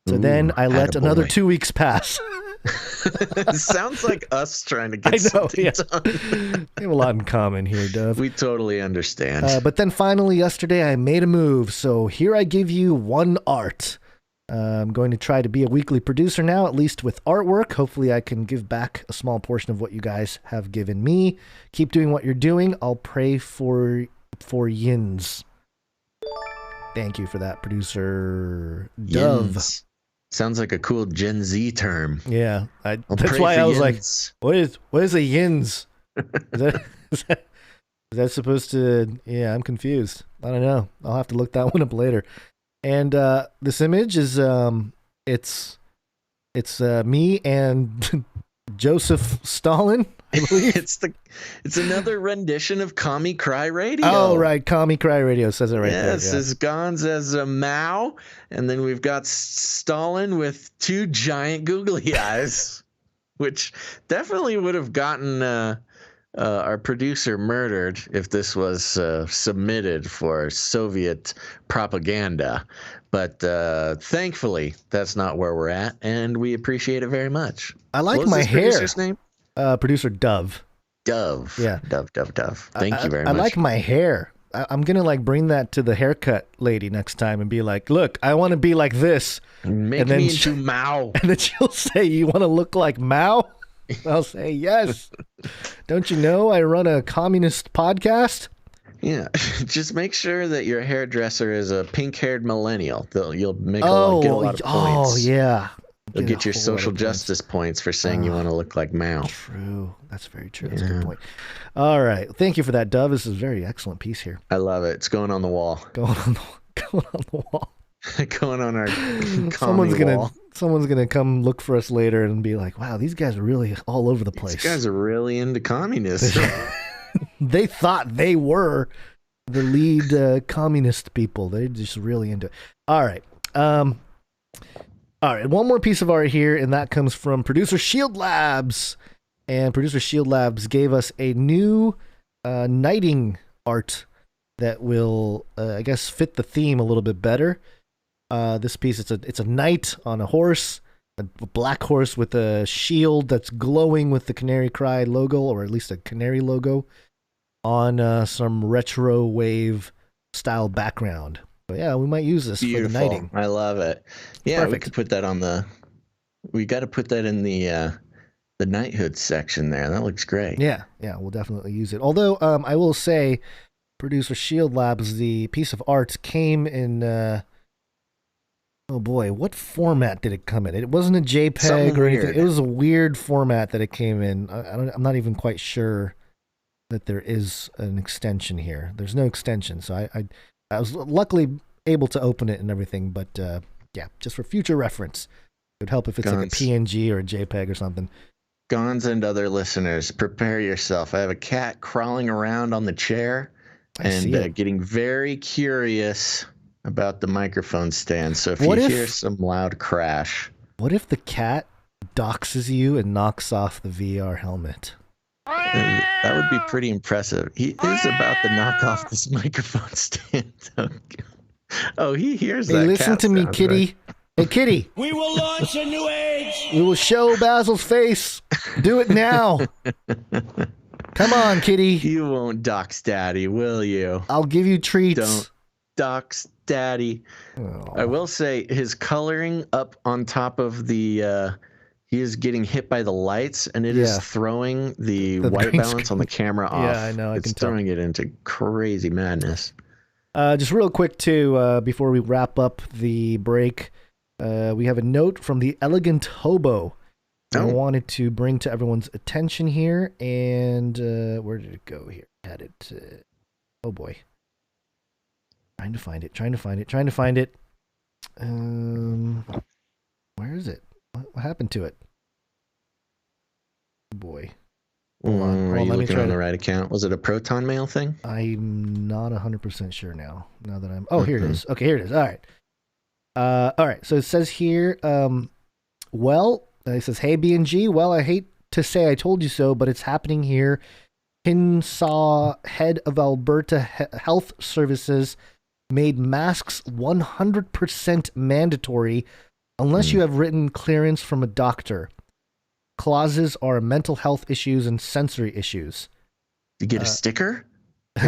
So then I let another 2 weeks pass." It sounds like us trying to get something done. We have a lot in common here, Dove. We totally understand. But then finally yesterday I made a move. So here I give you one art. I'm going to try to be a weekly producer now, at least with artwork. Hopefully I can give back a small portion of what you guys have given me. Keep doing what you're doing. I'll pray for yins. Thank you for that, producer Dove. Yins. Sounds like a cool Gen Z term. Yeah, that's why I was yins. Like, what is a yins? Is that supposed to? Yeah, I'm confused. I don't know. I'll have to look that one up later. And this image is it's me and Joseph Stalin, I believe. It's another rendition of Commie Cry Radio. Oh, right. Commie Cry Radio says it right there. Yes, it's Gons as a Mao, and then we've got Stalin with two giant googly eyes, which definitely would have gotten our producer murdered if this was submitted for Soviet propaganda. But thankfully, that's not where we're at, and we appreciate it very much. I like my hair. Producer's name? Producer Dove. Dove. Yeah. Dove. Thank you very much. I like my hair. I'm going to bring that to the haircut lady next time and be like, look, I want to be like this. Make me into Mao. And then she'll say, you want to look like Mao? I'll say, yes. Don't you know I run a communist podcast? Yeah. Just make sure that your hairdresser is a pink-haired millennial. You'll get a lot of points. Oh, yeah. You'll get your social justice points for saying you want to look like Mao. True. That's very true. That's a good point. All right. Thank you for that, Dove. This is a very excellent piece here. I love it. It's going on the wall. Going on the wall. Going on our wall. Someone's gonna come look for us later and be like, wow, these guys are really all over the place. These guys are really into communism. They thought they were the lead communist people. They're just really into it. All right. All right, one more piece of art here, and that comes from Producer Shield Labs. And Producer Shield Labs gave us a new knighting art that will, I guess, fit the theme a little bit better. This piece, it's a knight on a horse, a black horse with a shield that's glowing with the Canary Cry logo, or at least a canary logo, on some retro wave style background. But yeah, we might use this for the knighting. I love it. Yeah, perfect. We could put that on we got to put that in the knighthood section there. That looks great. Yeah, we'll definitely use it. Although I will say, Producer Shield Labs, the piece of art came in. Oh boy, what format did it come in? It wasn't a JPEG or anything. It was a weird format that it came in. I'm not even quite sure that there is an extension here. There's no extension, so I was luckily able to open it and everything, but yeah, just for future reference. It would help if it's like a PNG or a JPEG or something. Gons and other listeners, prepare yourself. I have a cat crawling around on the chair and getting very curious about the microphone stand. So if you hear some loud crash. What if the cat doxes you and knocks off the VR helmet? That would be pretty impressive. He is about to knock off this microphone stand. Oh, he hears that. Hey, listen cat to me, sound, kitty. right? Hey, kitty. We will launch a new age. We will show Basil's face. Do it now. Come on, kitty. You won't dox daddy, will you? I'll give you treats. Don't dox daddy. Oh. I will say his coloring up on top of the he is getting hit by the lights, and it is throwing the white green balance on the camera off. Yeah, I know. It's throwing it into crazy madness. Just real quick, too, before we wrap up the break, we have a note from the Elegant Hobo. I wanted to bring to everyone's attention here, and where did it go here? Had it. Oh boy, trying to find it. Where is it? What happened to it? Oh boy. Hold on. Are you looking on the right account? Was it a Proton Mail thing? I'm not 100% sure now. Now that I'm. Oh, here it is. Okay, here it is. All right. All right. So it says here. It says, "Hey B&G. Well, I hate to say I told you so, but it's happening here. Hinsaw, head of Alberta Health Services, made masks 100% mandatory unless you have written clearance from a doctor. Clauses are mental health issues and sensory issues." You get a sticker?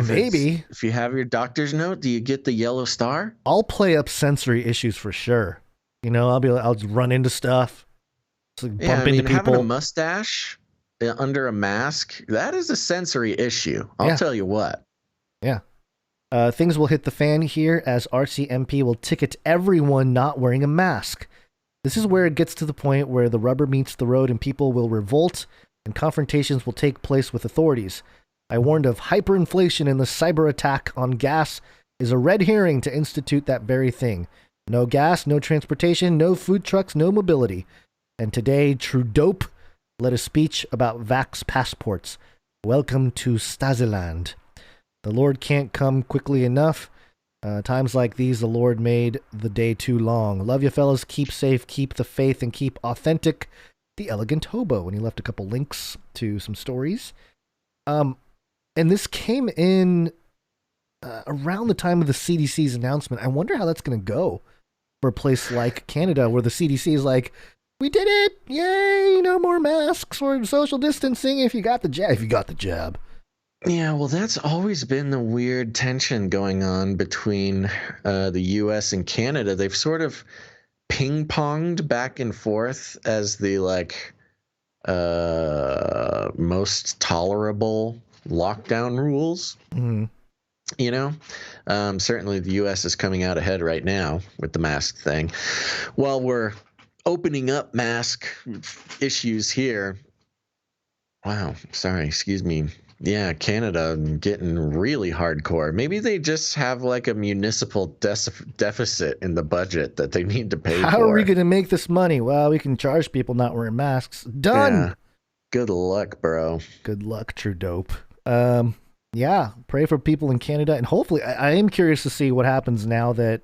Maybe. If you have your doctor's note, do you get the yellow star? I'll play up sensory issues for sure. You know, I'll just run into stuff. Bump into people. Having a mustache under a mask, that is a sensory issue. I'll tell you what. Yeah. Things will hit the fan here as RCMP will ticket everyone not wearing a mask. This is where it gets to the point where the rubber meets the road and people will revolt and confrontations will take place with authorities. I warned of hyperinflation and the cyber attack on gas is a red herring to institute that very thing. No gas, no transportation, no food trucks, no mobility. And today, Trudeau led a speech about vax passports. Welcome to Stasiland. The Lord can't come quickly enough. Times like these, the Lord made the day too long. Love you, fellas. Keep safe, keep the faith, and keep authentic. The Elegant Hobo. And he left a couple links to some stories. And this came in around the time of the CDC's announcement. I wonder how that's going to go for a place like Canada, where the CDC is like, we did it! Yay! No more masks or social distancing if you got the jab. Yeah, well, that's always been the weird tension going on between the U.S. and Canada. They've sort of ping-ponged back and forth as the most tolerable lockdown rules. Mm-hmm. You know, certainly the U.S. is coming out ahead right now with the mask thing. While we're opening up mask issues here. Wow, sorry, excuse me. Yeah, Canada getting really hardcore. Maybe they just have like a municipal deficit in the budget that they need to pay for. How are we going to make this money? Well, we can charge people not wearing masks. Done. Yeah. Good luck, bro. Good luck, Trudeau. Yeah, pray for people in Canada, and hopefully, I am curious to see what happens now that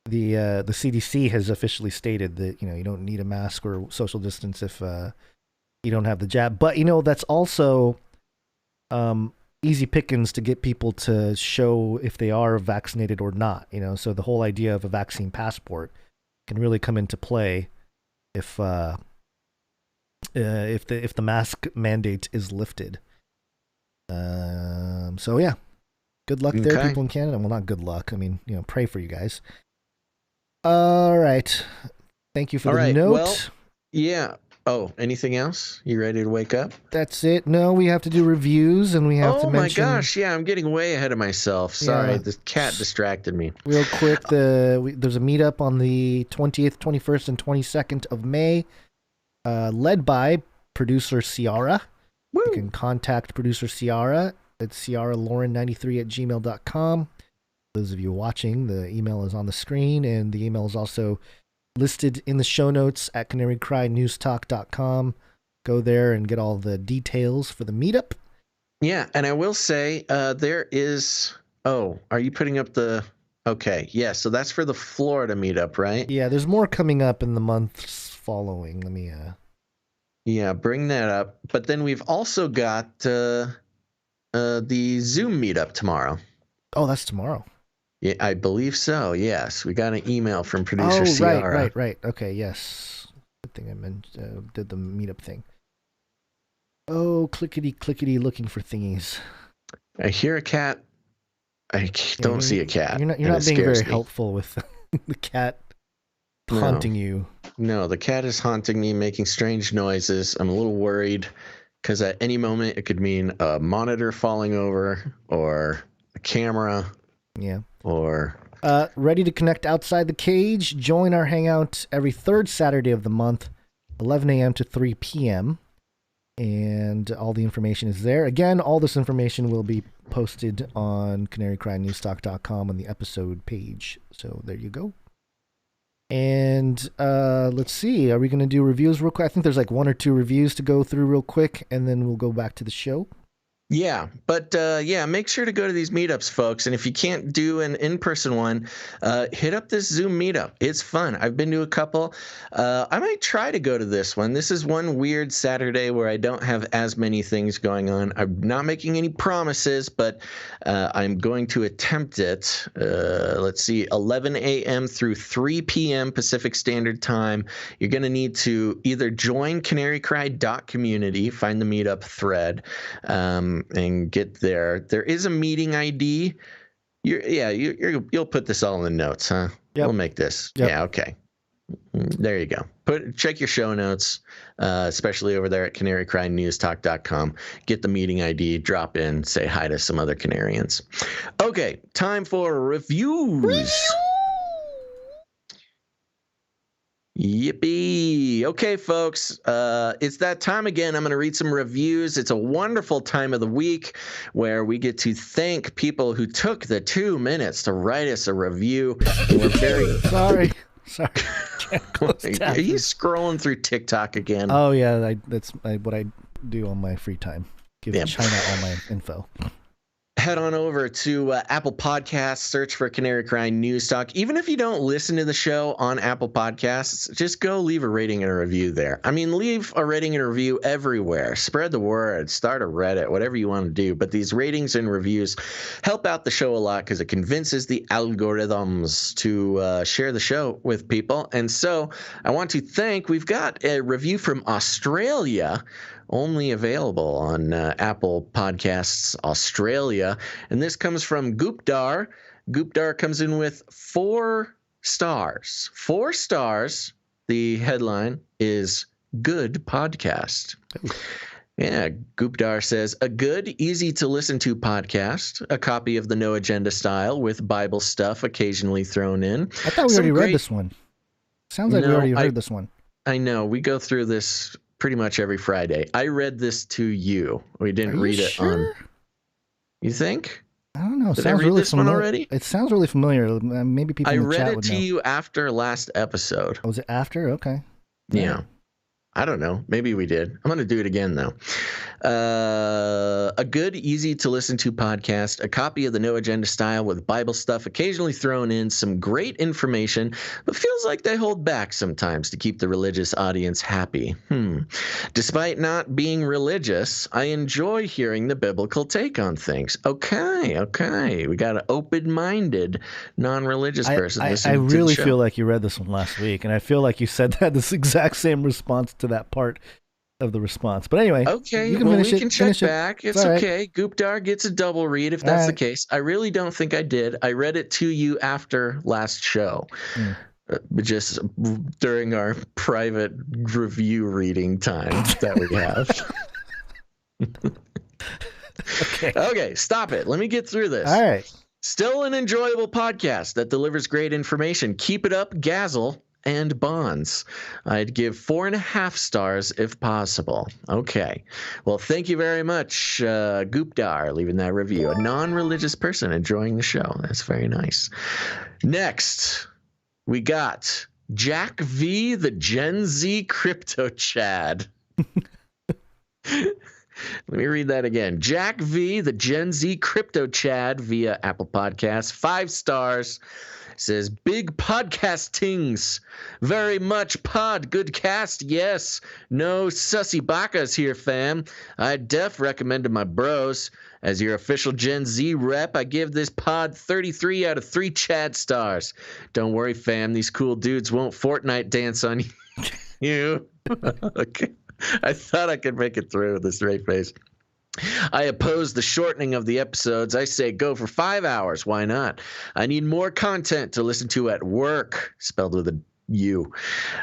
the CDC has officially stated that you don't need a mask or social distance if you don't have the jab. But that's also easy pickings to get people to show if they are vaccinated or not. So the whole idea of a vaccine passport can really come into play if the mask mandate is lifted. So yeah, good luck there, people in Canada. Well, not good luck. I mean, pray for you guys. All right. Thank you for the note. Well, yeah. Oh, anything else? You ready to wake up? That's it. No, we have to do reviews and we have to mention... Oh my gosh, yeah, I'm getting way ahead of myself. Sorry, the cat distracted me. Real quick, there's a meetup on the 20th, 21st, and 22nd of May, led by producer Ciara. Woo. You can contact producer Ciara at ciaralauren93@gmail.com. Those of you watching, the email is on the screen, and the email is also listed in the show notes at canarycrynewstalk.com. Go there and get all the details for the meetup. Yeah, and I will say there is... Oh, are you putting up the... Okay, yeah, so that's for the Florida meetup, right? Yeah, there's more coming up in the months following. Let me Yeah, bring that up. But then we've also got the Zoom meetup tomorrow. Oh, that's tomorrow. Yeah, I believe so. Yes, we got an email from producer Ciara. Right. Okay, yes. Good thing I did the meetup thing. Oh, clickety, looking for thingies. I hear a cat. I don't see a cat. You're not being very helpful with the cat haunting you. No, the cat is haunting me, making strange noises. I'm a little worried because at any moment it could mean a monitor falling over or a camera. Yeah. Or ready to connect outside the cage? Join our hangout every third Saturday of the month, 11 a.m. to 3 p.m. And all the information is there. Again, all this information will be posted on canarycrimenewstalk.com on the episode page. So there you go. And let's see. Are we going to do reviews real quick? I think there's like 1 or 2 reviews to go through real quick, and then we'll go back to the show. Yeah, but make sure to go to these meetups, folks. And if you can't do an in-person one, hit up this Zoom meetup. It's fun. I've been to a couple. I might try to go to this one. This is one weird Saturday where I don't have as many things going on. I'm not making any promises, but I'm going to attempt it. Let's see, 11 a.m. through 3 p.m. Pacific Standard Time. You're going to need to either join canarycry.community, find the meetup thread, and get there. There is a meeting ID. You'll put this all in the notes, huh? Yep. We'll make this. Yep. Yeah, okay. There you go. Check your show notes, especially over there at canarycrimenewstalk.com. Get the meeting ID, drop in, say hi to some other Canarians. Okay, time for reviews. Yippee. Okay, folks, it's that time again. I'm going to read some reviews. It's a wonderful time of the week where we get to thank people who took the 2 minutes to write us a review. We're very sorry. Are you scrolling through TikTok again? Oh, yeah, that's what I do on my free time. Give China all my info. Head on over to Apple Podcasts, search for Canary Crying News Talk. Even if you don't listen to the show on Apple Podcasts, just go leave a rating and a review there. I mean, leave a rating and a review everywhere. Spread the word. Start a Reddit, whatever you want to do. But these ratings and reviews help out the show a lot because it convinces the algorithms to share the show with people. And so I want to thank, we've got a review from Australia, only available on Apple Podcasts Australia. And this comes from Gupdar. Gupdar comes in with 4 stars. 4 stars. The headline is Good Podcast. Yeah, Gupdar says, a good, easy-to-listen-to podcast, a copy of the No Agenda style with Bible stuff occasionally thrown in. I thought we already read this one. Sounds like we already heard this one. I know. We go through this pretty much every Friday. I read this to you. We didn't read it on. You think? I don't know. Did I read this one already? It sounds really familiar. Maybe people in the chat would know. I read it to you after last episode. Was it after? Okay. Yeah. I don't know. Maybe we did. I'm going to do it again, though. A good, easy-to-listen-to podcast, a copy of the No Agenda style with Bible stuff occasionally thrown in, some great information, but feels like they hold back sometimes to keep the religious audience happy. Despite not being religious, I enjoy hearing the biblical take on things. Okay. We got an open-minded, non-religious person listening to the show. I really feel like you read this one last week, and I feel like you said that this exact same response to that part of the response. But anyway, okay, you can we can check back. It's okay. Right. Gupdar gets a double read if that's the case. I really don't think I did. I read it to you after last show. Just during our private review reading time that we have. Okay, stop it. Let me get through this. All right. Still an enjoyable podcast that delivers great information. Keep it up, Gazzle and Bonds. I'd give 4.5 stars if possible. Okay. Well, thank you very much, Gupdar, leaving that review. A non-religious person enjoying the show. That's very nice. Next, we got Jack V, the Gen Z Crypto Chad. Let me read that again. Jack V, the Gen Z Crypto Chad via Apple Podcasts. 5 stars. says, big podcastings. Very much pod. Good cast, yes. No sussy bakas here, fam. I def recommend to my bros. As your official Gen Z rep, I give this pod 33 out of 3 Chad stars. Don't worry, fam. These cool dudes won't Fortnite dance on you. Okay. I thought I could make it through with a straight face. I oppose the shortening of the episodes. I say go for 5 hours. Why not? I need more content to listen to at work, spelled with a U.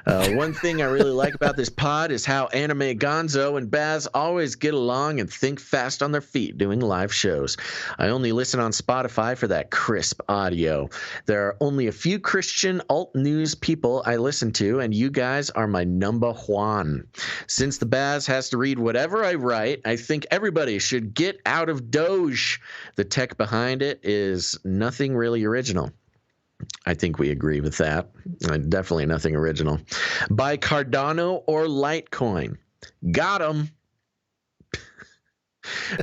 One thing I really like about this pod is how Anime Gonzo and Baz always get along and think fast on their feet doing live shows. I only listen on Spotify for that crisp audio. There are only a few Christian alt news people I listen to, and you guys are my number one. Since the Baz has to read whatever I write, I think everybody should get out of Doge. The tech behind it is nothing really original. I think we agree with that. Definitely nothing original. Buy Cardano or Litecoin. Got 'em.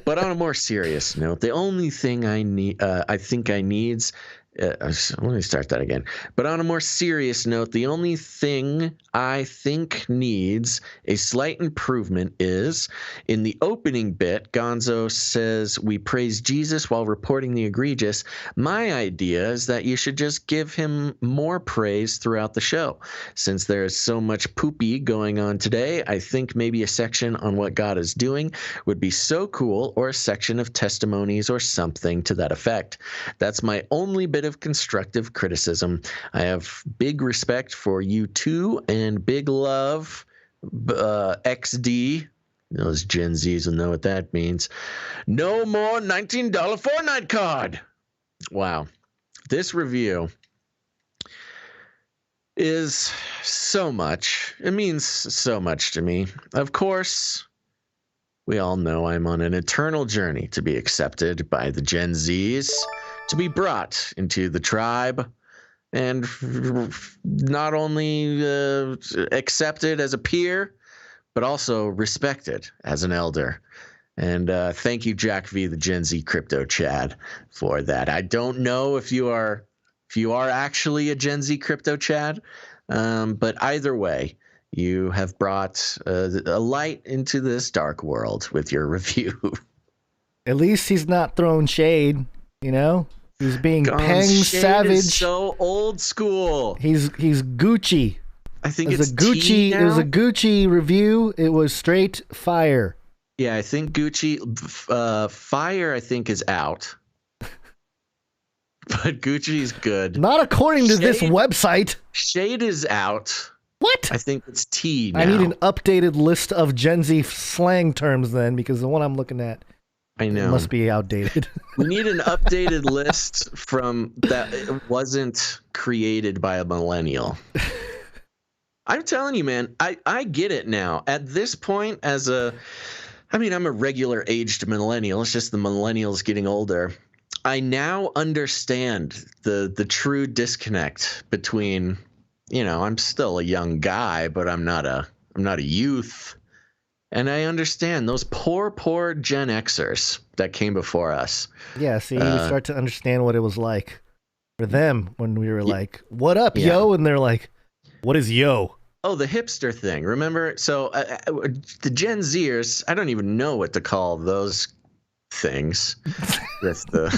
But on a more serious note, the only thing I think I needs. Let me start that again. But on a more serious note, the only thing I think needs a slight improvement is in the opening bit, Gonzo says we praise Jesus while reporting the egregious. My idea is that you should just give him more praise throughout the show. Since there is so much poopy going on today, I think maybe a section on what God is doing would be so cool, or a section of testimonies or something to that effect. That's my only bit of constructive criticism. I have big respect for you two and big love, XD. Those Gen Zs will know what that means. No more $19 Fortnite card. Wow. This review is so much. It means so much to me. Of course, we all know I'm on an eternal journey to be accepted by the Gen Zs, to be brought into the tribe, and not only accepted as a peer, but also respected as an elder. And thank you, Jack V, the Gen Z Crypto Chad, for that. I don't know if you are actually a Gen Z Crypto Chad, but either way, you have brought a light into this dark world with your review. At least he's not throwing shade, you know? He's being Peng Savage. Is so old school. He's Gucci. I think it was a Gucci review. It was straight fire. Yeah, I think Gucci fire I think is out. But Gucci is good. Not according to this website. Shade is out. What? I think it's T now. I need an updated list of Gen Z slang terms then, because the one I'm looking at, I know, must be outdated. We need an updated list from that it wasn't created by a millennial. I'm telling you, man, I get it now. At this point, I'm a regular aged millennial. It's just the millennials getting older. I now understand the true disconnect between, I'm still a young guy, but I'm not a youth. And I understand those poor Gen Xers that came before us. Yeah, see, you start to understand what it was like for them when we were like, what up, yo? And they're like, what is yo? Oh, the hipster thing. Remember? So the Gen Zers, I don't even know what to call those things with the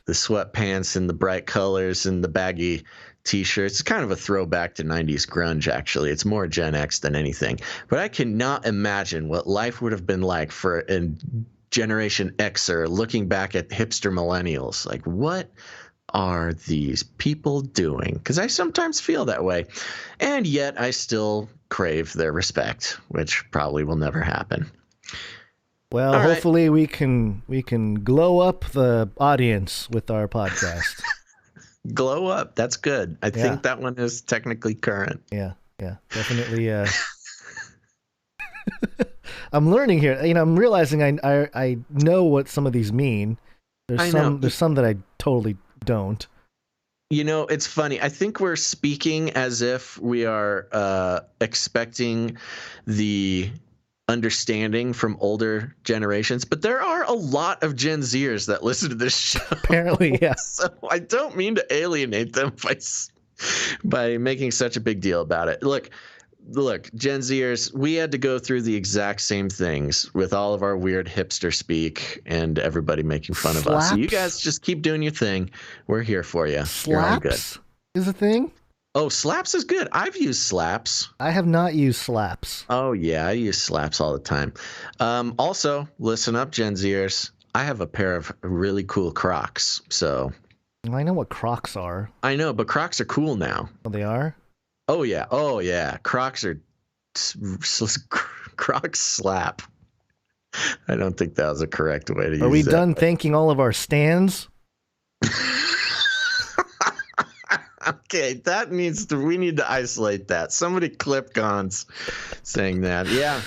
sweatpants and the bright colors and the baggy T-shirts. It's kind of a throwback to 90s grunge, actually. It's more Gen X than anything. But I cannot imagine what life would have been like for a Generation Xer looking back at hipster millennials. Like, what are these people doing? Because I sometimes feel that way. And yet I still crave their respect, which probably will never happen. Well, hopefully we can glow up the audience with our podcast. Glow up. That's good. I think that one is technically current. Yeah, definitely. I'm learning here. I'm realizing I know what some of these mean. There's some that I totally don't. It's funny. I think we're speaking as if we are expecting the understanding from older generations, but there are a lot of Gen Zers that listen to this show. Apparently, yeah. So I don't mean to alienate them by making such a big deal about it. Look, Gen Zers, we had to go through the exact same things with all of our weird hipster speak and everybody making fun of us. So you guys just keep doing your thing. We're here for you. Slaps is a thing? Oh, Slaps is good. I've used Slaps. I have not used Slaps. Oh, yeah. I use Slaps all the time. Also, listen up, Gen Zers. I have a pair of really cool Crocs. So I know what Crocs are. I know, but Crocs are cool now. Oh, they are? Oh, yeah. Oh, yeah. Crocs slap. I don't think that was the correct way to use it. Are we done thanking all of our stands? Okay, we need to isolate that. Somebody clip Gons saying that. Yeah.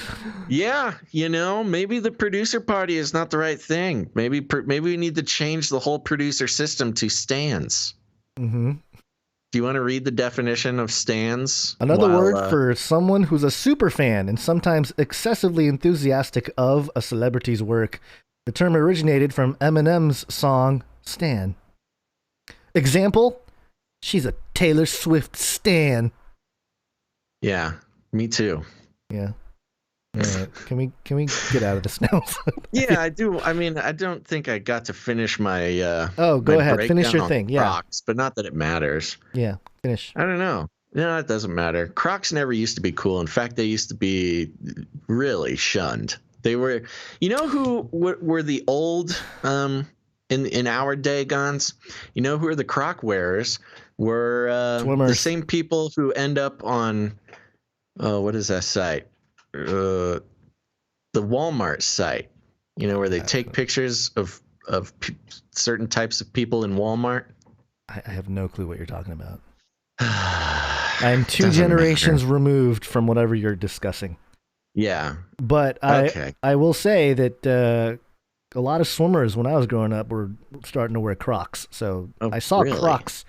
Maybe the producer party is not the right thing. Maybe we need to change the whole producer system to stands. Mm-hmm. Do you want to read the definition of stands? Another word for someone who's a super fan and sometimes excessively enthusiastic of a celebrity's work. The term originated from Eminem's song Stan. Example: she's a Taylor Swift stan. Yeah, me too. Yeah. All right. Can we get out of this now? Yeah, I do. I mean, I don't think I got to finish my go ahead. Finish your thing. Yeah. Crocs, but not that it matters. Yeah, finish. I don't know. No, it doesn't matter. Crocs never used to be cool. In fact, they used to be really shunned. They were, who were the old in our day, Gons? You know who are the Croc wearers? Were the same people who end up on what is that site? The Walmart site. Where they take pictures of certain types of people in Walmart. I have no clue what you're talking about. I'm two generations removed from whatever you're discussing. Yeah. But I will say that a lot of swimmers when I was growing up were starting to wear Crocs. So I saw Crocs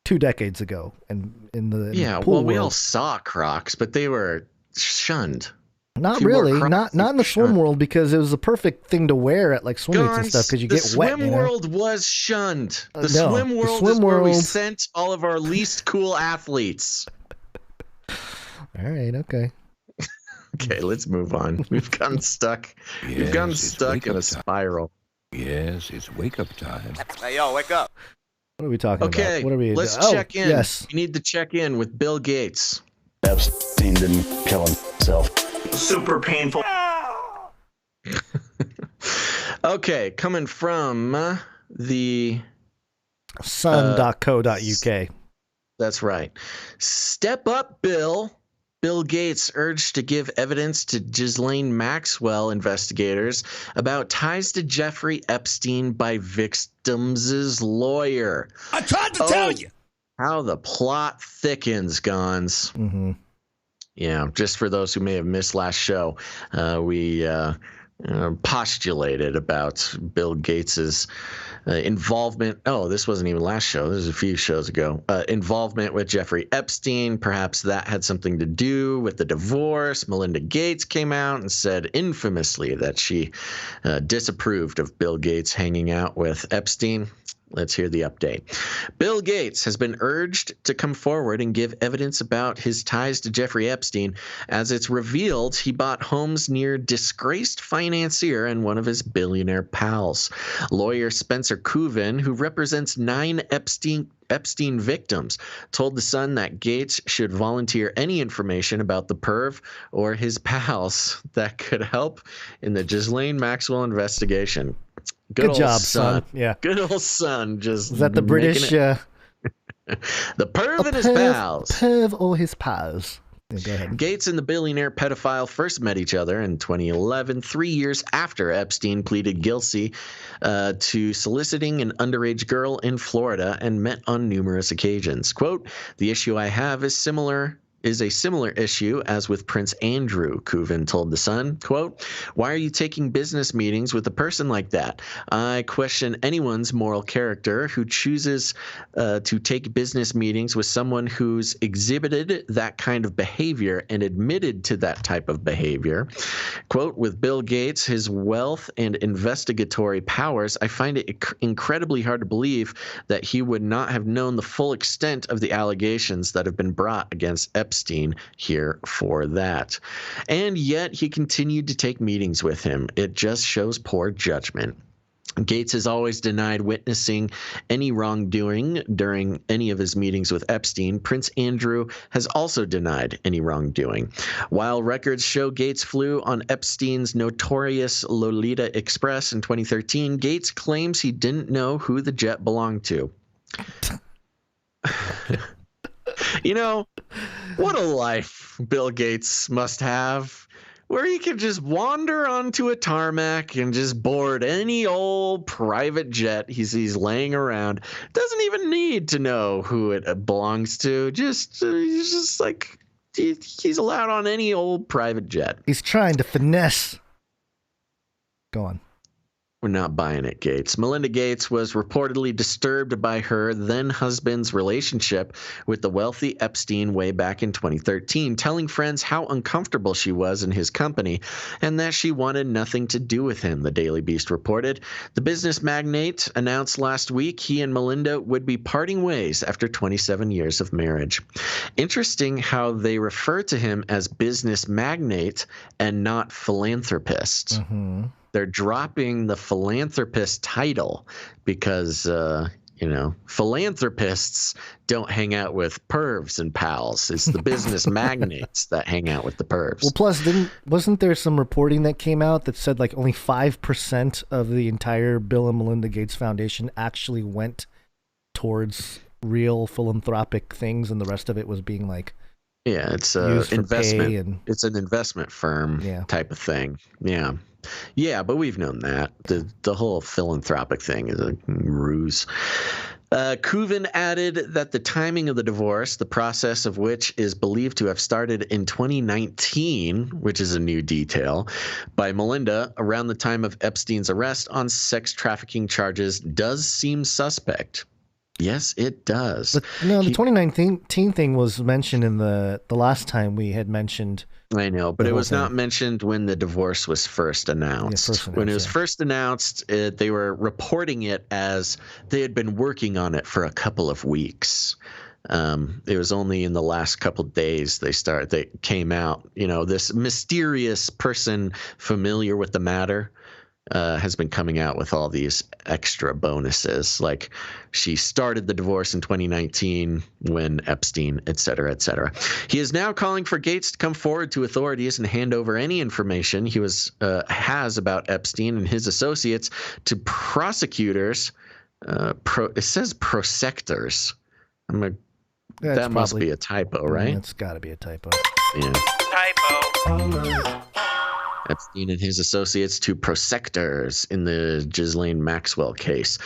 2 decades ago, and in the pool world. We all saw Crocs, but they were shunned. Not really, not in the swim world, because it was the perfect thing to wear at like swim meets and stuff because you get wet. The swim world was shunned. The swim world is where we sent all of our least cool athletes. All right, okay. Okay, let's move on. We've gotten stuck. Yes, We've gotten stuck in a spiral. Yes, it's wake up time. Hey, yo, wake up. What are we talking about? Okay, what are we? Let's check in. Yes. We need to check in with Bill Gates. Epstein didn't kill himself. Super painful. Okay, coming from the sun.co.uk. That's right. Step up, Bill. Bill Gates urged to give evidence to Ghislaine Maxwell investigators about ties to Jeffrey Epstein by victims' lawyer. I tried to tell you. How the plot thickens, Gons. Mm-hmm. Yeah, just for those who may have missed last show, we postulated about Bill Gates's involvement. Oh, this wasn't even last show. This was a few shows ago. Involvement with Jeffrey Epstein. Perhaps that had something to do with the divorce. Melinda Gates came out and said infamously that she disapproved of Bill Gates hanging out with Epstein. Let's hear the update. Bill Gates has been urged to come forward and give evidence about his ties to Jeffrey Epstein, as it's revealed he bought homes near disgraced financier and one of his billionaire pals. Lawyer Spencer Couvin, who represents 9 Epstein victims, told The Sun that Gates should volunteer any information about the perv or his pals that could help in the Ghislaine Maxwell investigation. Good job, son. Yeah. Good old son. Just is that the British? The perv and his pals. Perv or his pals. Yeah, go ahead. Gates and the billionaire pedophile first met each other in 2011, 3 years after Epstein pleaded guilty to soliciting an underage girl in Florida, and met on numerous occasions. Quote, "The issue I have is similar is a similar issue as with Prince Andrew, Kuvin told The Sun. Quote, "Why are you taking business meetings with a person like that? I question anyone's moral character who chooses to take business meetings with someone who's exhibited that kind of behavior and admitted to that type of behavior." Quote, "With Bill Gates, his wealth and investigatory powers, I find it incredibly hard to believe that he would not have known the full extent of the allegations that have been brought against Epstein here for that. And yet he continued to take meetings with him. It just shows poor judgment." Gates has always denied witnessing any wrongdoing during any of his meetings with Epstein. Prince Andrew has also denied any wrongdoing. While records show Gates flew on Epstein's notorious Lolita Express in 2013, Gates claims he didn't know who the jet belonged to. You know, what a life Bill Gates must have, where he can just wander onto a tarmac and just board any old private jet he sees laying around. Doesn't even need to know who it belongs to. He's just like, he's allowed on any old private jet. He's trying to finesse. Go on. We're not buying it, Gates. Melinda Gates was reportedly disturbed by her then-husband's relationship with the wealthy Epstein way back in 2013, telling friends how uncomfortable she was in his company and that she wanted nothing to do with him, the Daily Beast reported. The business magnate announced last week he and Melinda would be parting ways after 27 years of marriage. Interesting how they refer to him as business magnate and not philanthropist. Mm-hmm. They're dropping the philanthropist title because, philanthropists don't hang out with pervs and pals. It's the business magnates that hang out with the pervs. Well, plus, wasn't there some reporting that came out that said like only 5% of the entire Bill and Melinda Gates Foundation actually went towards real philanthropic things, and the rest of it was being like, yeah, it's an investment. It's an investment firm type of thing. Yeah. Yeah, but we've known that. The whole philanthropic thing is a ruse. Kuvin added that the timing of the divorce, the process of which is believed to have started in 2019, which is a new detail, by Melinda around the time of Epstein's arrest on sex trafficking charges, does seem suspect. Yes, it does. But no, the 2019 thing was mentioned in the last time we had mentioned. I know, but it was not mentioned when the divorce was first announced. When it was first announced, they were reporting it as they had been working on it for a couple of weeks. It was only in the last couple of days they came out. You know, this mysterious person familiar with the matter has been coming out with all these extra bonuses, like she started the divorce in 2019 when Epstein, et cetera, et cetera. He is now calling for Gates to come forward to authorities and hand over any information he has about Epstein and his associates to prosecutors. It says prosectors. That must be a typo, right? It's got to be a typo. Yeah. Typo. Epstein and his associates to prosecutors in the Ghislaine Maxwell case.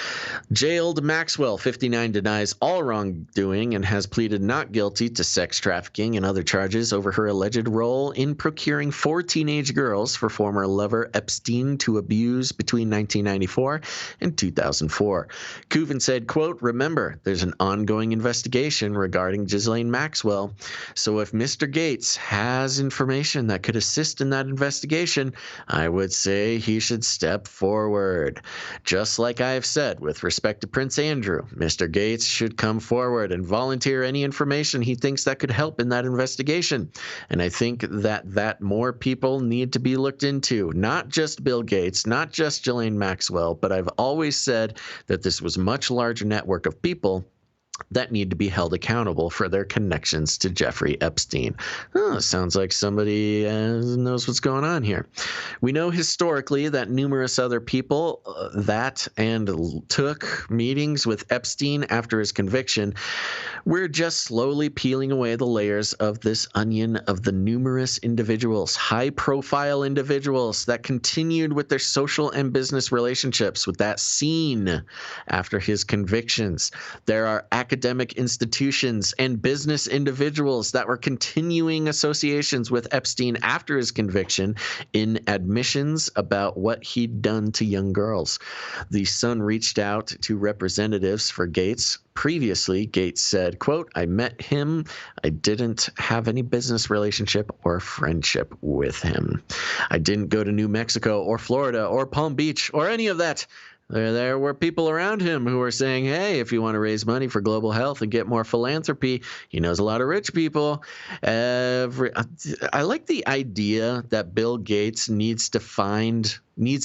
Jailed Maxwell, 59, denies all wrongdoing and has pleaded not guilty to sex trafficking and other charges over her alleged role in procuring 4 teenage girls for former lover Epstein to abuse between 1994 and 2004. Kuvin said, quote, "Remember, there's an ongoing investigation regarding Ghislaine Maxwell. So if Mr. Gates has information that could assist in that investigation, I would say he should step forward. Just like I have said with respect to Prince Andrew, Mr. Gates should come forward and volunteer any information he thinks that could help in that investigation. And I think that more people need to be looked into, not just Bill Gates, not just Ghislaine Maxwell, but I've always said that this was a much larger network of people that need to be held accountable for their connections to Jeffrey Epstein." Oh, sounds like somebody knows what's going on here. We know historically that numerous other people took meetings with Epstein after his conviction. We're just slowly peeling away the layers of this onion of the numerous individuals, high-profile individuals that continued with their social and business relationships with that scene after his convictions. There are academic institutions and business individuals that were continuing associations with Epstein after his conviction in admissions about what he'd done to young girls. The Sun reached out to representatives for Gates. Previously, Gates said, quote, "I met him. I didn't have any business relationship or friendship with him. I didn't go to New Mexico or Florida or Palm Beach or any of that. There were people around him who were saying, hey, if you want to raise money for global health and get more philanthropy, he knows a lot of rich people." I like the idea that Bill Gates needs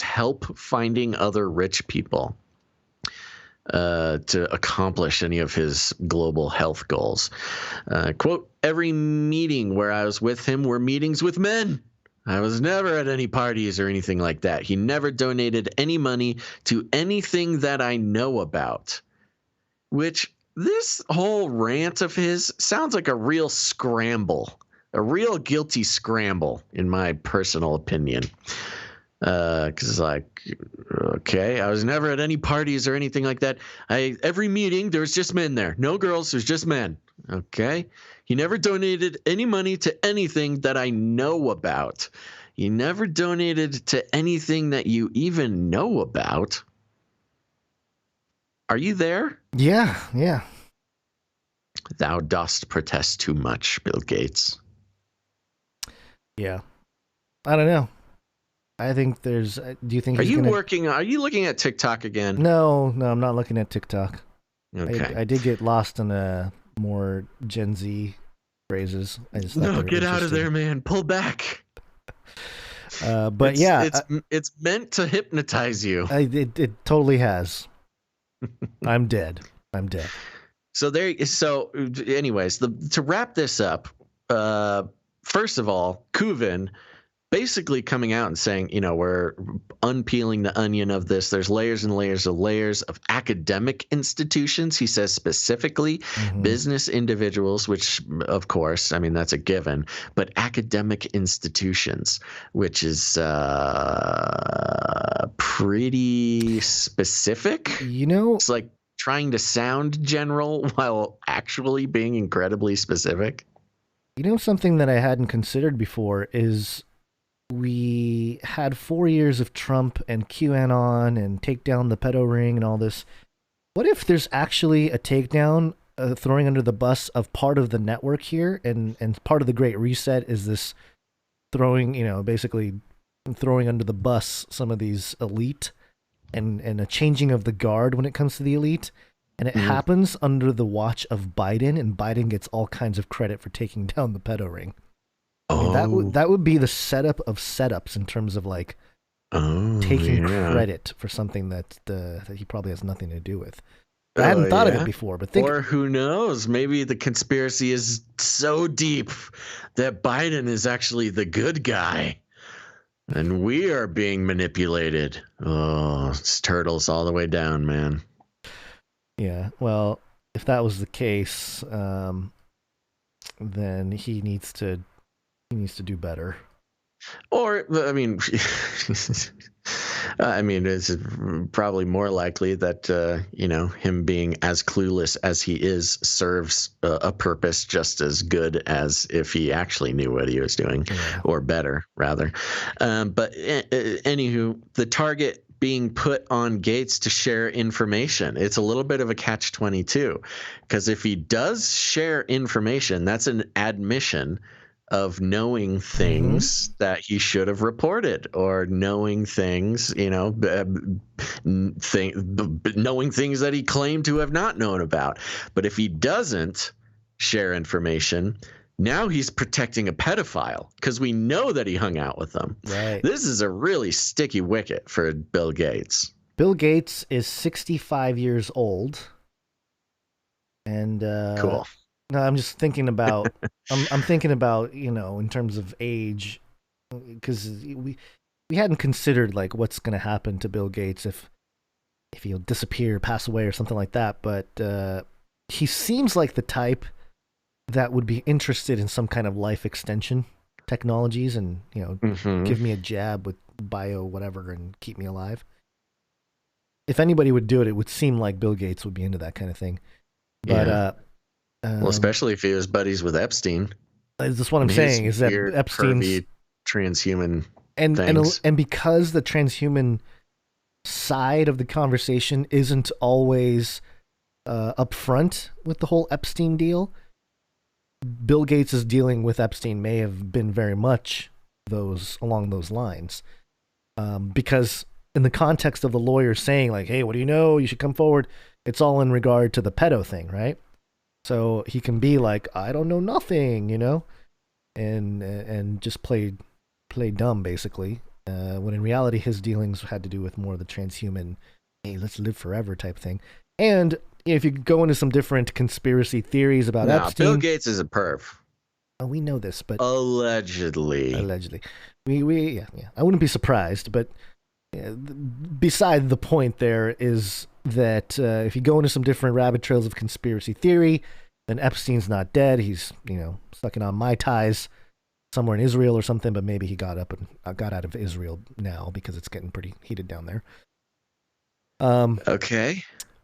help finding other rich people to accomplish any of his global health goals. Quote, "Every meeting where I was with him were meetings with men. I was never at any parties or anything like that. He never donated any money to anything that I know about." Which, this whole rant of his sounds like a real scramble, a real guilty scramble, in my personal opinion. Because like, okay, I was never at any parties or anything like that. Every meeting, there was just men there. No girls, there's just men. Okay. He never donated any money to anything that I know about. He never donated to anything that you even know about. Are you there? Yeah. Thou dost protest too much, Bill Gates. Yeah. I don't know. I think there's. Do you think? Are you looking at TikTok again? No, I'm not looking at TikTok. Okay. I did get lost in a more Gen Z phrases. No, get out of there, man. Pull back. But it's meant to hypnotize you. It totally has. I'm dead. So anyways, to wrap this up, first of all, Kuvin basically coming out and saying, we're unpeeling the onion of this. There's layers and layers of academic institutions. He says specifically business individuals, which of course, I mean, that's a given, but academic institutions, which is pretty specific. It's like trying to sound general while actually being incredibly specific. Something that I hadn't considered before is we had 4 years of Trump and QAnon and take down the pedo ring and all this. What if there's actually a takedown, throwing under the bus of part of the network here, and part of the Great Reset is this throwing, basically throwing under the bus some of these elite and a changing of the guard when it comes to the elite. And it happens under the watch of Biden, and Biden gets all kinds of credit for taking down the pedo ring. I mean, that would be the setup of setups in terms of like taking credit for something that he probably has nothing to do with. I hadn't thought of it before, but or who knows? Maybe the conspiracy is so deep that Biden is actually the good guy, and we are being manipulated. Oh, it's turtles all the way down, man. Yeah. Well, if that was the case, then he needs to do better. Or, I mean, it's probably more likely that, him being as clueless as he is serves a purpose just as good as if he actually knew what he was doing, or better, rather. But anywho, the target being put on Gates to share information, it's a little bit of a catch-22, because if he does share information, that's an admission of knowing things that he should have reported, or knowing things, knowing things that he claimed to have not known about. But if he doesn't share information, now he's protecting a pedophile, because we know that he hung out with them. Right. This is a really sticky wicket for Bill Gates. Bill Gates is 65 years old. And cool. No, I'm just thinking about. I'm thinking about, in terms of age, because we hadn't considered like what's going to happen to Bill Gates if he'll disappear, pass away, or something like that. But he seems like the type that would be interested in some kind of life extension technologies, and give me a jab with bio whatever and keep me alive. If anybody would do it, it would seem like Bill Gates would be into that kind of thing. But well, especially if he was buddies with Epstein. That's what I'm saying. Is that weird, Epstein's pervy, transhuman and things. because the transhuman side of the conversation isn't always upfront with the whole Epstein deal, Bill Gates' dealing with Epstein may have been very much along those lines, because in the context of the lawyer saying like, "Hey, what do you know? You should come forward." It's all in regard to the pedo thing, right? So he can be like, "I don't know nothing," and just play dumb basically. When in reality, his dealings had to do with more of the transhuman, "Hey, let's live forever" type thing. And if you go into some different conspiracy theories about Epstein, Bill Gates is a perv. Oh, we know this, but allegedly, we I wouldn't be surprised. But beside the point, there is that if you go into some different rabbit trails of conspiracy theory, then Epstein's not dead. He's sucking on Mai Tais somewhere in Israel or something. But maybe he got out of Israel now because it's getting pretty heated down there. Okay.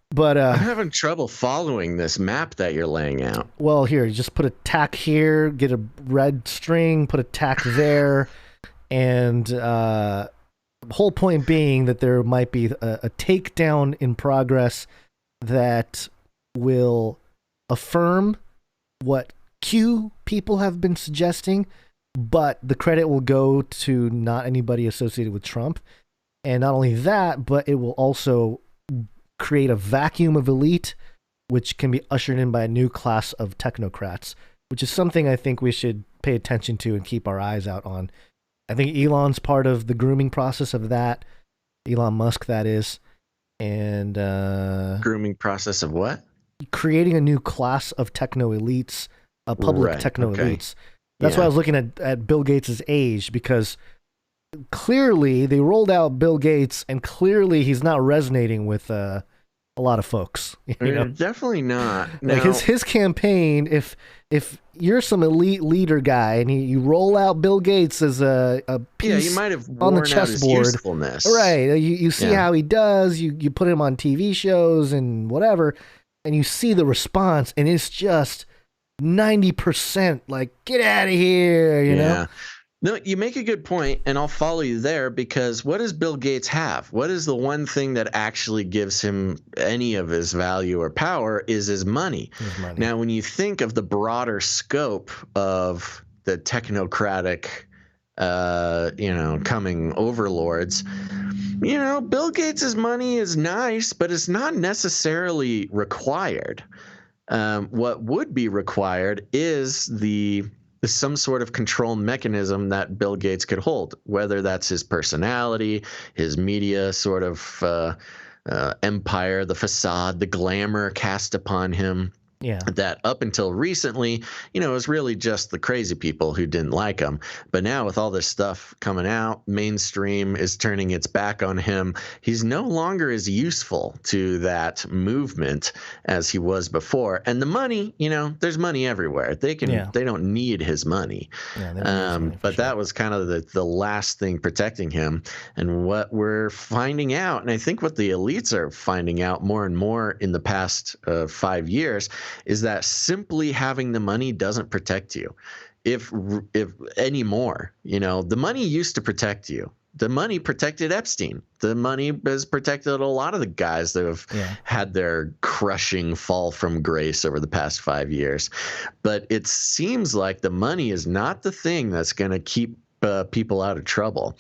But I'm having trouble following this map that you're laying out. Well, here, you just put a tack here, get a red string, put a tack there, and the whole point being that there might be a takedown in progress that will affirm what Q people have been suggesting, but the credit will go to not anybody associated with Trump. And not only that, but it will also create a vacuum of elite, which can be ushered in by a new class of technocrats, which is something I think we should pay attention to and keep our eyes out on. I think Elon's part of the grooming process of that. Elon Musk, that is. And grooming process of what? Creating a new class of techno elites, public techno elites. That's why I was looking at Bill Gates' age, because clearly they rolled out Bill Gates, and clearly he's not resonating with a lot of folks. Definitely not. Like his campaign, if you're some elite leader guy and you roll out Bill Gates as a piece you might have on the worn out his chessboard, usefulness. right? You see how he does. You put him on TV shows and whatever, and you see the response, and it's just 90% like, get out of here, you know? No, you make a good point, and I'll follow you there, because what does Bill Gates have? What is the one thing that actually gives him any of his value or power is his money. Now, when you think of the broader scope of the technocratic, coming overlords, Bill Gates' money is nice, but it's not necessarily required. What would be required is some sort of control mechanism that Bill Gates could hold, whether that's his personality, his media sort of empire, the facade, the glamour cast upon him. Yeah. That up until recently, it was really just the crazy people who didn't like him. But now with all this stuff coming out, mainstream is turning its back on him. He's no longer as useful to that movement as he was before. And the money, there's money everywhere. They don't need his money. But that was kind of the last thing protecting him. And what we're finding out, and I think what the elites are finding out more and more in the past 5 years, is that simply having the money doesn't protect you. If anymore, the money used to protect you. The money protected Epstein. The money has protected a lot of the guys that have had their crushing fall from grace over the past 5 years. But it seems like the money is not the thing that's going to keep people out of trouble.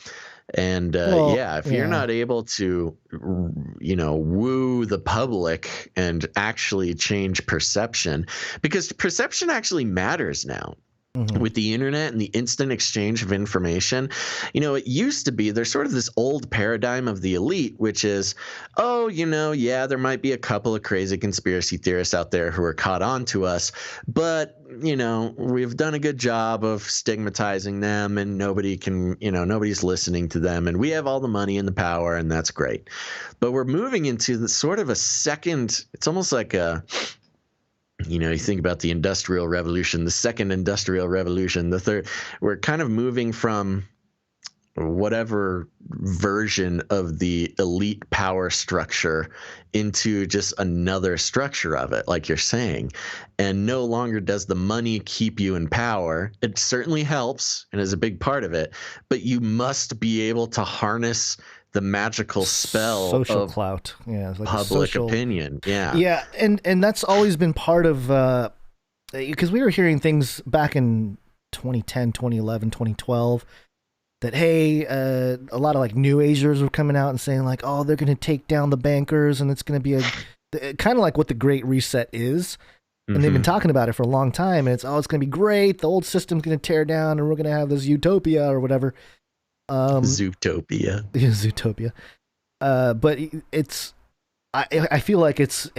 And if you're not able to, woo the public and actually change perception, because perception actually matters now. With the internet and the instant exchange of information, it used to be there's sort of this old paradigm of the elite, which is, there might be a couple of crazy conspiracy theorists out there who are caught on to us, but, we've done a good job of stigmatizing them, and nobody's listening to them, and we have all the money and the power, and that's great. But we're moving into the sort of a second, it's almost like you think about the Industrial Revolution, the second Industrial Revolution, the third. We're kind of moving from whatever version of the elite power structure into just another structure of it, like you're saying. And no longer does the money keep you in power. It certainly helps and is a big part of it, but you must be able to harness the magical spell social of clout. Yeah, it's like public opinion. Yeah. Yeah, and that's always been part of, because we were hearing things back in 2010, 2011, 2012, that, hey, a lot of like New Agers were coming out and saying like, oh, they're going to take down the bankers and it's going to be kind of like what the Great Reset is. And they've been talking about it for a long time, and it's going to be great. The old system's going to tear down and we're going to have this utopia or whatever. Zootopia. Yeah, Zootopia. But it's, I feel like it's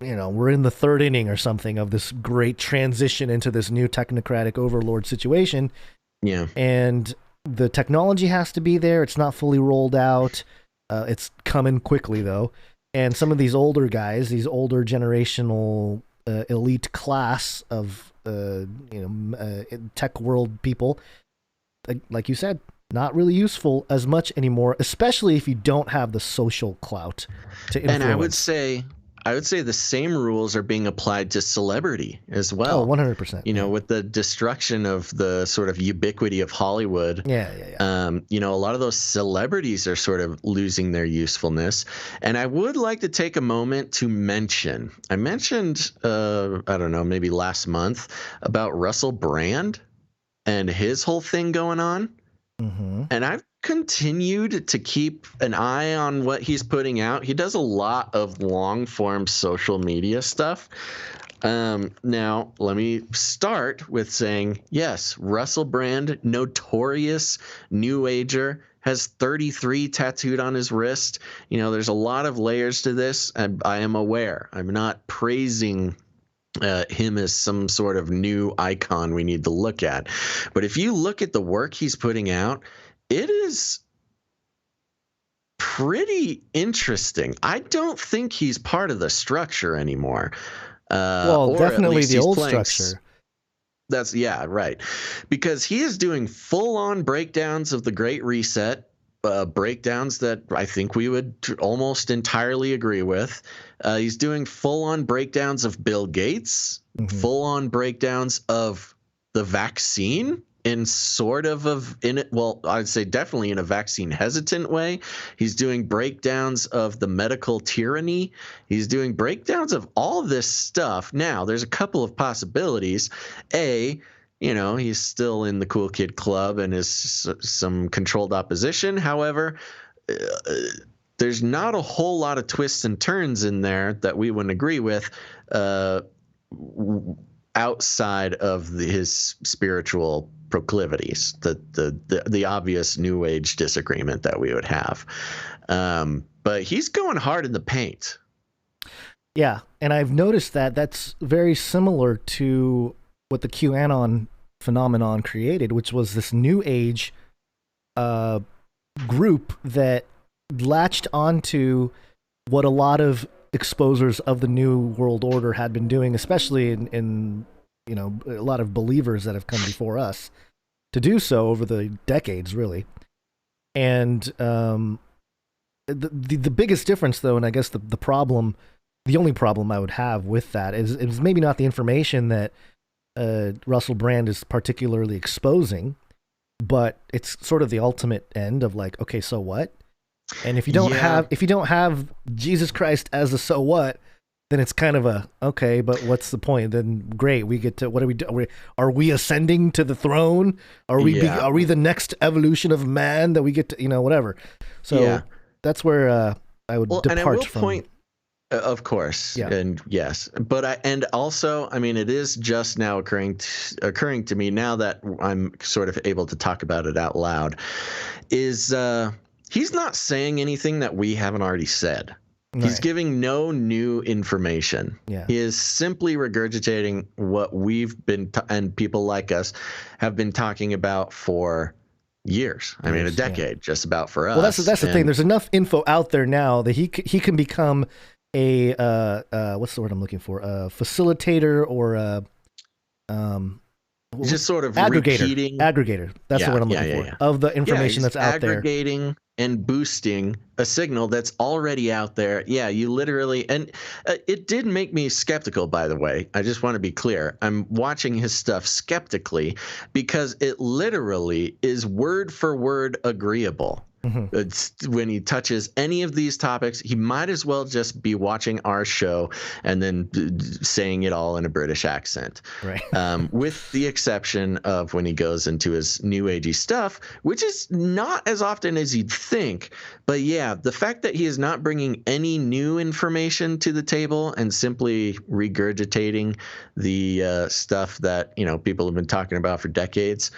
we're in the third inning or something of this great transition into this new technocratic overlord situation. Yeah. And the technology has to be there. It's not fully rolled out. It's coming quickly though. And some of these older guys, these older generational elite class of tech world people, like you said, not really useful as much anymore, especially if you don't have the social clout to influence. And I would say the same rules are being applied to celebrity as well. Oh, 100%. You know, with the destruction of the sort of ubiquity of Hollywood. Yeah. A lot of those celebrities are sort of losing their usefulness. And I would like to take a moment to mention, I mentioned, I don't know, maybe last month about Russell Brand and his whole thing going on. Mm-hmm. And I've continued to keep an eye on what he's putting out. He does a lot of long form social media stuff. Now, let me start with saying, yes, Russell Brand, notorious New Ager, has 33 tattooed on his wrist. You know, there's a lot of layers to this, and I am aware. I'm not praising him as some sort of new icon we need to look at. But if you look at the work he's putting out, it is pretty interesting. I don't think he's part of the structure anymore. Well, definitely the old structure. Yeah, right. Because he is doing full-on breakdowns of the Great Reset, breakdowns that I think we would almost entirely agree with. He's doing full-on breakdowns of Bill Gates, full-on breakdowns of the vaccine in sort of I'd say definitely in a vaccine hesitant way. He's doing breakdowns of the medical tyranny. He's doing breakdowns of all this stuff. Now, there's a couple of possibilities. He's still in the cool kid club and is some controlled opposition. However, there's not a whole lot of twists and turns in there that we wouldn't agree with outside of his spiritual proclivities, the obvious New Age disagreement that we would have. But he's going hard in the paint. Yeah, and I've noticed that's very similar to what the QAnon phenomenon created, which was this New Age group that latched onto what a lot of exposers of the New World Order had been doing, especially in a lot of believers that have come before us to do so over the decades, really. And the biggest difference, though, and I guess the only problem I would have with that is maybe not the information that Russell Brand is particularly exposing, but it's sort of the ultimate end of like, okay, so what? And if you don't have Jesus Christ as a so what, then it's kind of a okay, but what's the point? Then great, we get to what are we do? Are we ascending to the throne? Are we the next evolution of man that we get to whatever? So that's where I would depart and I will from. Point, of course, and yes, but it is just now occurring to me now that I'm sort of able to talk about it out loud. Is he's not saying anything that we haven't already said. Right. He's giving no new information. Yeah. He is simply regurgitating what we've been and people like us have been talking about for years. I mean, a decade, just about for us. Well, that's the thing. There's enough info out there now that he can become a what's the word I'm looking for? A facilitator or just sort of aggregator. Aggregator. That's the word I'm looking for. Of the information that's out there. Aggregating and boosting a signal that's already out there. Yeah, you literally, and it did make me skeptical, by the way. I just want to be clear. I'm watching his stuff skeptically because it literally is word for word agreeable. Mm-hmm. It's, when he touches any of these topics, he might as well just be watching our show and then saying it all in a British accent. Right. With the exception of when he goes into his new agey stuff, which is not as often as you'd think. But yeah, the fact that he is not bringing any new information to the table and simply regurgitating the stuff that, you know, people have been talking about for decades,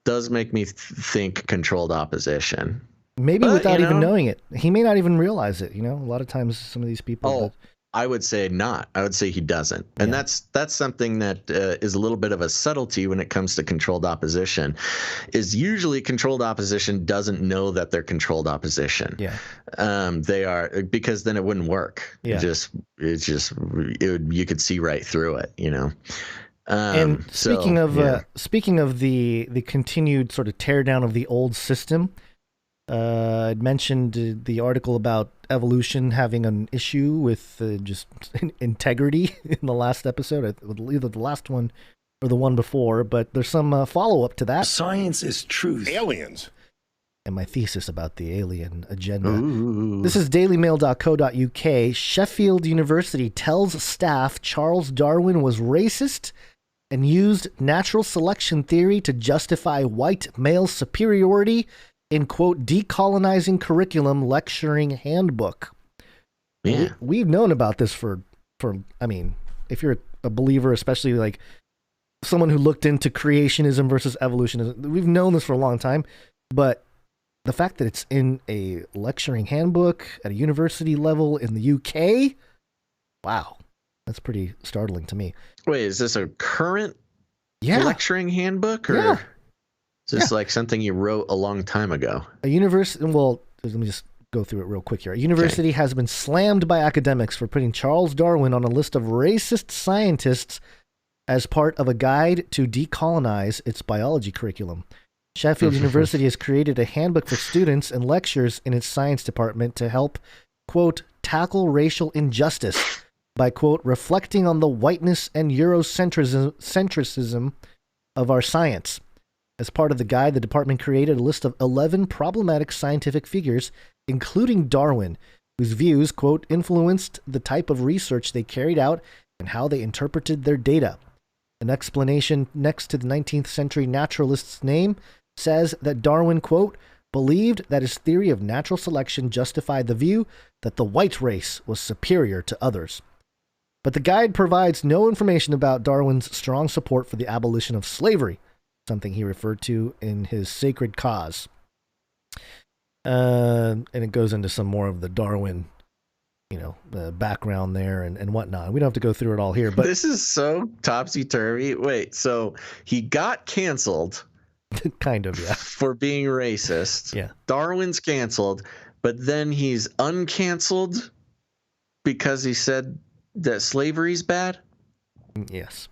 does make me think controlled opposition. Maybe without even knowing it. He may not even realize it, you know? A lot of times some of these people... I would say not. I would say he doesn't. And that's something that is a little bit of a subtlety when it comes to controlled opposition, is usually controlled opposition doesn't know that they're controlled opposition. Yeah. They are, because then it wouldn't work. Yeah. You could see right through it, you know? And speaking of the continued sort of tear down of the old system, I'd mentioned the article about evolution having an issue with just integrity in the last episode, either the last one or the one before, but there's some follow-up to that. Science is truth. Aliens. And my thesis about the alien agenda. Ooh. This is dailymail.co.uk. Sheffield University tells staff Charles Darwin was racist and used natural selection theory to justify white male superiority in, quote, decolonizing curriculum lecturing handbook. Yeah. We've known about this for, I mean, if you're a believer, especially like someone who looked into creationism versus evolutionism, we've known this for a long time, but the fact that it's in a lecturing handbook at a university level in the UK, wow, that's pretty startling to me. Wait, is this a current lecturing handbook, or is this like something you wrote a long time ago? A university, well, let me just go through it real quick here. A university has been slammed by academics for putting Charles Darwin on a list of racist scientists as part of a guide to decolonize its biology curriculum. Sheffield University has created a handbook for students and lecturers in its science department to help, quote, tackle racial injustice by, quote, reflecting on the whiteness and Eurocentrism of our science. As part of the guide, the department created a list of 11 problematic scientific figures, including Darwin, whose views, quote, influenced the type of research they carried out and how they interpreted their data. An explanation next to the 19th century naturalist's name says that Darwin, quote, believed that his theory of natural selection justified the view that the white race was superior to others. But the guide provides no information about Darwin's strong support for the abolition of slavery, something he referred to in his Sacred Cause. And it goes into some more of the Darwin, the background there and whatnot. We don't have to go through it all here, but this is so topsy-turvy. Wait, so he got canceled kind of, yeah, for being racist. Yeah. Darwin's canceled, but then he's uncanceled because he said that slavery's bad? Yes.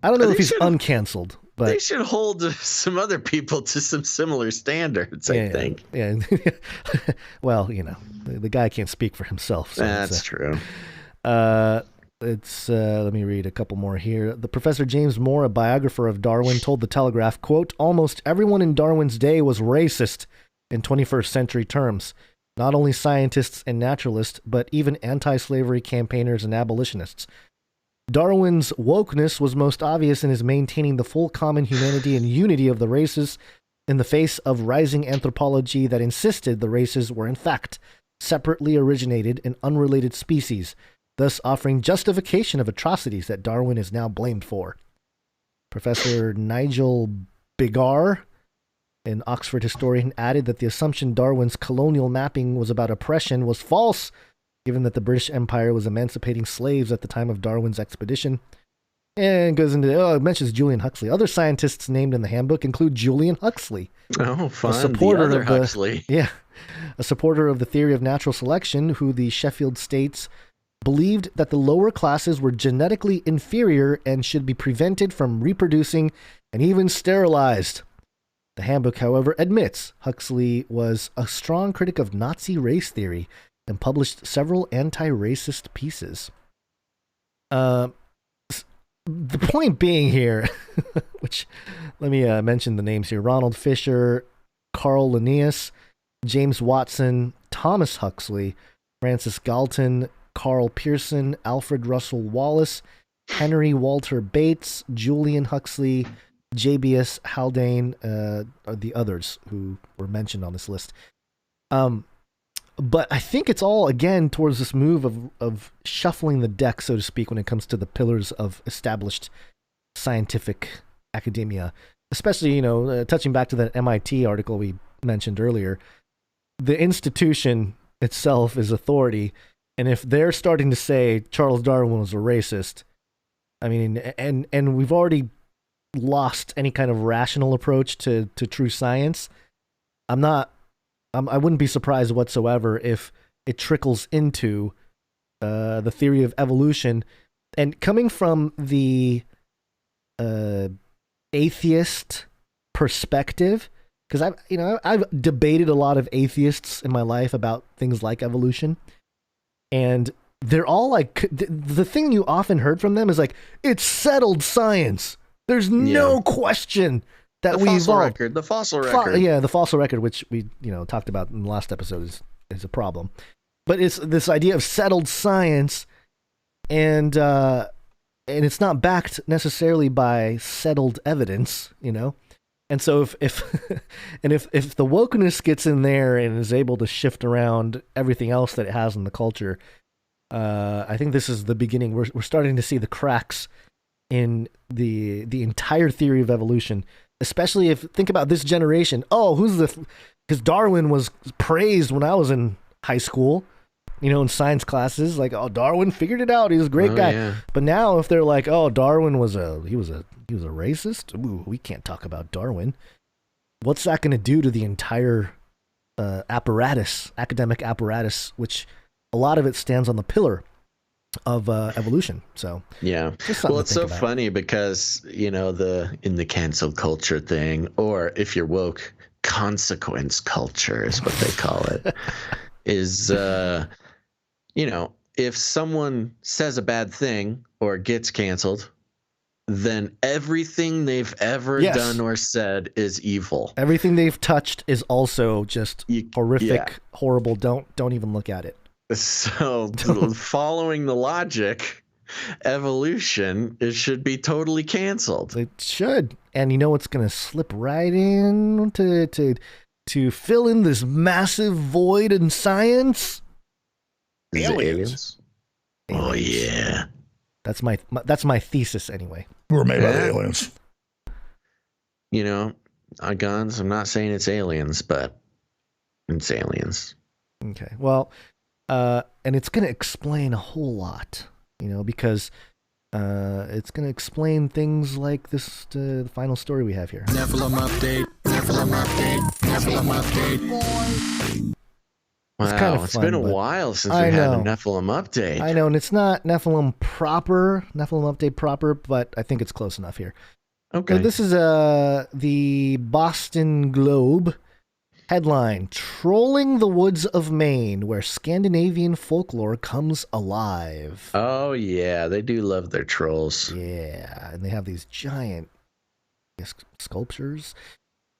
I don't know if he's uncanceled, but they should hold some other people to some similar standards, I think. Yeah. Well, the guy can't speak for himself. So that's true. Let me read a couple more here. The Professor James Moore, a biographer of Darwin, told The Telegraph, quote, almost everyone in Darwin's day was racist in 21st century terms. Not only scientists and naturalists, but even anti-slavery campaigners and abolitionists. Darwin's wokeness was most obvious in his maintaining the full common humanity and unity of the races in the face of rising anthropology that insisted the races were in fact separately originated in unrelated species, thus offering justification of atrocities that Darwin is now blamed for. Professor Nigel Bigar, an Oxford historian, added that the assumption Darwin's colonial mapping was about oppression was false, given that the British Empire was emancipating slaves at the time of Darwin's expedition. And goes into, it mentions Julian Huxley. Other scientists named in the handbook include Julian Huxley. Oh, fun. The other Huxley. Yeah. A supporter of the theory of natural selection, who the Sheffield states believed that the lower classes were genetically inferior and should be prevented from reproducing and even sterilized. The handbook, however, admits Huxley was a strong critic of Nazi race theory and published several anti-racist pieces. The point being here, which let me mention the names here: Ronald Fisher, Carl Linnaeus, James Watson, Thomas Huxley, Francis Galton, Carl Pearson, Alfred Russel Wallace, Henry Walter Bates, Julian Huxley, J.B.S. Haldane are the others who were mentioned on this list. But I think it's all, again, towards this move of shuffling the deck, so to speak, when it comes to the pillars of established scientific academia. Especially, touching back to that MIT article we mentioned earlier, the institution itself is authority. And if they're starting to say Charles Darwin was a racist, I mean, and we've already lost any kind of rational approach to true science, I wouldn't be surprised whatsoever if it trickles into the theory of evolution. And coming from the atheist perspective, because I've debated a lot of atheists in my life about things like evolution, and they're all like, the thing you often heard from them is like, it's settled science. There's no question that we evolved. The fossil record. The fossil record, which we talked about in the last episode, is a problem. But it's this idea of settled science, and it's not backed necessarily by settled evidence, And so if the wokeness gets in there and is able to shift around everything else that it has in the culture, I think this is the beginning. We're starting to see the cracks in the entire theory of evolution. Especially if think about this generation. Oh, because Darwin was praised when I was in high school, in science classes. Like, oh, Darwin figured it out. He was a great guy. Yeah. But now, if they're like, oh, Darwin was a racist. Ooh, we can't talk about Darwin. What's that going to do to the entire academic apparatus, which a lot of it stands on the pillar of evolution. So yeah, well, it's so funny because in the cancel culture thing, or if you're woke, consequence culture is what they call it. Is if someone says a bad thing or gets canceled, then everything they've ever done or said is evil. Everything they've touched is also just horrific, horrible. Don't even look at it. So, following the logic, evolution, it should be totally canceled. It should. And what's going to slip right in to fill in this massive void in science? Aliens. Oh, yeah. That's my thesis anyway. We're made by aliens. Guns, I'm not saying it's aliens, but it's aliens. Okay. Well, and it's going to explain a whole lot, because it's going to explain things like this, the final story we have here. Nephilim update. Wow, it's been a while since we had a Nephilim update. I know, and it's not Nephilim update proper, but I think it's close enough here. Okay. So this is the Boston Globe. Headline: Trolling the Woods of Maine, where Scandinavian folklore comes alive. Oh, yeah. They do love their trolls. Yeah. And they have these giant sculptures.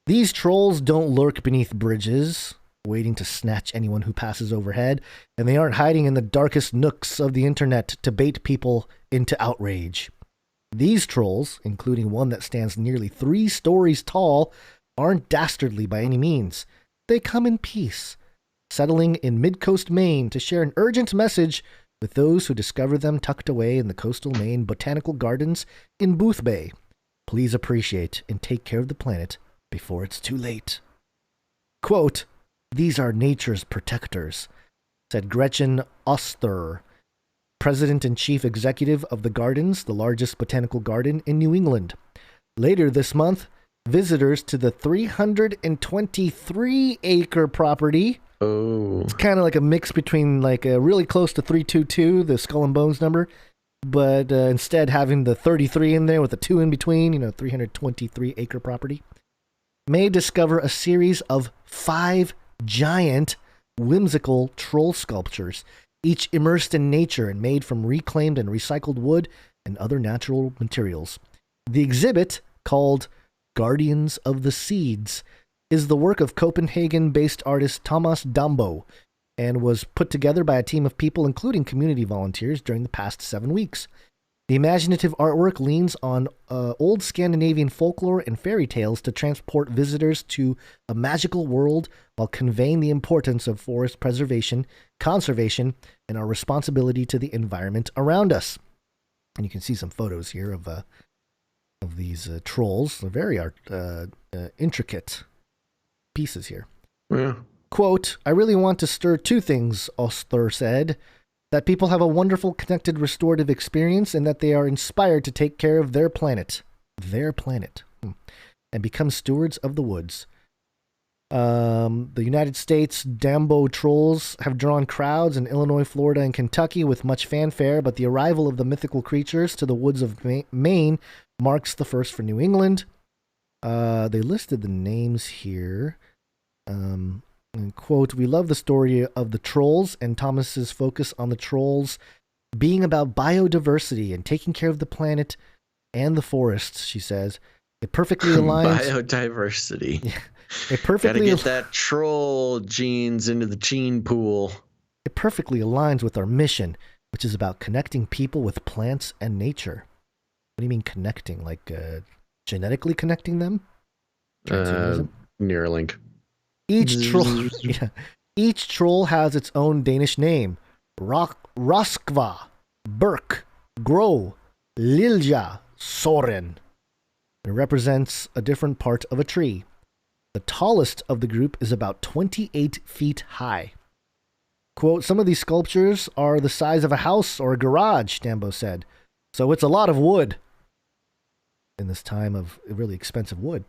These trolls don't lurk beneath bridges, waiting to snatch anyone who passes overhead. And they aren't hiding in the darkest nooks of the internet to bait people into outrage. These trolls, including one that stands nearly 3 stories tall, aren't dastardly by any means. They come in peace, settling in mid-coast Maine to share an urgent message with those who discover them tucked away in the coastal Maine botanical gardens in Booth Bay. Please appreciate and take care of the planet before it's too late. Quote, "These are nature's protectors," said Gretchen Oster, president and chief executive of the Gardens, the largest botanical garden in New England. Later this month, visitors to the 323-acre property Oh. It's kind of like a mix between like really close to 322, the Skull and Bones number, but instead having the 33 in there with a 2 in between, 323 acre property, may discover a series of 5 giant, whimsical troll sculptures, each immersed in nature and made from reclaimed and recycled wood and other natural materials. The exhibit, called Guardians of the Seeds, is the work of Copenhagen-based artist Thomas Dambo and was put together by a team of people, including community volunteers, during the past 7 weeks. The imaginative artwork leans on old Scandinavian folklore and fairy tales to transport visitors to a magical world while conveying the importance of forest preservation, conservation, and our responsibility to the environment around us. And you can see some photos here of these trolls. They're very intricate pieces here. Yeah. Quote, "I really want to stir 2 things," Oster said. "That people have a wonderful, connected, restorative experience and that they are inspired to take care of their planet. Their planet. And become stewards of the woods." The United States Dambo trolls have drawn crowds in Illinois, Florida, and Kentucky with much fanfare, but the arrival of the mythical creatures to the woods of Maine marks the first for New England. They listed the names here. And quote, "We love the story of the trolls and Thomas's focus on the trolls being about biodiversity and taking care of the planet and the forests," she says. "It perfectly aligns." Biodiversity. Yeah, it perfectly Gotta get that troll genes into the gene pool. "It perfectly aligns with our mission, which is about connecting people with plants and nature." What do you mean connecting? Like genetically connecting them? Neuralink. Each troll has its own Danish name. Roskva, Berk, Gro, Lilja, Soren. It represents a different part of a tree. The tallest of the group is about 28 feet high. Quote, "Some of these sculptures are the size of a house or a garage," Dambo said. "So it's a lot of wood." In this time of really expensive wood.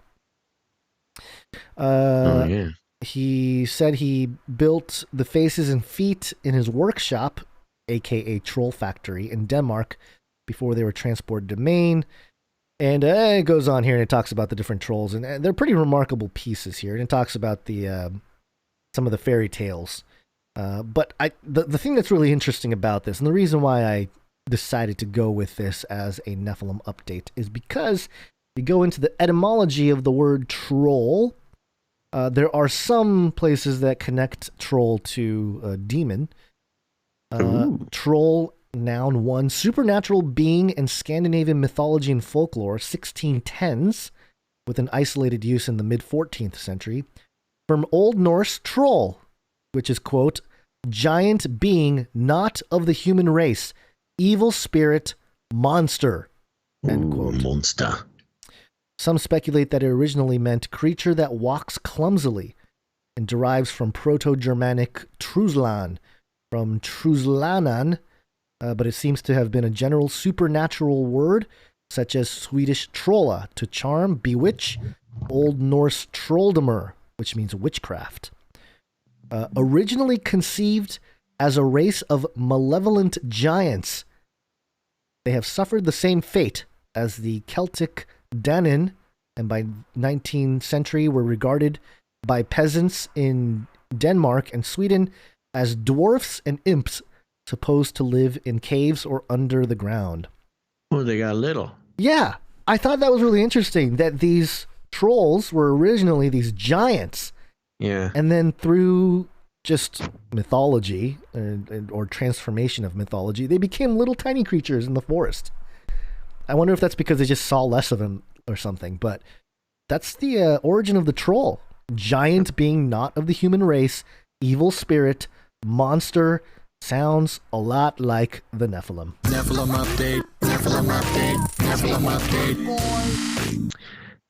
Yeah. He said he built the faces and feet in his workshop, aka Troll Factory, in Denmark before they were transported to Maine. And it goes on here and it talks about the different trolls, and they're pretty remarkable pieces here. And it talks about the some of the fairy tales. But the thing that's really interesting about this, and the reason why I decided to go with this as a Nephilim update, is because you go into the etymology of the word troll. There are some places that connect troll to demon. Troll, noun 1, supernatural being in Scandinavian mythology and folklore, 1610s, with an isolated use in the mid-14th century. From Old Norse troll, which is, quote, "giant being not of the human race, evil spirit, monster," end quote. Monster. Some speculate that it originally meant creature that walks clumsily and derives from Proto-Germanic truslan, from truslanan, but it seems to have been a general supernatural word, such as Swedish trolla, to charm, bewitch, Old Norse trolldomr, which means witchcraft. Originally conceived as a race of malevolent giants, they have suffered the same fate as the Celtic Danin, and by 19th century were regarded by peasants in Denmark and Sweden as dwarfs and imps supposed to live in caves or under the ground. Oh, they got little. Yeah, I thought that was really interesting that these trolls were originally these giants. Yeah. And then through just mythology or transformation of mythology, they became little tiny creatures in the forest. I wonder if that's because they just saw less of them or something, but that's the origin of the troll. Giant being not of the human race, evil spirit, monster, sounds a lot like the Nephilim. Nephilim update, Nephilim update, Nephilim update.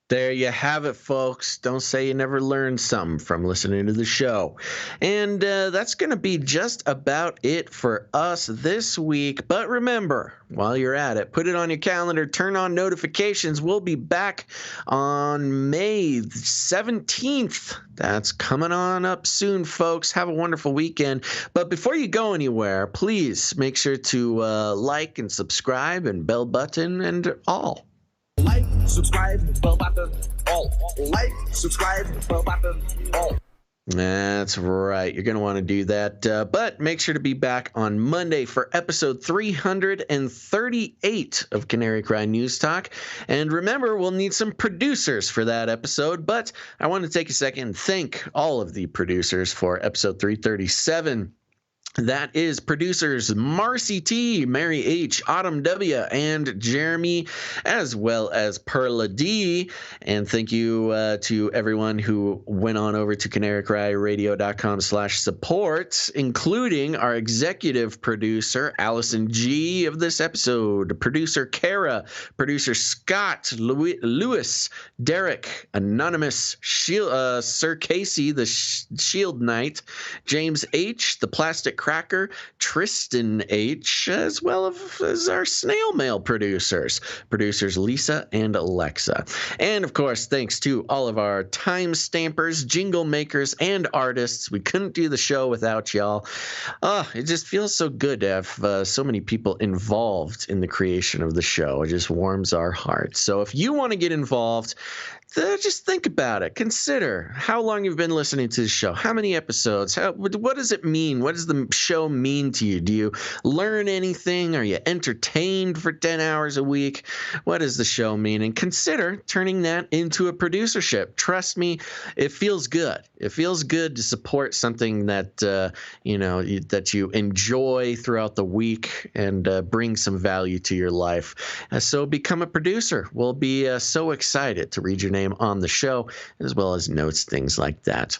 There you have it, folks. Don't say you never learned something from listening to the show. And that's going to be just about it for us this week. But remember, while you're at it, put it on your calendar, turn on notifications. We'll be back on May 17th. That's coming on up soon, folks. Have a wonderful weekend. But before you go anywhere, please make sure to like and subscribe and bell button and all. Like, subscribe, bell button, all. Like, subscribe, bell button, all. That's right. You're going to want to do that. But make sure to be back on Monday for episode 338 of Canary Cry News Talk. And remember, we'll need some producers for that episode. But I want to take a second and thank all of the producers for episode 337. That is producers Marcy T, Mary H, Autumn W, and Jeremy, as well as Perla D. And thank you to everyone who went on over to canarycryradio.com/support, including our executive producer, Allison G, of this episode, producer Kara, producer Scott, Lewis, Derek, Anonymous, Sir Casey, the Shield Knight, James H, the Plastic Cracker, Tristan H, as well as our snail mail producers Lisa and Alexa. And of course, thanks to all of our time stampers, jingle makers, and artists. We couldn't do the show without y'all. It just feels so good to have so many people involved in the creation of the show. It just warms our hearts. So if you want to get involved, just think about it. Consider how long you've been listening to the show. How many episodes? What does it mean? What does the show mean to you? Do you learn anything? Are you entertained for 10 hours a week? What does the show mean? And consider turning that into a producership. Trust me, it feels good. It feels good to support something that that you enjoy throughout the week and bring some value to your life. So become a producer. We'll be so excited to read your name on the show, as well as notes, things like that.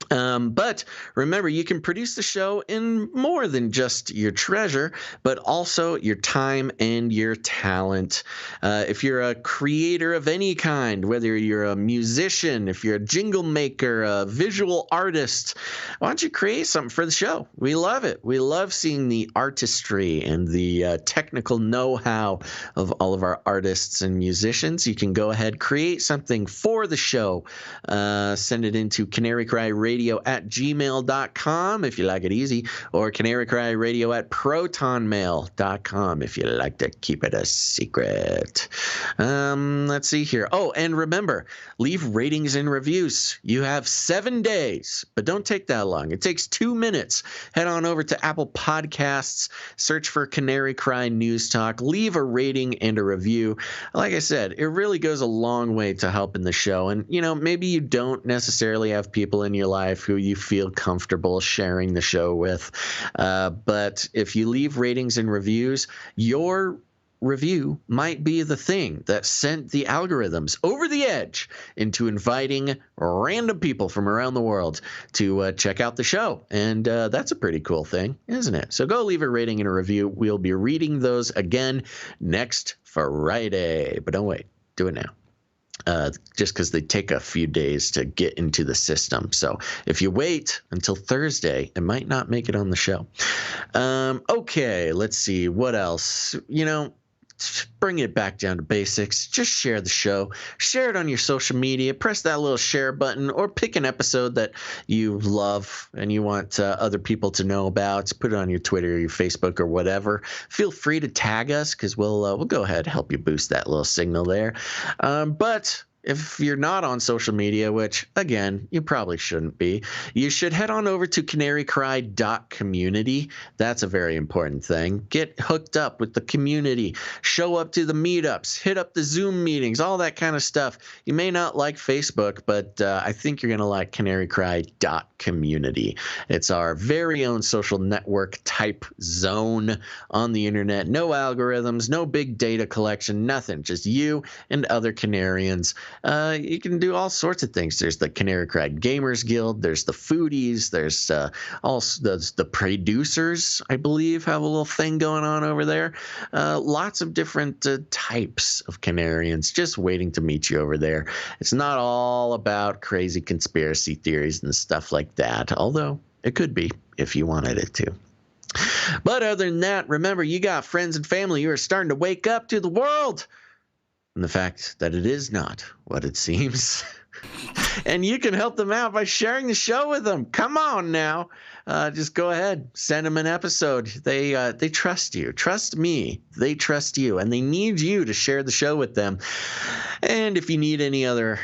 But remember, you can produce the show in more than just your treasure, but also your time and your talent. If you're a creator of any kind, whether you're a musician, if you're a jingle maker, a visual artist, why don't you create something for the show? We love it. We love seeing the artistry and the technical know-how of all of our artists and musicians. You can go ahead, create something for the show. Send it into canarycryradio@gmail.com if you like it easy, or canarycryradio@protonmail.com if you like to keep it a secret. Let's see here. Oh, and remember, leave ratings and reviews. You have 7 days, but don't take that long. It takes 2 minutes. Head on over to Apple Podcasts, search for Canary Cry News Talk, leave a rating and a review. Like I said, it really goes a long way to helping the show. And, maybe you don't necessarily have people in your life who you feel comfortable sharing the show with. But if you leave ratings and reviews, your review might be the thing that sent the algorithms over the edge into inviting random people from around the world to check out the show. And that's a pretty cool thing, isn't it? So go leave a rating and a review. We'll be reading those again next Friday. But don't wait. Do it now. Just because they take a few days to get into the system. So if you wait until Thursday, it might not make it on the show. Okay, let's see. What else? Bring it back down to basics. Just share the show. Share it on your social media. Press that little share button, or pick an episode that you love and you want other people to know about. Put it on your Twitter or your Facebook or whatever. Feel free to tag us, because we'll go ahead and help you boost that little signal there. But if you're not on social media, which, again, you probably shouldn't be, you should head on over to canarycry.community. That's a very important thing. Get hooked up with the community. Show up to the meetups. Hit up the Zoom meetings, all that kind of stuff. You may not like Facebook, but I think you're going to like canarycry.community. It's our very own social network type zone on the internet. No algorithms, no big data collection, nothing. Just you and other Canarians You can do all sorts of things. There's the Canary Cry Gamers Guild. There's the foodies. There's also the producers, I believe, have a little thing going on over there. Lots of different types of Canarians just waiting to meet you over there. It's not all about crazy conspiracy theories and stuff like that, although it could be if you wanted it to. But other than that, remember, you got friends and family who are starting to wake up to the world and the fact that it is not what it seems. And you can help them out by sharing the show with them. Come on now. Just go ahead. Send them an episode. They trust you. Trust me. They trust you. And they need you to share the show with them. And if you need any other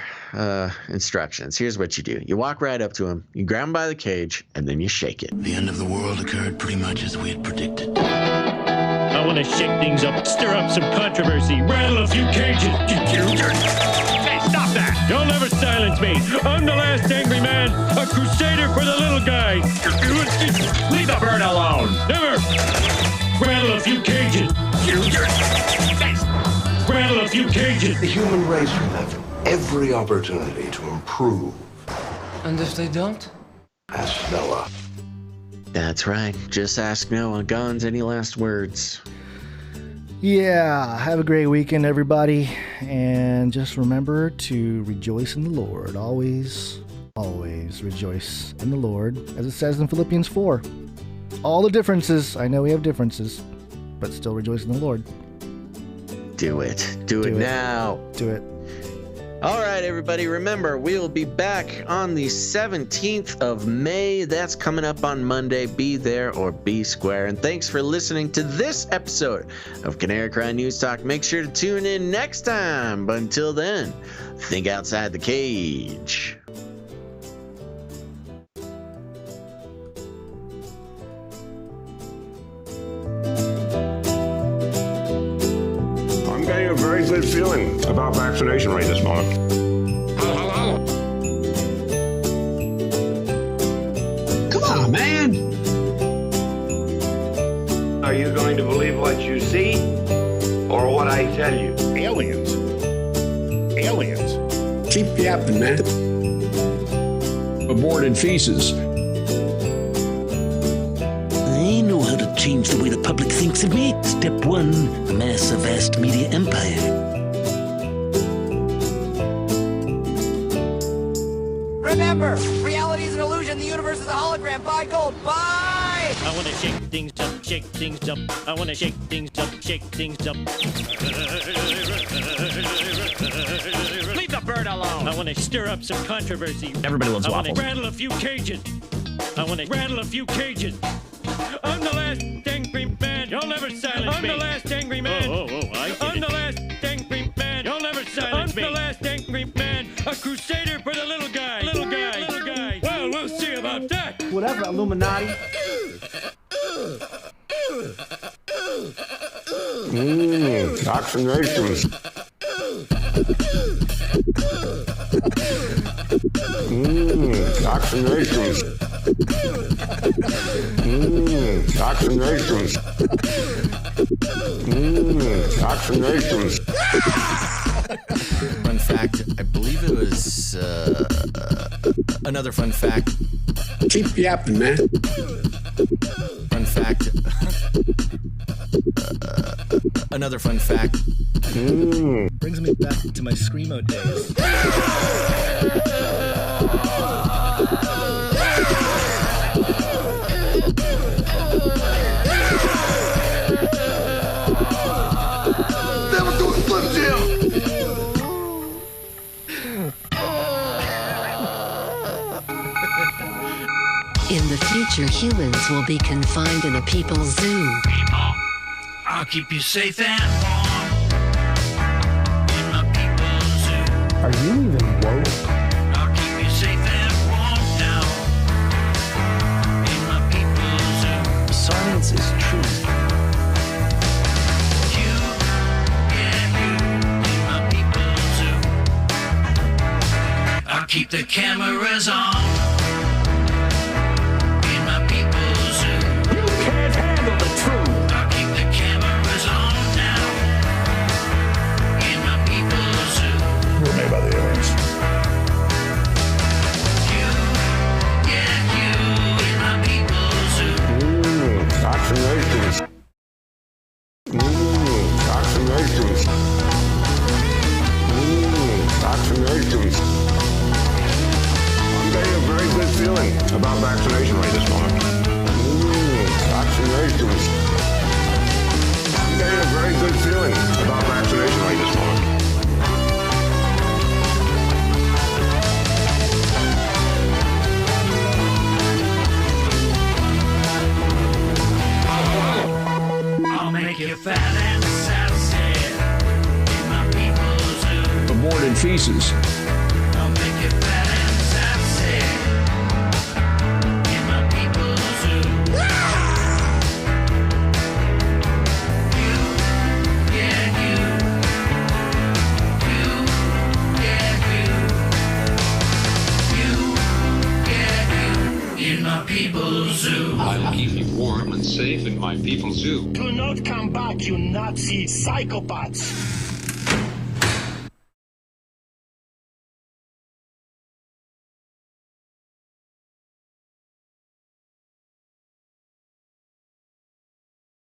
instructions, here's what you do. You walk right up to them. You grab them by the cage. And then you shake it. The end of the world occurred pretty much as we had predicted. I want to shake things up, stir up some controversy, rattle a few cages. Hey, stop that! You'll never silence me. I'm the last angry man, a crusader for the little guy. Leave the bird alone. Never. Rattle a few cages. Rattle a few cages. The human race will have every opportunity to improve. And if they don't? Ask Noah. That's right. Just ask Noah. Guns, any last words? Yeah, have a great weekend, everybody. And just remember to rejoice in the Lord. Always, always rejoice in the Lord, as it says in Philippians 4. All the differences, I know we have differences, but still rejoice in the Lord. Do it. Do it now. Do it. All right, everybody, remember, we will be back on the 17th of May. That's coming up on Monday. Be there or be square. And thanks for listening to this episode of Canary Cry News Talk. Make sure to tune in next time. But until then, think outside the cage. I'm getting a very good feeling about vaccination right this moment. Come on, man. Are you going to believe what you see or what I tell you? Aliens. Aliens. Keep yapping, man. Aborted feces. I know how to change the way the public thinks of me. Step 1, amass a vast media empire. Remember, reality is an illusion. The universe is a hologram. Buy gold. Buy! I want to shake things up, shake things up. I want to shake things up, shake things up. Leave the bird alone. I want to stir up some controversy. Everybody loves waffles. I want to rattle a few cages. I want to rattle a few cages. I'm the last angry man. You'll never silence me. I'm the last angry man. I get I'm the last angry man. You'll never silence me. I'm the last angry man. A crusader for the little guy. Little guy. Little guy. Well, we'll see about that. Whatever, Illuminati. Vaccinations. Vaccinations. Vaccinations. Vaccinations. Fun fact, I believe it was another fun fact. Keep yapping, man. Fun fact. Another fun fact. Brings me back to my Screamo days. Never do a Slim Jim! In the future, humans will be confined in a people's zoo. People, I'll keep you safe and warm in my people's zoo. Are you even woke? I'll keep you safe and warm now in my people's zoo. Science is truth. You, yeah, you in my people's zoo. I'll keep the cameras on. By the more than feces. I'll make it fat and sassy in my people's zoo. You, yeah, you, yeah, you, in my people's zoo. I'll keep you warm and safe in my people's zoo. Do not come back, you Nazi psychopaths.